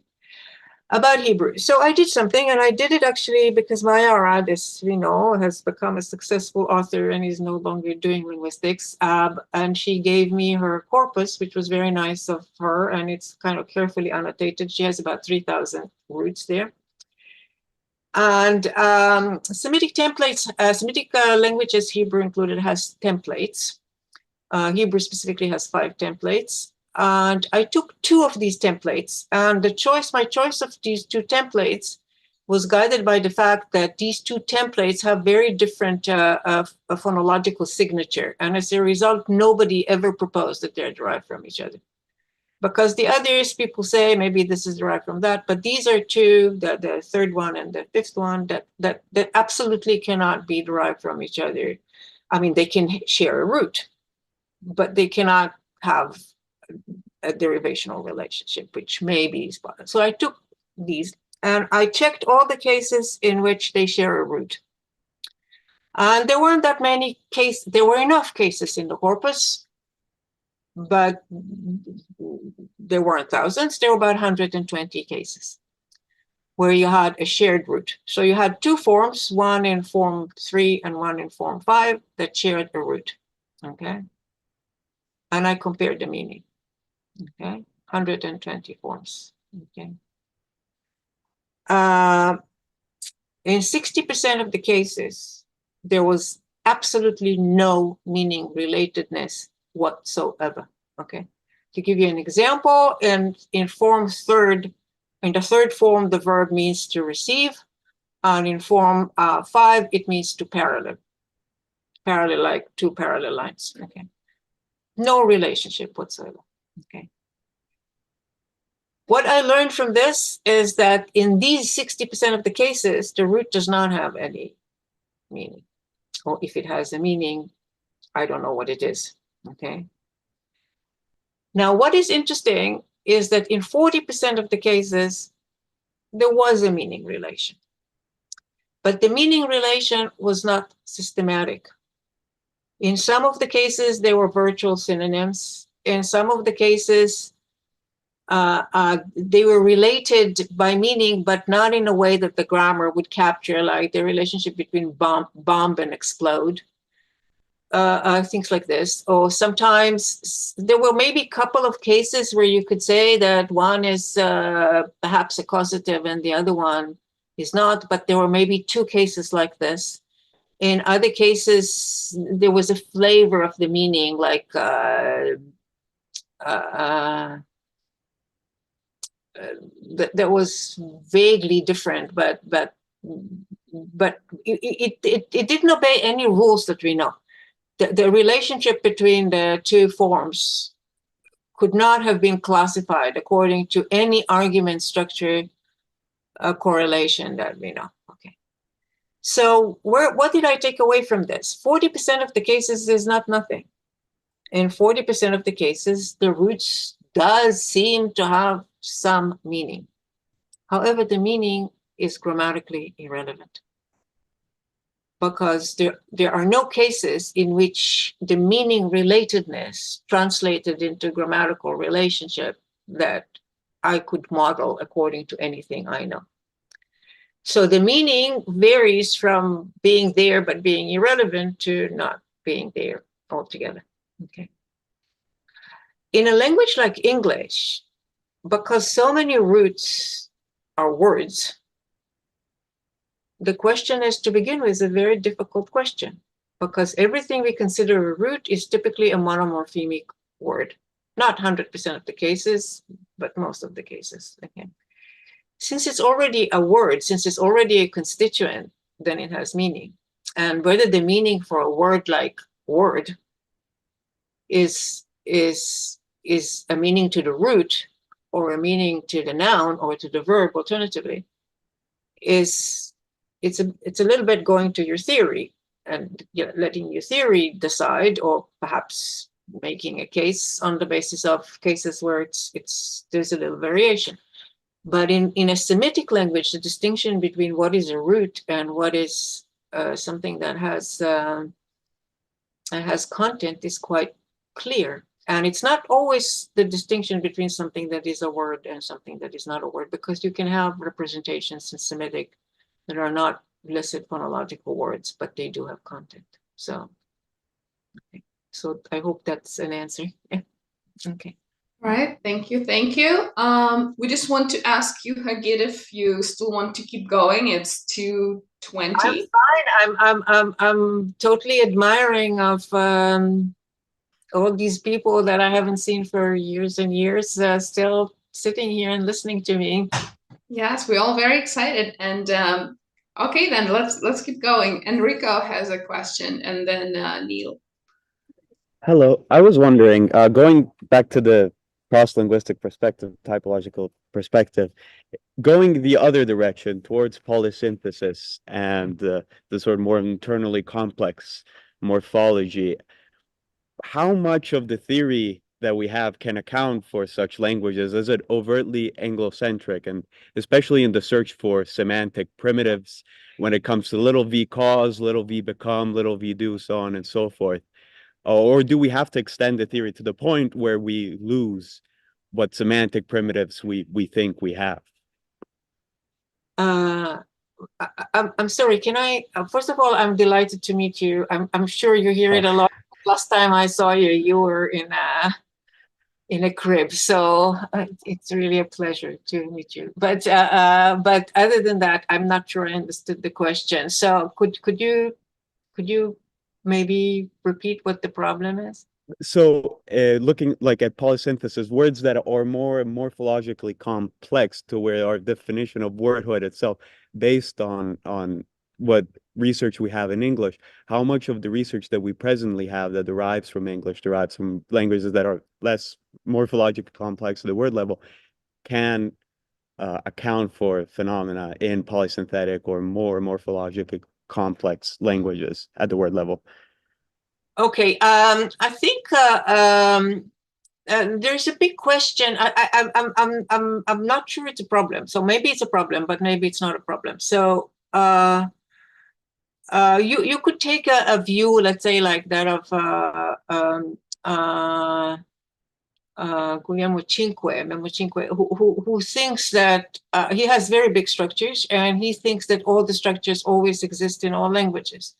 About Hebrew, so I did something, and I did it actually because Maya Arad, as we know, has become a successful author and is no longer doing linguistics. And she gave me her corpus, which was very nice of her, and it's kind of carefully annotated. She has about 3,000 roots there. And Semitic templates, Semitic languages, Hebrew included, has templates. Hebrew specifically has 5 templates. And I took 2 of these templates, and my choice of these 2 templates was guided by the fact that these 2 templates have very different phonological signature. And as a result, nobody ever proposed that they're derived from each other. Because the others, people say maybe this is derived from that, but these are 2, the third one and the 5th one, that absolutely cannot be derived from each other. I mean, they can share a root, but they cannot have a derivational relationship, which may be spotted. So I took these and I checked all the cases in which they share a root. And there weren't that many cases. There were enough cases in the corpus, but there weren't thousands. There were about 120 cases where you had a shared root. So you had 2 forms, one in form 3 and one in form 5, that shared a root. Okay. And I compared the meaning. Okay, 120 forms. Okay. In 60% of the cases, there was absolutely no meaning relatedness whatsoever. Okay. To give you an example, in form 3rd, in the 3rd form, the verb means to receive, and in form 5, it means to parallel. Parallel, like 2 parallel lines. Okay. No relationship whatsoever. Okay. What I learned from this is that in these 60% of the cases, the root does not have any meaning. Or if it has a meaning, I don't know what it is. Okay. Now, what is interesting is that in 40% of the cases, there was a meaning relation. But the meaning relation was not systematic. In some of the cases, they were virtual synonyms. In some of the cases, they were related by meaning, but not in a way that the grammar would capture, like the relationship between bomb and explode. Things like this. Or sometimes there were maybe a couple of cases where you could say that one is perhaps a causative and the other one is not, but there were maybe 2 cases like this. In other cases, there was a flavor of the meaning, like that was vaguely different, but it didn't obey any rules that we know. The relationship between the 2 forms could not have been classified according to any argument structure correlation that we know. Okay. So what did I take away from this? 40% of the cases is not nothing. In 40% of the cases, the roots does seem to have some meaning. However, the meaning is grammatically irrelevant, because there are no cases in which the meaning relatedness translated into grammatical relationship that I could model according to anything I know. So the meaning varies from being there but being irrelevant to not being there altogether. Okay. In a language like English, because so many roots are words, the question is, to begin with, a very difficult question, because everything we consider a root is typically a monomorphemic word. Not 100% of the cases, but most of the cases. Okay. Since it's already a word, since it's already a constituent, then it has meaning. And whether the meaning for a word like word is a meaning to the root or a meaning to the noun or to the verb alternatively, it's a little bit going to your theory and letting your theory decide, or perhaps making a case on the basis of cases where there's a little variation. But in a Semitic language, the distinction between what is a root and what is something that has content is quite clear. And it's not always the distinction between something that is a word and something that is not a word, because you can have representations in Semitic that are not listed phonological words, but they do have content. So, okay. So I hope that's an answer. Yeah. Okay. Right, thank you, thank you. We just want to ask you, Hagit, if you still want to keep going. It's 2:20. I'm fine. I'm totally admiring of all these people that I haven't seen for years and years, still sitting here and listening to me. Yes, we're all very excited. And okay, then let's keep going. Enrico has a question, and then Neil. Hello, I was wondering, going back to the cross-linguistic perspective, typological perspective, going the other direction towards polysynthesis and the sort of more internally complex morphology, how much of the theory that we have can account for such languages? Is it overtly Anglocentric, and especially in the search for semantic primitives when it comes to little v cause, little v become, little v do, so on and so forth? Or do we have to extend the theory to the point where we lose what semantic primitives we think we have? I'm sorry, can I, first of all, I'm delighted to meet you. I'm sure you hear it a lot. Last time I saw you, you were in a crib. So it's really a pleasure to meet you. But other than that, I'm not sure I understood the question. So could you maybe repeat what the problem is? So looking like at polysynthesis, words that are more morphologically complex, to where our definition of wordhood itself based on what research we have in English, how much of the research that we presently have that derives from English, derives from languages that are less morphologically complex at the word level, can account for phenomena in polysynthetic or more morphologically complex languages at the word level? Okay, I think there's a big question. I'm not sure it's a problem. So maybe it's a problem, but maybe it's not a problem. So you could take a view, let's say, like that of Guglielmo Cinque, who thinks that he has very big structures, and he thinks that all the structures always exist in all languages.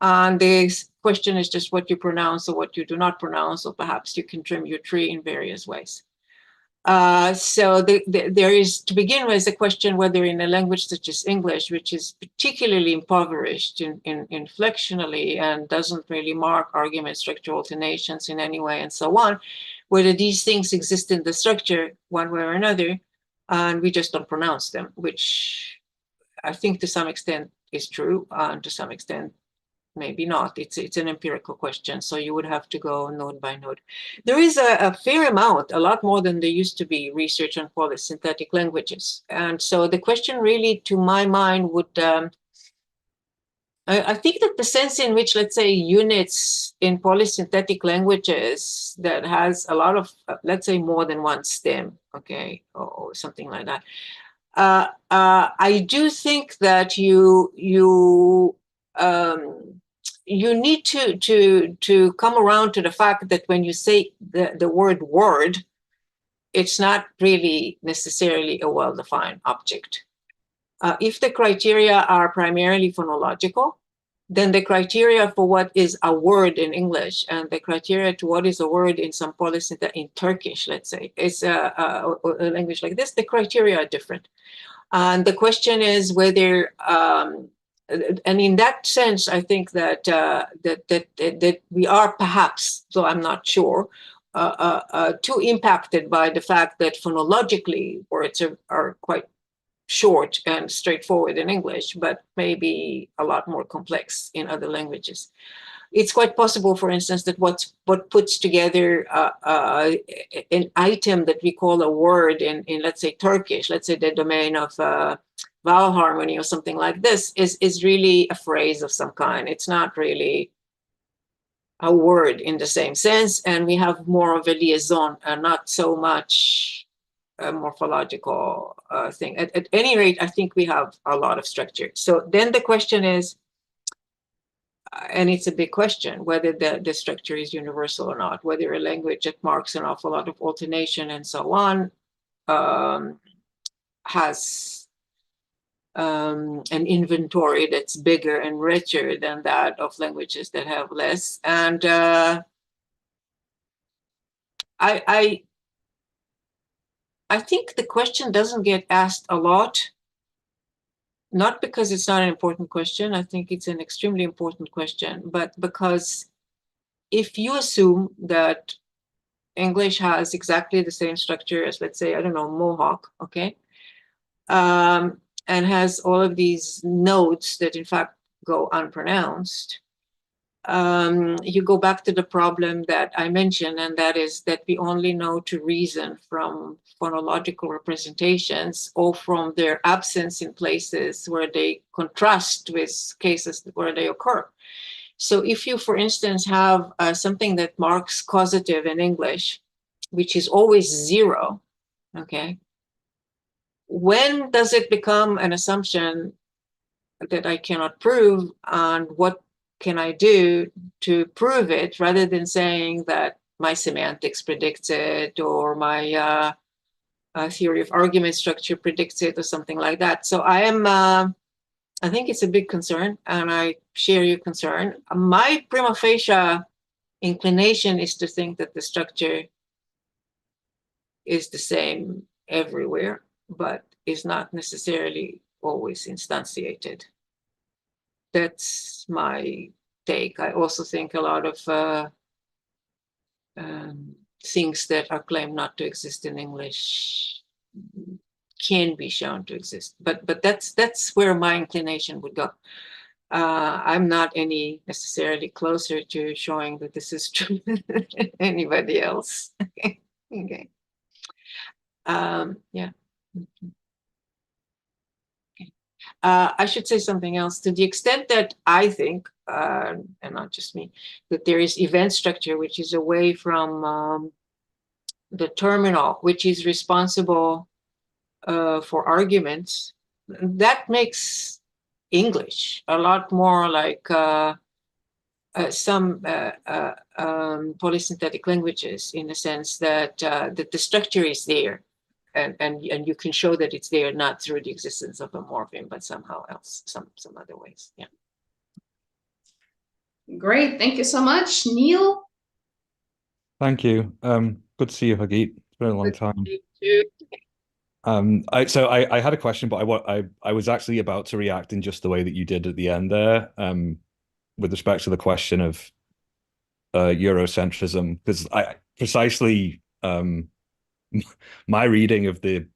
And the question is just what you pronounce or what you do not pronounce, or perhaps you can trim your tree in various ways. So there is, to begin with, a question whether in a language such as English, which is particularly impoverished inflectionally and doesn't really mark argument structure alternations in any way and so on, whether these things exist in the structure one way or another, and we just don't pronounce them, which I think to some extent is true, and to some extent maybe not. It's an empirical question, so you would have to go node by node. There is a fair amount, a lot more than there used to be, research on polysynthetic languages. And so the question really, to my mind, would, I think that the sense in which, let's say, units in polysynthetic languages that has a lot of, let's say, more than one stem, okay, or something like that. I do think that you need to come around to the fact that when you say the word, it's not really necessarily a well-defined object. If the criteria are primarily phonological, then the criteria for what is a word in English and the criteria to what is a word in some polysynthetic, in Turkish, let's say, it's a language like this, the criteria are different. And the question is whether, and in that sense, I think that that we are perhaps, though I'm not sure, too impacted by the fact that phonologically words are quite short and straightforward in English, but maybe a lot more complex in other languages. It's quite possible, for instance, that what puts together an item that we call a word in let's say Turkish, let's say the domain of vowel harmony or something like this, is really a phrase of some kind. It's not really a word in the same sense, and we have more of a liaison and not so much a morphological thing. At any rate, I think we have a lot of structure. So then the question is, and it's a big question, whether the structure is universal or not, whether a language that marks an awful lot of alternation and so on has an inventory that's bigger and richer than that of languages that have less. And I think the question doesn't get asked a lot, not because it's not an important question. I think it's an extremely important question, but because if you assume that English has exactly the same structure as, let's say, I don't know, Mohawk, okay, and has all of these nodes that in fact go unpronounced, you go back to the problem that I mentioned, and that is that we only know to reason from phonological representations or from their absence in places where they contrast with cases where they occur. So if you, for instance, have something that marks causative in English, which is always 0, okay, when does it become an assumption that I cannot prove, and what can I do to prove it, rather than saying that my semantics predicts it or my theory of argument structure predicts it or something like that. So I think it's a big concern, and I share your concern. My prima facie inclination is to think that the structure is the same everywhere, but is not necessarily always instantiated. That's my take. I also think a lot of things that are claimed not to exist in English can be shown to exist, but that's where my inclination would go. I'm not any necessarily closer to showing that this is true than anybody else. Okay. Yeah. Okay. I should say something else. To the extent that I think, and not just me, that there is event structure, which is away from the terminal, which is responsible for arguments, that makes English a lot more like some polysynthetic languages, in the sense that that the structure is there, and you can show that it's there not through the existence of a morpheme, but somehow else, some other ways. Yeah. Great, thank you so much, Neil. Thank you. Good to see you, Hagit. It's been a long time. I had a question, but I was actually about to react in just the way that you did at the end there, with respect to the question of Eurocentrism, because I precisely my reading of the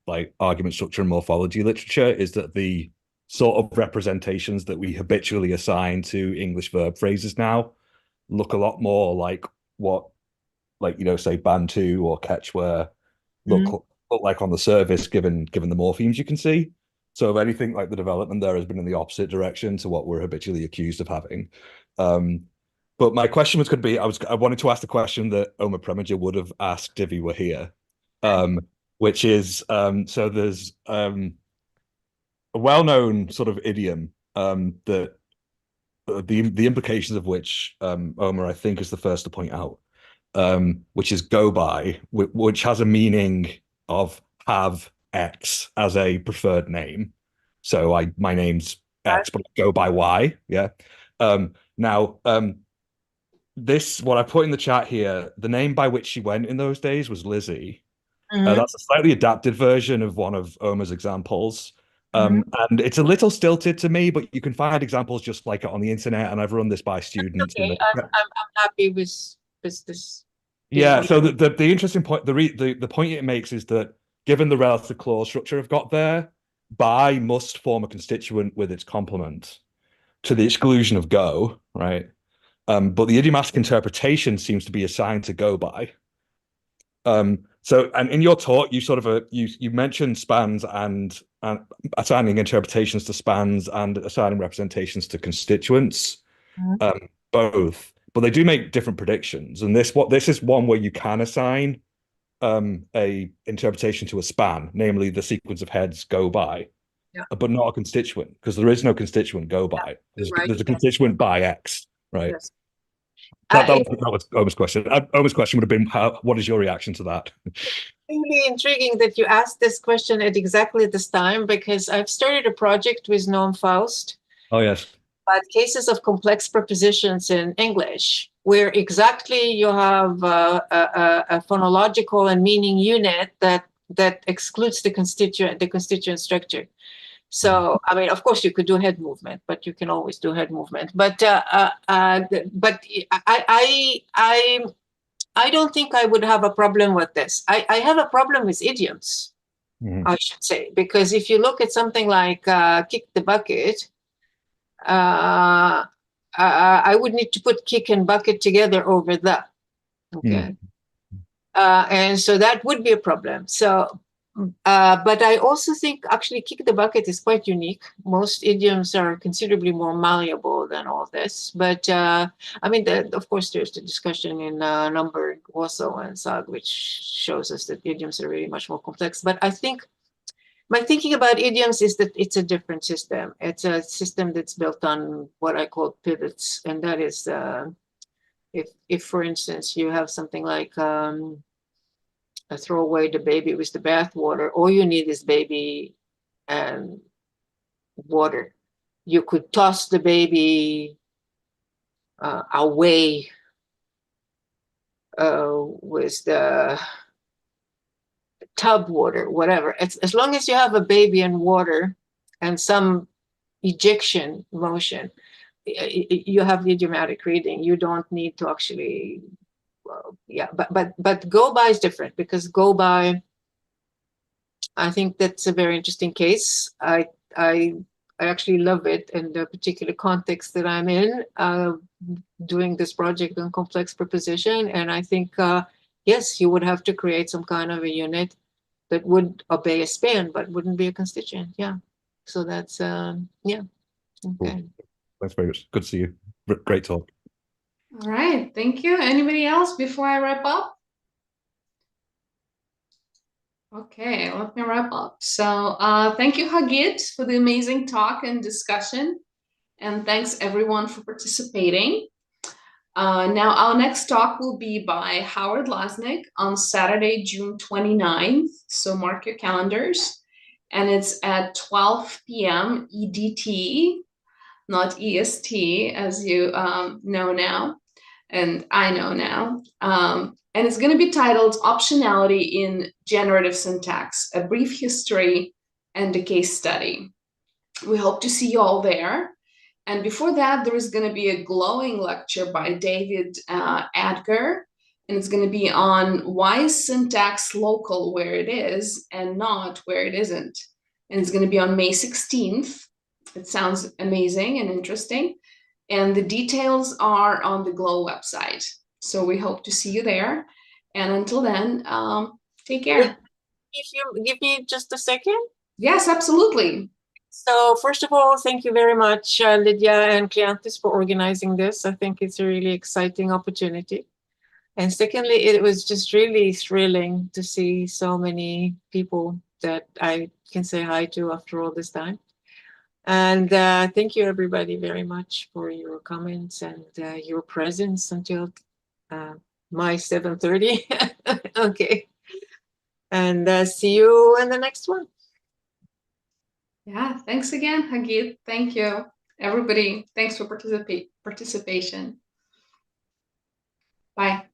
argument structure and morphology literature is that the sort of representations that we habitually assign to English verb phrases now look a lot more like what, say Bantu or Quechua look like on the surface, given the morphemes you can see. So if anything, the development there has been in the opposite direction to what we're habitually accused of having. But my question was going to be, I wanted to ask the question that Omar Preminger would have asked if he were here, which is, so there's a well-known sort of idiom that the implications of which Omar, I think, is the first to point out, which is go by, which has a meaning of have X as a preferred name. So my name's X, but I go by Y. Yeah. Now, what I put in the chat here, the name by which she went in those days was Lizzie. That's a slightly adapted version of one of Omar's examples. And it's a little stilted to me, but you can find examples just like it on the internet, and I've run this by students. Okay, I'm happy with this. Yeah, so the interesting point, the point it makes is that given the relative clause structure I've got there, by must form a constituent with its complement to the exclusion of go, right? But the idiomatic interpretation seems to be assigned to go by. So, and in your talk, you sort of you mentioned spans and assigning interpretations to spans and assigning representations to constituents, both. But they do make different predictions, and this is one where you can assign a interpretation to a span, namely the sequence of heads go by, but not a constituent, because there is no constituent go by. There's a constituent by X, right? Yes. That was Omar's question. Omar's question would have been, what is your reaction to that? Really intriguing that you asked this question at exactly this time, because I've started a project with Noam Faust. Oh, yes. About cases of complex prepositions in English, where exactly you have a phonological and meaning unit that excludes the constituent structure. So, I mean, of course, you could do head movement, but you can always do head movement. But I don't think I would have a problem with this. I have a problem with idioms, I should say, because if you look at something like kick the bucket, I would need to put kick and bucket together over the. Okay. And so that would be a problem. So, but I also think actually kick the bucket is quite unique. Most idioms are considerably more malleable than all this. But I mean, of course, there's the discussion in Number also and SAG, which shows us that idioms are really much more complex. But I think my thinking about idioms is that it's a different system. It's a system that's built on what I call pivots. And that is, if for instance, you have something like throw away the baby with the bathwater, all you need is baby and water. You could toss the baby away with the tub water, whatever. As long as you have a baby and water and some ejection motion, you have the idiomatic reading. You don't need to actually, but go by is different, because go by, I think that's a very interesting case. I actually love it in the particular context that I'm in, doing this project on complex preposition. And I think, yes, you would have to create some kind of a unit that would obey a span, but wouldn't be a constituent. Yeah. So that's, yeah. Okay. That's very good to see you. Great talk. All right. Thank you. Anybody else before I wrap up? Okay, let me wrap up. So thank you, Hagit, for the amazing talk and discussion. And thanks, everyone, for participating. Now, our next talk will be by Howard Lasnik on Saturday, June 29th. So mark your calendars. And it's at 12 p.m. EDT, not EST, as you know now, and I know now. And it's going to be titled Optionality in Generative Syntax, a Brief History and a Case Study. We hope to see you all there. And before that, there is going to be a glowing lecture by David Adger, and it's going to be on why is syntax local where it is and not where it isn't. And it's going to be on May 16th. It sounds amazing and interesting. And the details are on the Glow website. So we hope to see you there. And until then, take care. If you give me just a second. Yes, absolutely. So first of all, thank you very much, Lydia and Kleanthis, for organizing this. I think it's a really exciting opportunity. And secondly, it was just really thrilling to see so many people that I can say hi to after all this time. And thank you, everybody, very much for your comments and your presence until my 7:30. Okay. And see you in the next one. Yeah, thanks again, Hagit. Thank you, everybody. Thanks for participation. Bye.